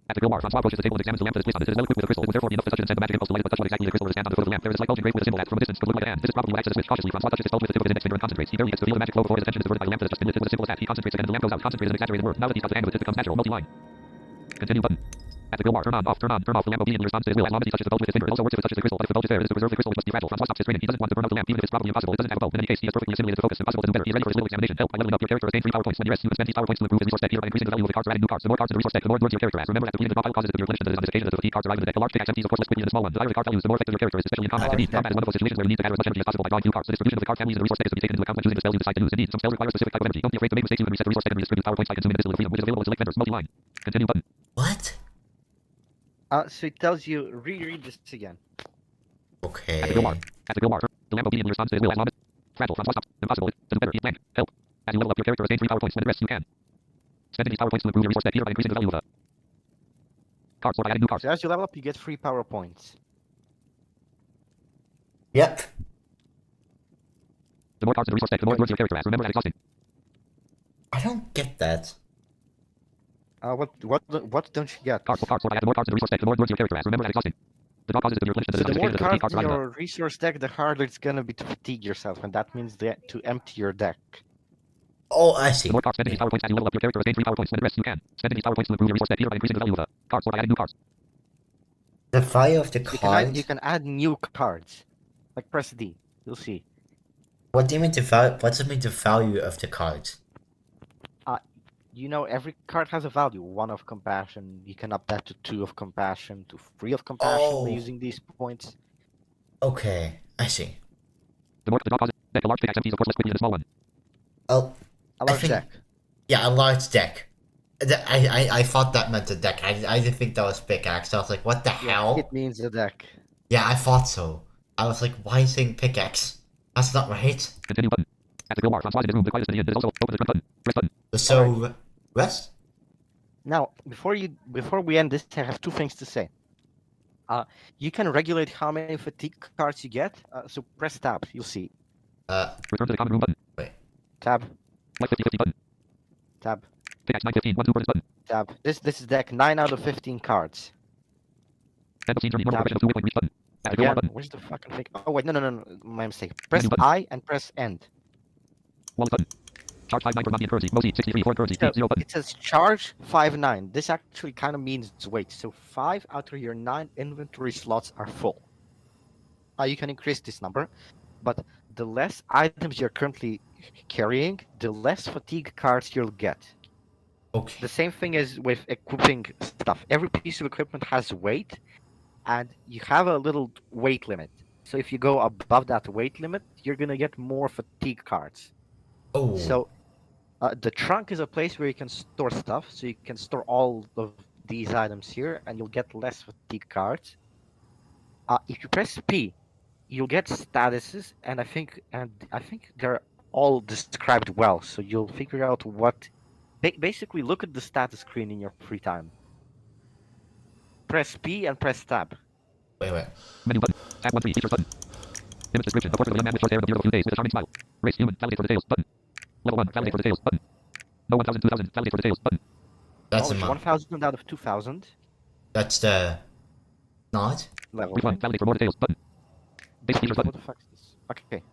At the Gilmar. Francois approaches the table and examines the lamp that is placed on it. It is well equipped with a crystal. It would therefore be enough to touch it and send the magic impulse to light it, but touch what exactly the crystal is stand on the foot of the lamp. There is a slight bulging grate with a symbol that from a distance could look like a hand. This is probably what acts as a switch. Cautiously, Francois touches his bulge with the tip of his index finger and concentrates. He barely gets to feel the magic flow before his attention is diverted by the lamp that has just been lit with a symbol as that. He concentrates again and the lamp goes out. Concentrate is an exaggerated word. Now that he's got the hang of it, it becomes natural. Multi-line. Continue button. At the Gilmar. Turn on, off, turn on, turn off. The lamp obediently responds to his will as long as he touches the bulge with his finger. It also works if it touches the crystal, but if the bulge is there, it is to preserve the crystal, which must be fragile. Francois stops his training. He doesn't want to burn out the lamp, even if it's probably impossible. It doesn't have a bulb. In any case, he has perfectly assimilated the focus. Impossible to do better. He is ready for his little examination. Help. By leveling up, your character has gained 3 power points. When you rest, you can spend these power points to improve his resource deck. Here by increasing the value of the cards or adding new cards. The more cards in the resource deck, the more words your character has. Remember, after cleaning the draw pile causes it to your replenishment that is on this occasion as the fatigue cards arrive in the deck. A large pickaxe empties, of course, less quickly than a small one. The higher the card values, the more effective your character is, especially in combat. Indeed, combat is one of those situations where you need to gather as much energy as possible by drawing new cards. The distribution of the card families in the resource deck is to be taken into account when choosing the spells you decide to use. Indeed, some spells require a specific type of energy. Don't be afraid to make mistakes. You can reset the resource deck and redistribute power points by consuming this little freedom, which is available to select vendors. Multi-line. Continue button. What? So it tells you reread this again. Okay. At the Gilmar. At the Gilmar. The lamp obediently responds to his will as long as fragile. Francois stops. Impossible. It doesn't better. He's blank. Help. As you level up, your character has gained 3 power points. When it rests, you can spend these power points to improve your resource deck here by increasing the value of the cards or by adding new cards. So as you level up, you get 3 power points. Yep. The more cards in the resource deck, the more words your character has. Remember that exhausting. I don't get that. What don't you get? Cards or by adding more cards in the resource deck, the more words your character has. Remember that exhausting. The draw causes the repletion So of the the more fatigue cards cards in provided. your resource deck, the harder it's gonna be to fatigue yourself, and that means to empty your deck. Oh, I see. The more cards spend in these power points as you level up your character, gain 3 power points. When it rests, you can spend in these power points to improve your resource deck either by increasing the value of the cards or by adding new cards. The value of the You cards. can add new cards, like press D. You'll see. What do you mean the value? What does it mean the value of the cards? You know, every card has a value. 1 of compassion. You can up that to 2 of compassion, to 3 of compassion by Oh. using these points. Okay, I see. The more the draw causes deck, a large pickaxe empties of course less quickly than a small one. Oh, A large think- deck. yeah, a large deck. I thought that meant a deck. I didn't think that was pickaxe. I was like, what the hell? It means a deck. Yeah, I thought so. I was like, why is saying pickaxe? That's not right. Continue button. At the grill bar, Francois in his room, the quietest in the inn. It is also open the current button. Rest button. So, rest? Now, before we end this, I have 2 things to say. You can regulate how many fatigue cards you get. So press tab. You'll see. Return to the common room button. Tab. Life 50 button. Tab. Pickaxe 915 1 2 button. Tab. This is deck 9 out of 15 cards. End of scene journey. Normal progression of 2 waypoint reach button. At the grill bar Again, button. where's the fucking thing? Oh wait, no, my mistake. Press Menu button. I and press end. Wallet button. Charge 5 9 for Mafia currency. Mosi 63 foreign currency. So 0 button. it says charge 5-9. This actually kind of means weight. So 5 out of your 9 inventory slots are full. You can increase this number, but the less items you're currently carrying, the less fatigue cards you'll get. Okay. The same thing is with equipping stuff. Every piece of equipment has weight, and you have a little weight limit. So if you go above that weight limit, you're gonna get more fatigue cards. Oh. So the trunk is a place where you can store stuff. So you can store all of these items here, and you'll get less fatigue cards. If you press P, you'll get statuses, and I think they're all described well. So you'll figure out what. Basically, look at the status screen in your free time. Press P and press tab. Wait. Menu button. Tab 1 3. Features button. Image description. A portrait of a young man with short hair and a beard of a few days with a charming smile. Race human. Validate for details button. Level 1. Validate for details button. No 1000 2000. Validate for details button. That's a Knowledge month. 1000 out of 2000. That's the. Not? Level Refund. 1. Validate for more details button. Basic features button. What the fuck is this? Okay.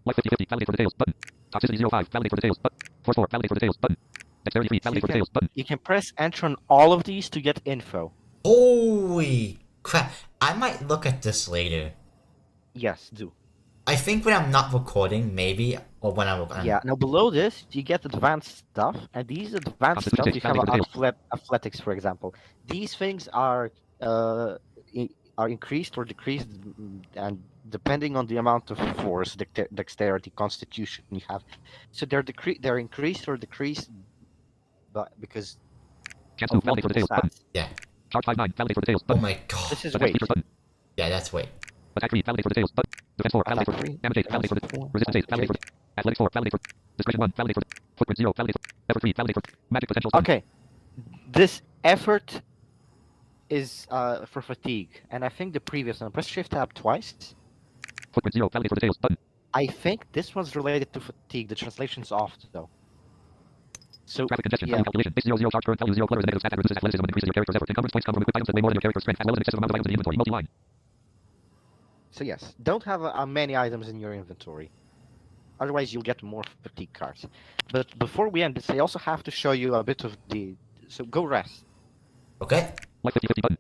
Life 50 50. Validate for details button. Toxicity 05. Validate for details button. Force 4. Validate for details button. Dexterity 3. Validate for details button. You can press enter on all of these to get info. Holy crap. I might look at this later. Yes, do. I think when I'm not recording, maybe, or when I'm. Yeah. Now below this, you get advanced stuff, and these advanced stuff, you have athletics, for example. These things are increased or decreased, and depending on the amount of force, dexterity, constitution you have. So they're increased or decreased, but because Chance 2. of Validate for multiple details button. stats. Yeah. Charge 5 9. Validate for details Oh button. my god. This is Attack weight. features button. Yeah, that's weight. Attack 3. Validate for details button. Defense 4. Validate for Attack 3. damage 8. Validate for Defense 4. resistance 8. Validate for athletics 4. Validate for discretion 1. Validate for footprint 0. Validate for effort 3. Validate for magic potential button. Okay. This effort is for fatigue, and I think the previous one. Press Shift Tab twice. Footprint 0. Validate for details button. I think this one's related to fatigue. The translation's off though. So Traffic congestion. yeah. Value calculation. Base 0 0. Charge current value 0. Color is a negative stat that reduces athleticism and increases your character's effort. Encumbrance points come from equipped items that weigh more than your character's strength, as well as an excessive amount of items in the inventory. Multi-line. So yes, don't have many items in your inventory. Otherwise, you'll get more fatigue cards. But before we end this, I also have to show you a bit of the. So go rest. Okay? Life 50 50 button.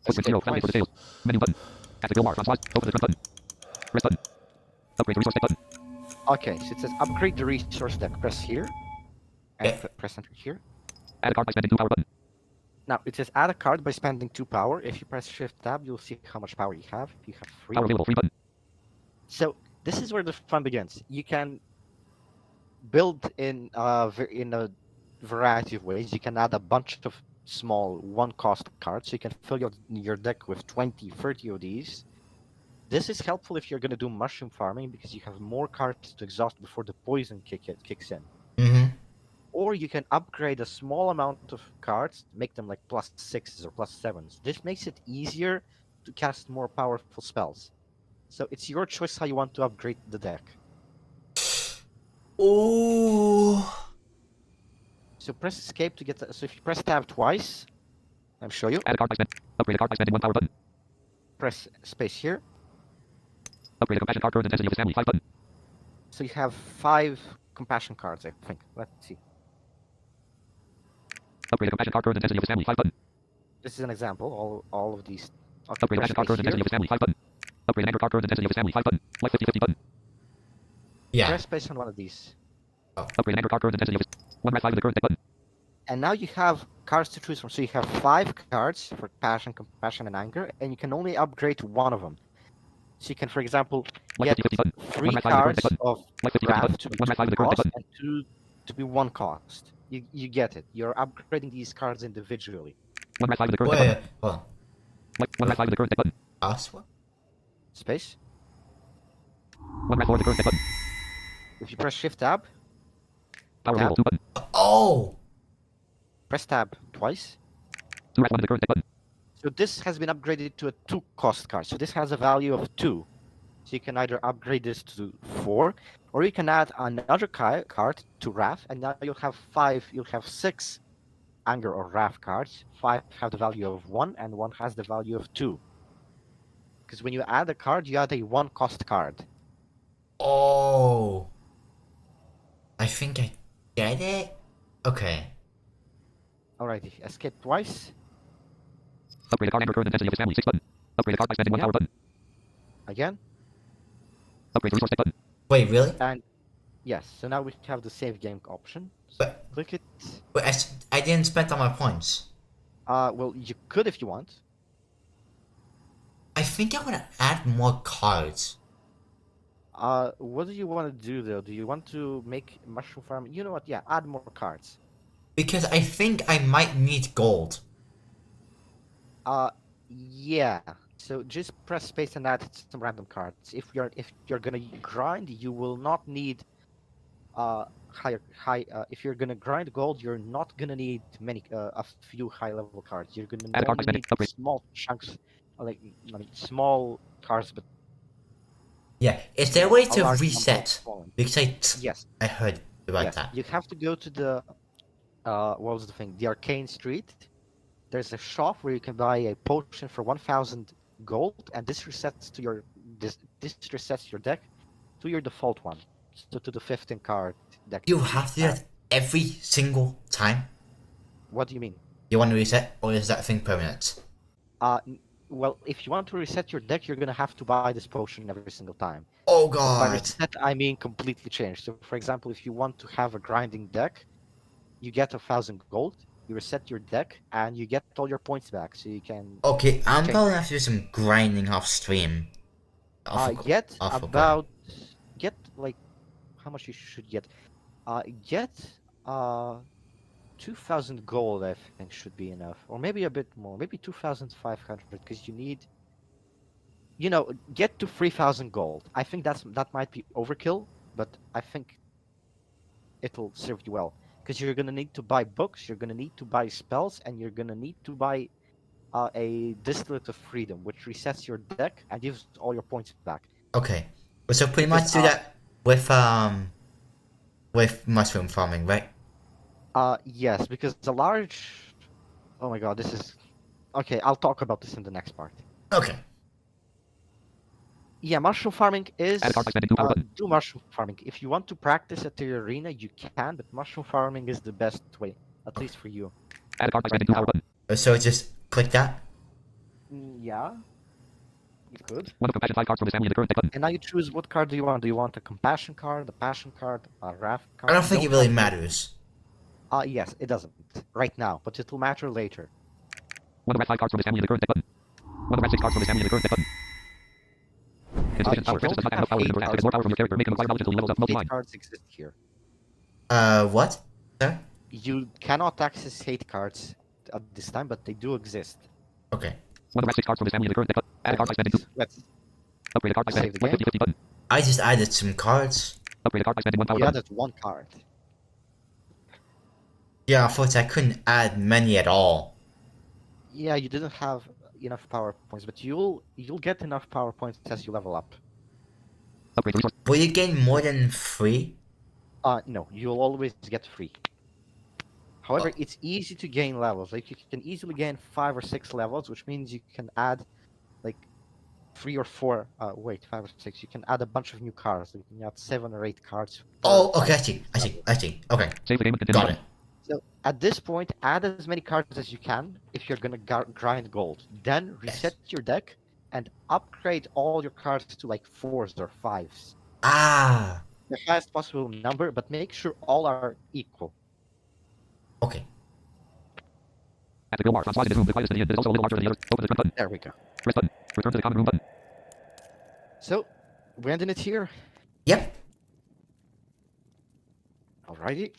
Footprint 0. Validate for details. Menu button. At the grill bar. Francois. Open the current button. Rest button. Upgrade the resource deck button. Okay, so it says upgrade the resource deck. Press here. And Okay. press enter here. Add a card by spending 2 power button. Now it says add a card by spending 2 power. If you press Shift Tab, you'll see how much power you have. If you have 3. Power available. 3 button. So this is where the fun begins. You can build in a variety of ways. You can add a bunch of small one-cost cards. So you can fill your deck with 20, 30 of these. This is helpful if you're going to do mushroom farming because you have more cards to exhaust before the poison kicks in. Mm-hmm. Or you can upgrade a small amount of cards, make them like +6s or +7s. This makes it easier to cast more powerful spells. So it's your choice how you want to upgrade the deck. Ooh. So press escape to get. So if you press tab twice, I'll show you. Add a card by spending. Upgrade a card by spending 1 power button. press space here. Upgrade a compassion card current intensity of his family. 5 button. So you have 5 compassion cards, I think. Let's see. Upgrade a compassion card current intensity of his family. 5 button. This is an example. All of these. Okay, Upgrade a press passion card space current intensity here. of his family. 5 button. Upgrade an anchor card current intensity of his family. 5 button. Life 50/50 button. Yeah. Press space on one of these. Upgrade an anchor card current intensity of his 1 rat 5 of the current deck button. And now you have cards to choose from. So you have 5 cards for passion, compassion, and anger, and you can only upgrade one of them. So you can, for example, Life get 50/50 button. 3 1 rat 5 of the current cards deck button. of Life 50/50 wrath button. to be 1 rat 5 of 2 the current deck cost button. and 2 to be 1 cost. You get it. You're upgrading these cards individually. 1 rat 5 of the current deck button. Wait, hold on. Life 1 rat 5 of the current deck button. Password? Space. 1 rat 4 of the current deck button. If you press Shift Tab, Power Tab. removal 2 button. Oh! press Tab twice. 2 rat 1 of the current deck button. So this has been upgraded to a 2 cost card. So this has a value of 2. So you can either upgrade this to 4, or you can add another card to Wrath, and now you'll have 5. You'll have 6 Anger or Wrath cards. 5 have the value of 1, and 1 has the value of 2. Because when you add a card, you add a 1 cost card. Oh! I think I get it? Okay. Alrighty, escape twice. Upgrade a card anchor current intensity of his family. 6 button. Upgrade a card by spending 1 Yeah. power button. Again. Upgrade a resource deck button. Wait, really? And yes, so now we have the save game option. So But- click it. Wait, I didn't spend all my points. Well, you could if you want. I think I want to add more cards. What do you want to do though? Do you want to make mushroom farm? You know what? Yeah, add more cards. Because I think I might need gold. Yeah. So just press space and add some random cards. If you're gonna grind, you will not need if you're gonna grind gold, you're not gonna need a few high level cards. You're gonna Add a card by only spending. need Upgrade. small chunks, small cards, but Yeah, is there a way a to large number of reset? small ones. Because Yes. I heard about Yes. that. You have to go to the what was the thing? The Arcane Street. There's a shop where you can buy a potion for 1,000 gold, and this resets to your this resets your deck to your default one, so to the 15 card deck. You have to do that every single time? What do you mean? You want to reset, or is that thing permanent? Well, if you want to reset your deck, you're gonna have to buy this potion every single time. Oh But by god. reset, I mean completely changed. So, for example, if you want to have a grinding deck, you get 1,000 gold. You reset your deck, and you get all your points back, so you can Okay, I'm change. probably gonna have to do some grinding off stream. Get off of about get like how much you should get. Get 2,000 gold, I think should be enough, or maybe a bit more, maybe 2,500, because you need. Get to 3,000 gold. I think that might be overkill, but I think it'll serve you well, because you're gonna need to buy books, you're gonna need to buy spells, and you're gonna need to buy a Distillate of Freedom, which resets your deck and gives all your points back. Okay. So pretty Because, much do that with mushroom farming, right? Yes, because the large. Oh my god, this is. Okay, I'll talk about this in the next part. Okay. Yeah, mushroom farming is. Add a card by spending 2 power button. Do mushroom farming. If you want to practice at the arena, you can, but mushroom farming is the best way, at least for you. Add a card by spending 2 power button. So just click that. Yeah. You could. 1 of compassion 5 cards from his family in the current deck button. And now you choose what card do you want. Do you want a compassion card, a passion card, a wrath card? I don't think it You really have to- matters. Yes, it doesn't right now, but it will matter later. 1 of rat 5 cards from his family in the current deck button. 1 of rat 6 cards from his family in the current deck button. Insufficient power. Princess does not have enough power to wrath. To get more power from your character, make him acquire knowledge until he levels up multi 8 line. cards exist here. What? Sir? You cannot access hate cards at this time, but they do exist. Okay. 1 of rat 6 cards from his family in the current deck button. Add a card by spending 2. Let's. Upgrade a card by spending. Save the Life 50/50 button. I just added some cards. Upgrade a card by spending 1 power You button. added 1 card. Yeah, unfortunately I couldn't add many at all. Yeah, you didn't have enough power points, but you'll get enough power points as you level up. Upgrade resource. Will you gain more than 3? No, you'll always get 3. However, it's easy to gain levels. Like you can easily gain 5 or 6 levels, which means you can add like 3 or 4. Wait, 5 or 6. You can add a bunch of new cards. You can add 7 or 8 cards. Oh, per okay, I fight. see. I see. I see. Okay, Save the game and continue. got it. So at this point, add as many cards as you can if you're gonna grind gold. Then reset your deck and upgrade all your cards to like 4s or 5s. Ah, The highest possible number, but make sure all are equal. okay. At the guild bar, slide in this room. The quietest in the inn is also a little larger than the others. Open the front button. There we go. Press button. Return to the common room button. So we're ending it here. Yep. Alrighty.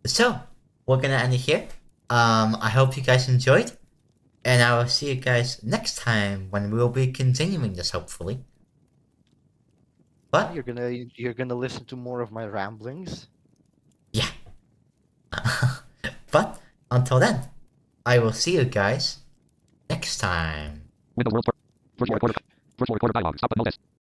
So we're gonna end it here. I hope you guys enjoyed, and I will see you guys next time when we'll be continuing this, hopefully. But You're gonna listen to more of my ramblings. yeah. But until then, I will see you guys next time. Windows World Tour. Virtual recorder. Virtual recorder dialog. Stop button. No test.